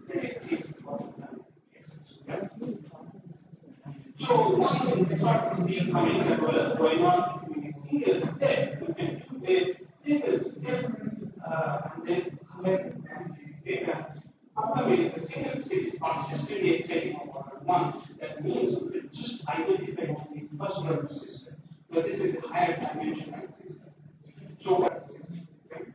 predictive of so one thing starts to be coming going on in a single step, you can do a single step and then collect data. However, the single step is persistently exciting over one. That means you can just identify the first order system. But this is a higher dimensional system. So what is system?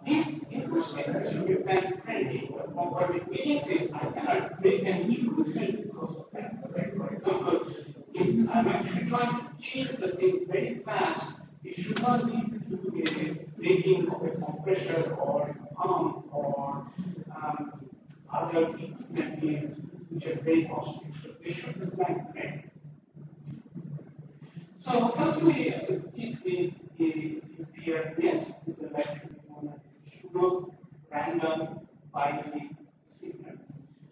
This input statement should be plan friendly. What it means is I cannot make an improvement because of that. For example, if I'm actually trying to change the things very fast, it should not lead to a breaking of a compressor or a pump or other ingredients which are very costly. So they should be planned, right? So firstly, it is a PRDS is a electric known as pseudo random binary signal.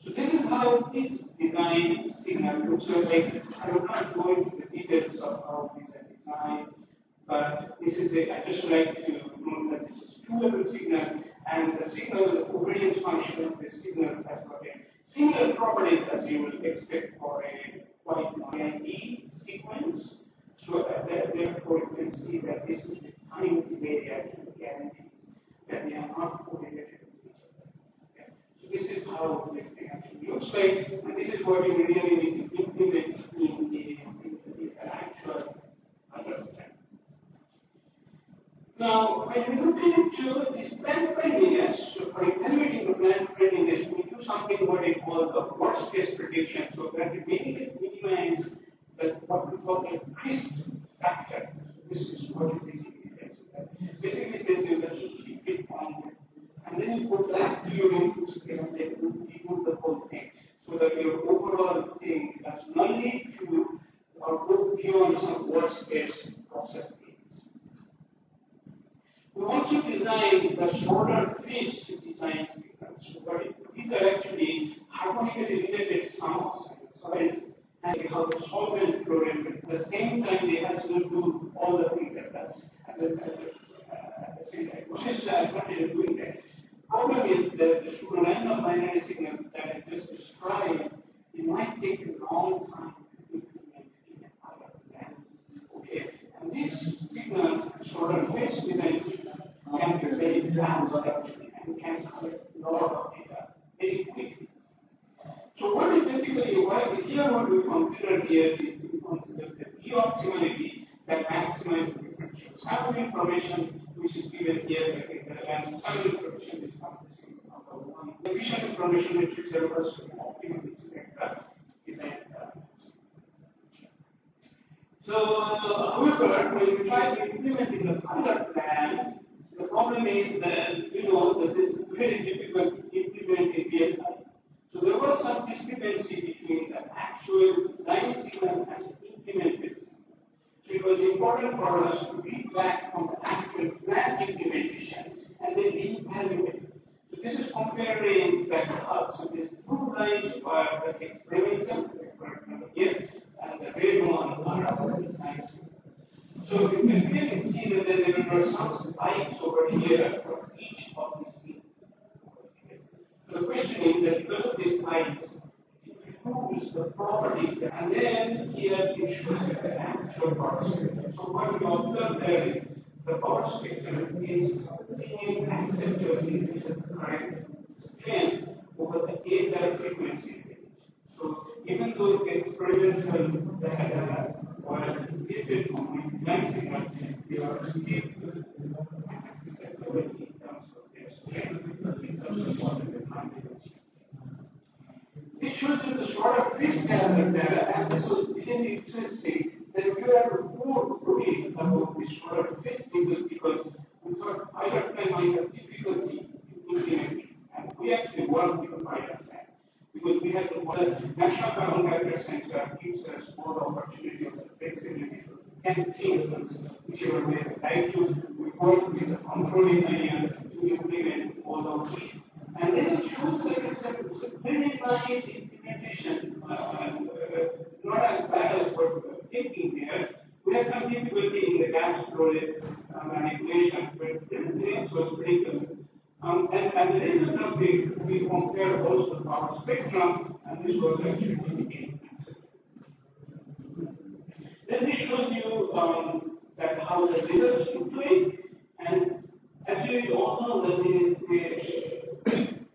So this is how this design signal looks like. I will not go into the details of how these are designed, but this is I just like to note that this is two-level signal, and the signal, the covariance function of the signals has got a similar properties as you would expect for a quite sequence. So therefore, you can see that this is the time delay actually guarantees that they are not correlated with each other. Okay? So this is how this thing actually looks like, and this is what you really need to implement in the actual understanding. Now, when we look into this plant friendliness, so for evaluating the plant friendliness, we do something what we call the worst case prediction. So that we minimize what we call a crisp factor. This is what it basically says. Basically says you that you get on, and then you go back to your input scale and then you do the whole thing, so that your overall thing does not lead to or go beyond some worst case process. We also design the shorter phase to design signals. So these are actually harmonically related sum of size and how the solvent flow rate. At the same time, they have to do all the things at the same time. What is the advantage of doing that? Problem is that the pseudo-random binary signal that I just described, it might take a long time to implement in other plan. Okay, and these signals, shorter phase design signals, can be very fast actually and can collect a lot of data very quickly. So what is basically what we consider here is we consider the P optimality that maximizes the differential sample information which is given here, and sample information is not the same number one. Efficient information matrix refers to optimally select the design parameters. So however, when we try to implement in the pilot plan, the problem is that that this is very difficult to implement in real time. So there was some discrepancy between the actual design signal and the implemented signal. So it was important for us to read back from the actual plan implementation and then evaluate it. So this is comparing the curves. So these blue lines are the experimental, for example here, and the red one are our design signal. So you can clearly see that there were some spikes over here for each of these fields. So the question is that because of these spikes, it improves the properties, and then here it shows the actual power spectrum. So what we observe there is the power spectrum is being acceptably with the correct strength over the entire frequency range. So even though the experimental data were created from the design signal, they are still acceptable in terms of their strength, in terms of what the time they achieve. This shows you the sort of fixed calendar data, and this was really interesting that we were more worried about this sort of fixed figure because we thought pilot plan might have difficulty in implementing, and we actually worked with the pilot plan because we had the National Carbon Capture Center gives us more opportunity of the flexibility and things whichever way we like to. We work with the controlling area to implement all of these. And then it shows that it's a very nice implementation, not as bad as what we were thinking there. We had some difficulty in the gas flow manipulation, but the results was pretty good. And as a result of it, we compared also the power spectrum, and this was actually the answer. Then this shows you that how the results look like, and as you all know that the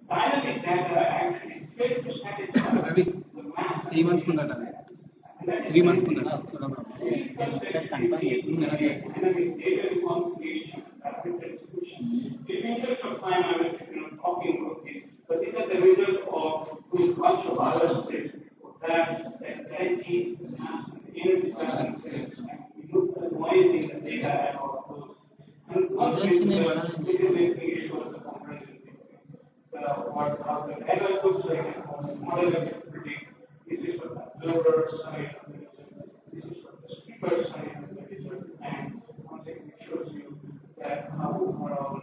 dynamic data actually failed to satisfy the mass. 3 months from that. 3 months from that. Dynamic data reconciliation and rapid execution. In interest of time, I will talking about this, but these are the results of doing a bunch of other steps before that, the guarantees, the mass, the energy balances, and we look at noise in the data and all of those. And once we do that, this is basically shows the comparison between what about the data looks like a model that predicts this is for the observer side of the user, this is for the speaker side of the user, and once again it shows you that how overall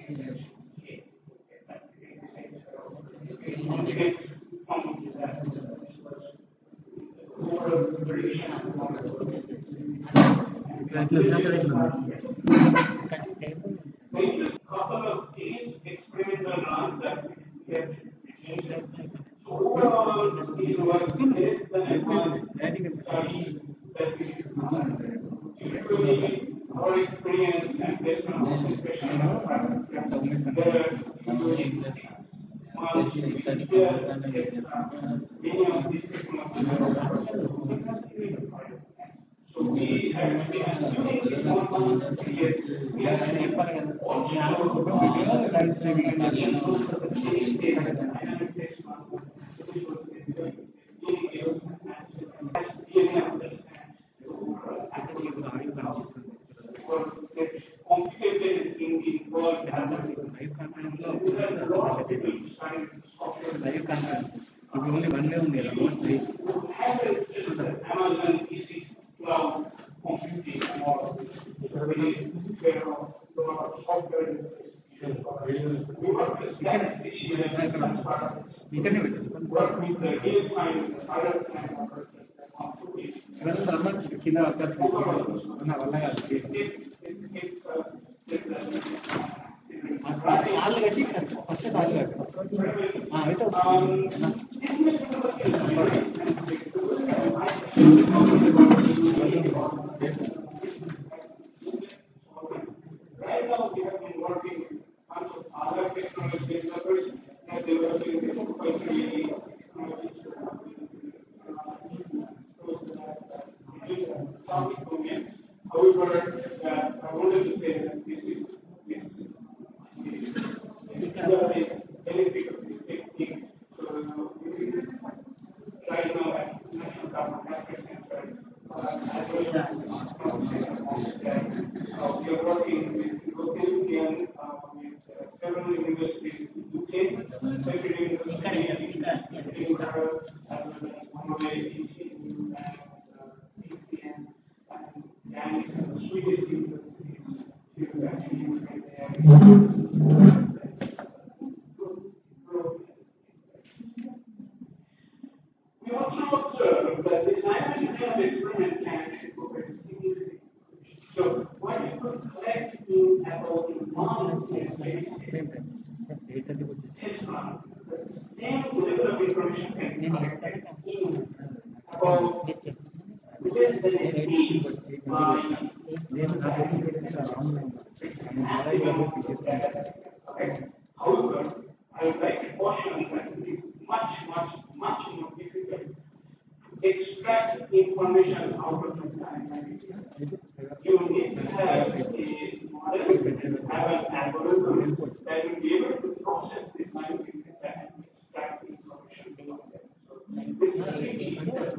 usage behave. Once again, from that, this was overall prediction of the model. Just a couple of these experimental runs that we have changed. So overall, it was less than a month study that we should do. Usually, our experience and based on especially there is usually 6 months many of these so we actually including this 1 month period, we actually also complicated in the world only one day only, mostly. Amazon EC cloud computing or software. We work with statisticians, work with the real-time Right now, we have been working with a bunch of other technology developers and developing the proprietary technologies topic domain. However, I wanted to say that this is benefit of this technique. So, right now at National Government Research Center, as well as we are working with European, with several universities in UK, several universities in Europe, as well as Norway, EU, and ECN, and Danish and Swedish universities to actually look at their we also observed that this dynamic design of experiment can actually provide significant. So, when you could collect in about one space test run, the same level of information can be collected in about less than a day by however, I would like to caution that it is much more difficult to extract information out of this dynamic. You need to have a model, have an algorithm that will be able to process this dynamic and extract the information from them. So this is really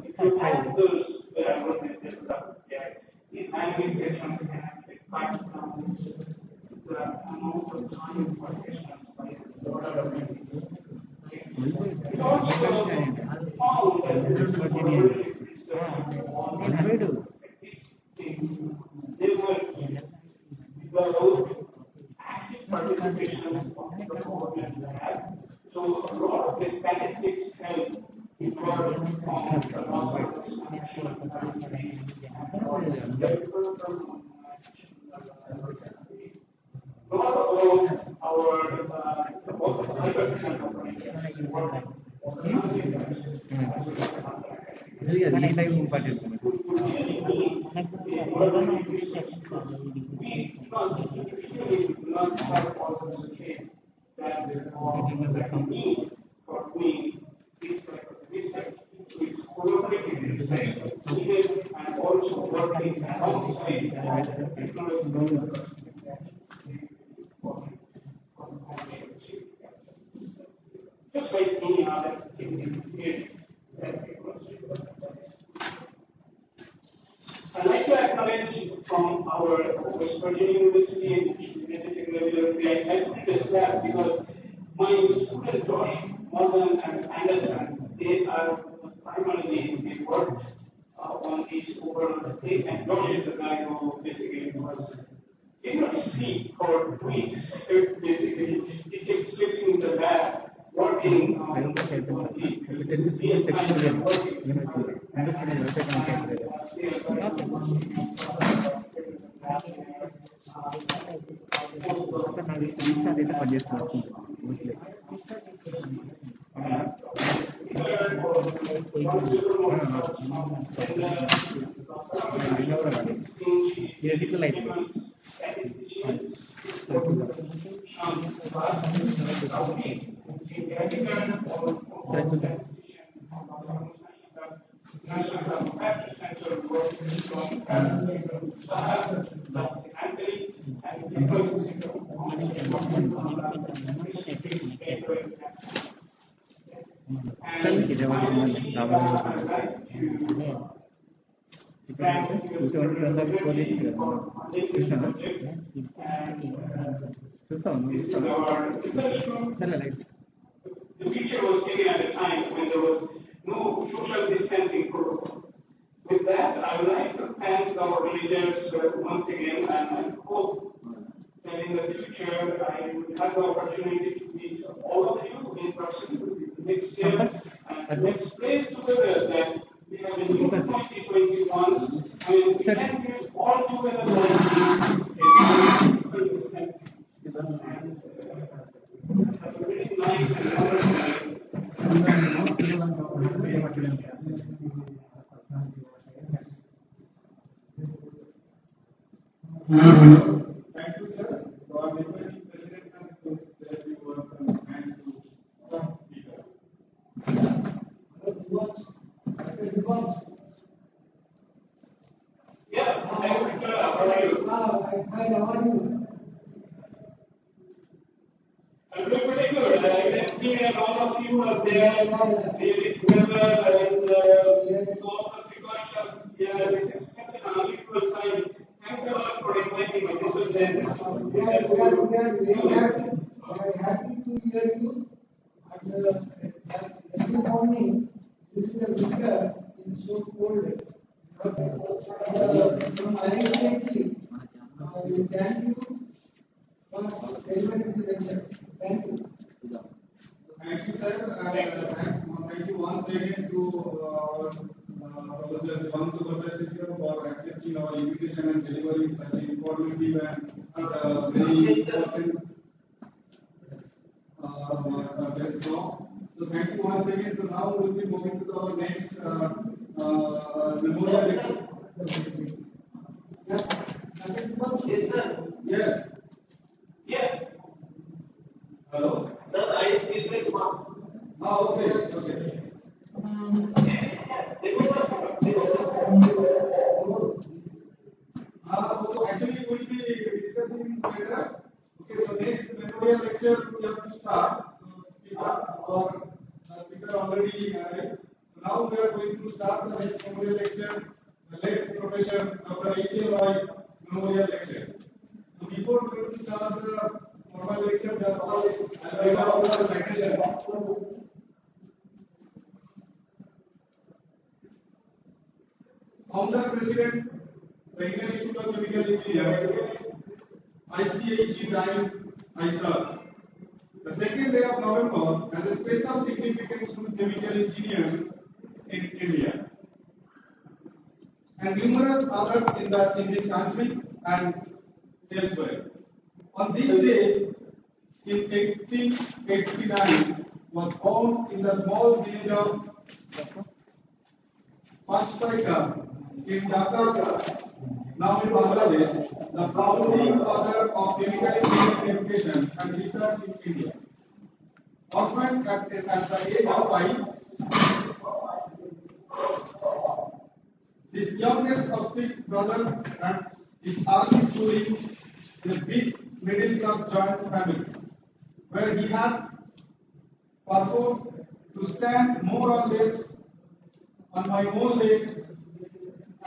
if you have those algorithms developed there, these dynamic questions can actually cut down the amount of time for questions by order of magnitude. We also found that this is they were without active participation of the program lab. So a lot of the statistics help in order to form the loss of this connection of a lot of our and also working alongside just like any other field that I'd like to acknowledge from our West Virginia University and I put this class because my student Josh Northern and Anderson, they are primarily they worked on these over eight, and Josh is the guy who basically was did not sleep for weeks. Basically, he kept sleeping in the bed, working on the time working. The picture was taken at a time when there was no social distancing protocol. With that, I would like to thank our leaders once again, and I hope that in the future I would have the opportunity to meet all of you in person next year and let's pray together that we have a new 2021 and we can be all together like this. Have a very nice and wonderful day. Thank you, sir. So I'm requesting President and that you want to hand to speaker. Yeah, thanks, sir. How are you? Hi, how are you? I'm doing pretty good. I can see that all of you are there, really together, and all the precautions. Yeah, this is such an unusual sign. Thanks a lot for inviting me. This was We are very happy to hear you. And every morning, this is a winter in so cold. From IIT, we thank you for celebrating the lecture. Thank you. Thank you, sir. Thank you once again to our Professor John Supervisor for accepting our invitation and delivering such informative and very important talk. So thank you once again. So now we will be moving to our next memorial lecture. Yes, sir. Yes. Yeah. Hello. Sir, I is like one. Oh, okay. Okay. So actually we will be discussing later. Okay, so next memorial lecture we have to start. So speaker already arrived. So now we are going to start the next memorial lecture, the late Professor Dr. H.A. Roy memorial lecture. So before we start the formal lecture, just I will have the citation. Founder President, the Indian Institute of Chemical Engineering, ICHE time, ISAR. The second day of November has a special significance to chemical engineering in India and numerous others in this country and elsewhere. On this day, in 1889, was born in the small village of Pachpaika in Dhaka, now in Bangladesh, the founding father of chemical engineering education and research in India. Orphaned at the age of 5, his youngest of 6 brothers and his early schooling in a big middle class joint family, where he had purpose to stand more or less on my own legs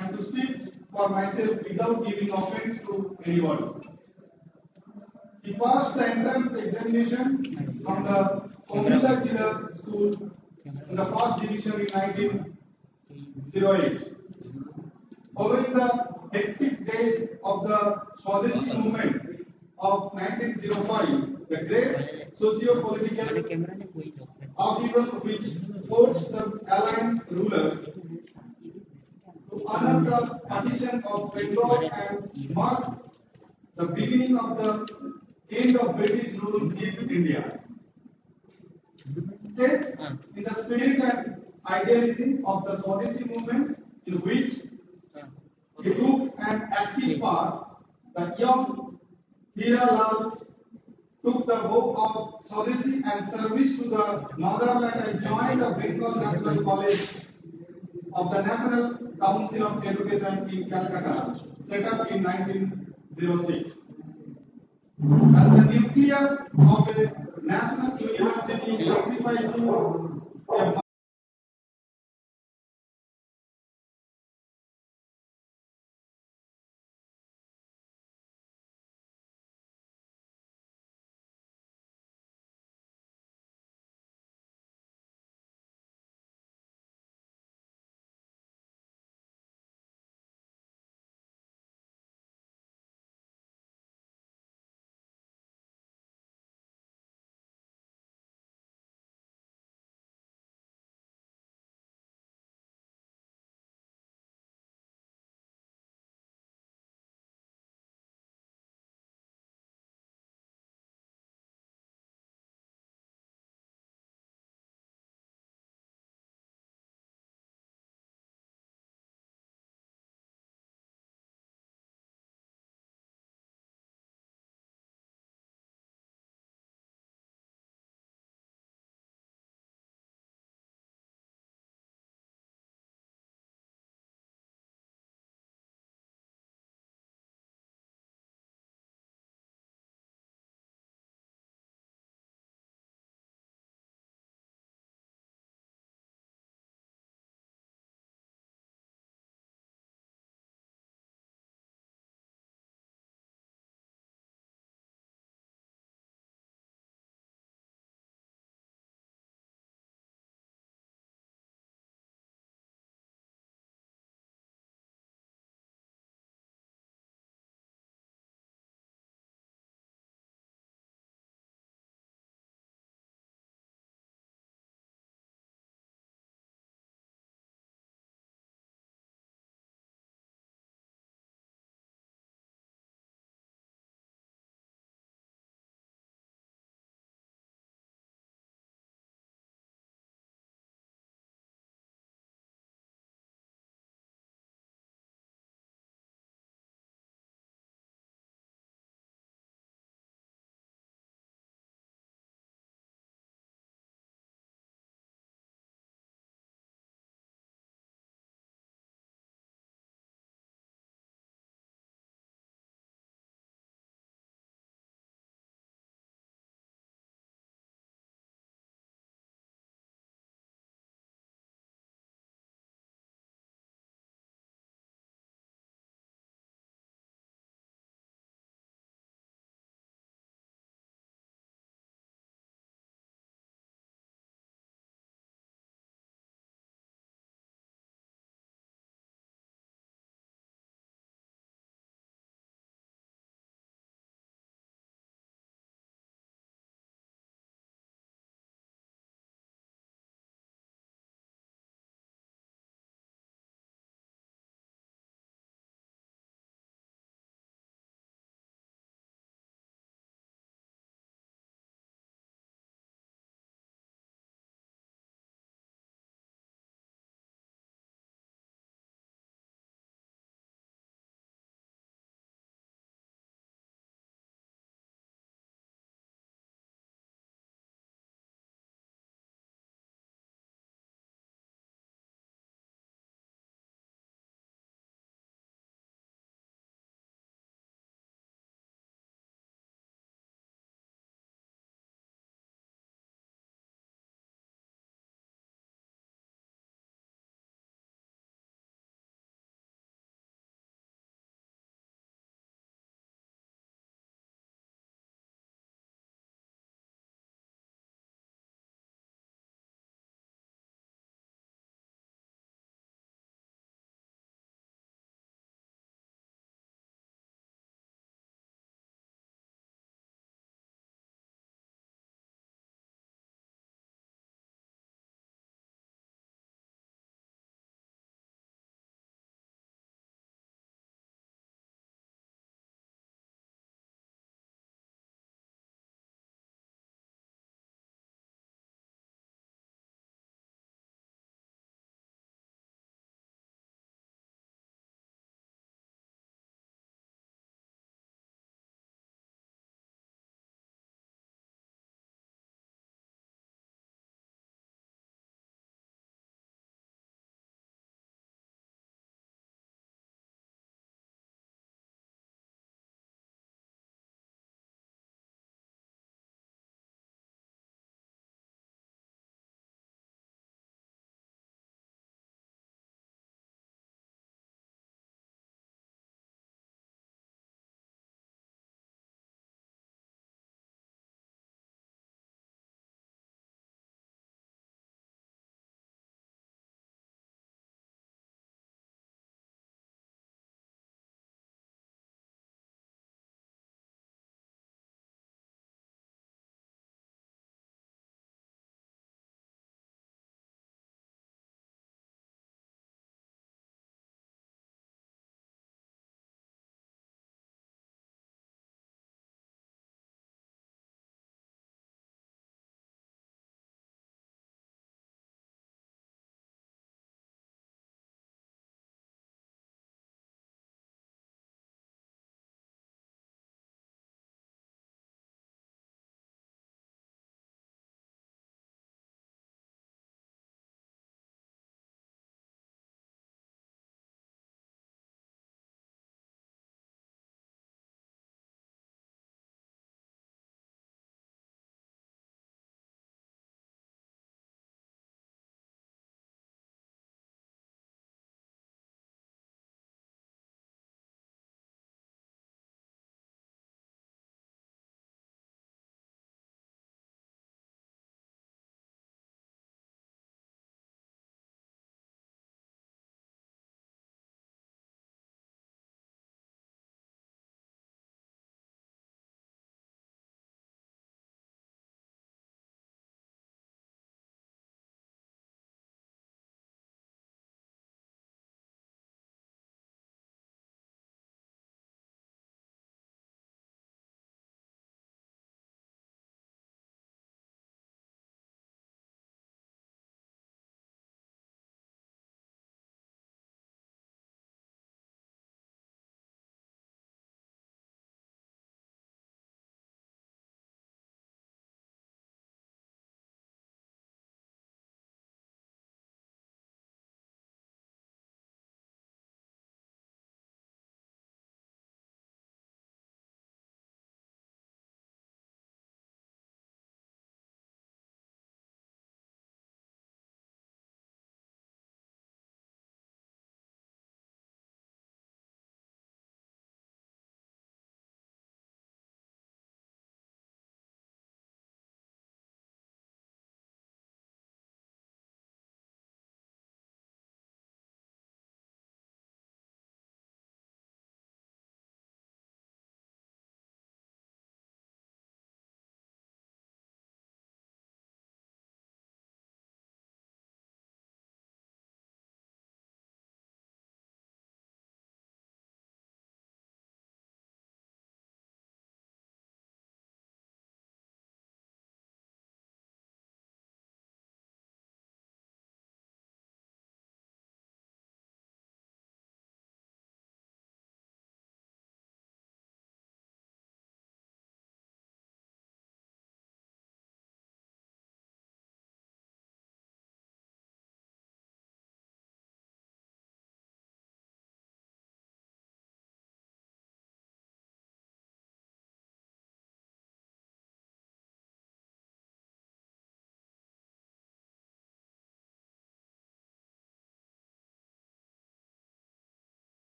and to sit for myself without giving offense to anybody. He passed the entrance examination from the Omila Jilla school in the first division in 1908. Following the hectic days of the Swadeshi movement of 1905, the great socio-political upheaval which forced the Allied rulers to honor the partition of Bengal and mark the beginning of the end of British rule in India. Instead, in the spirit and idealism of the Swadeshi movement, in which he took an active part, the young Hira Lal took the vow of Swadeshi and service to the motherland and joined the Bengal National College of the National Council of Education in Calcutta, set up in 1906. As the nucleus of a national university, sacrificing a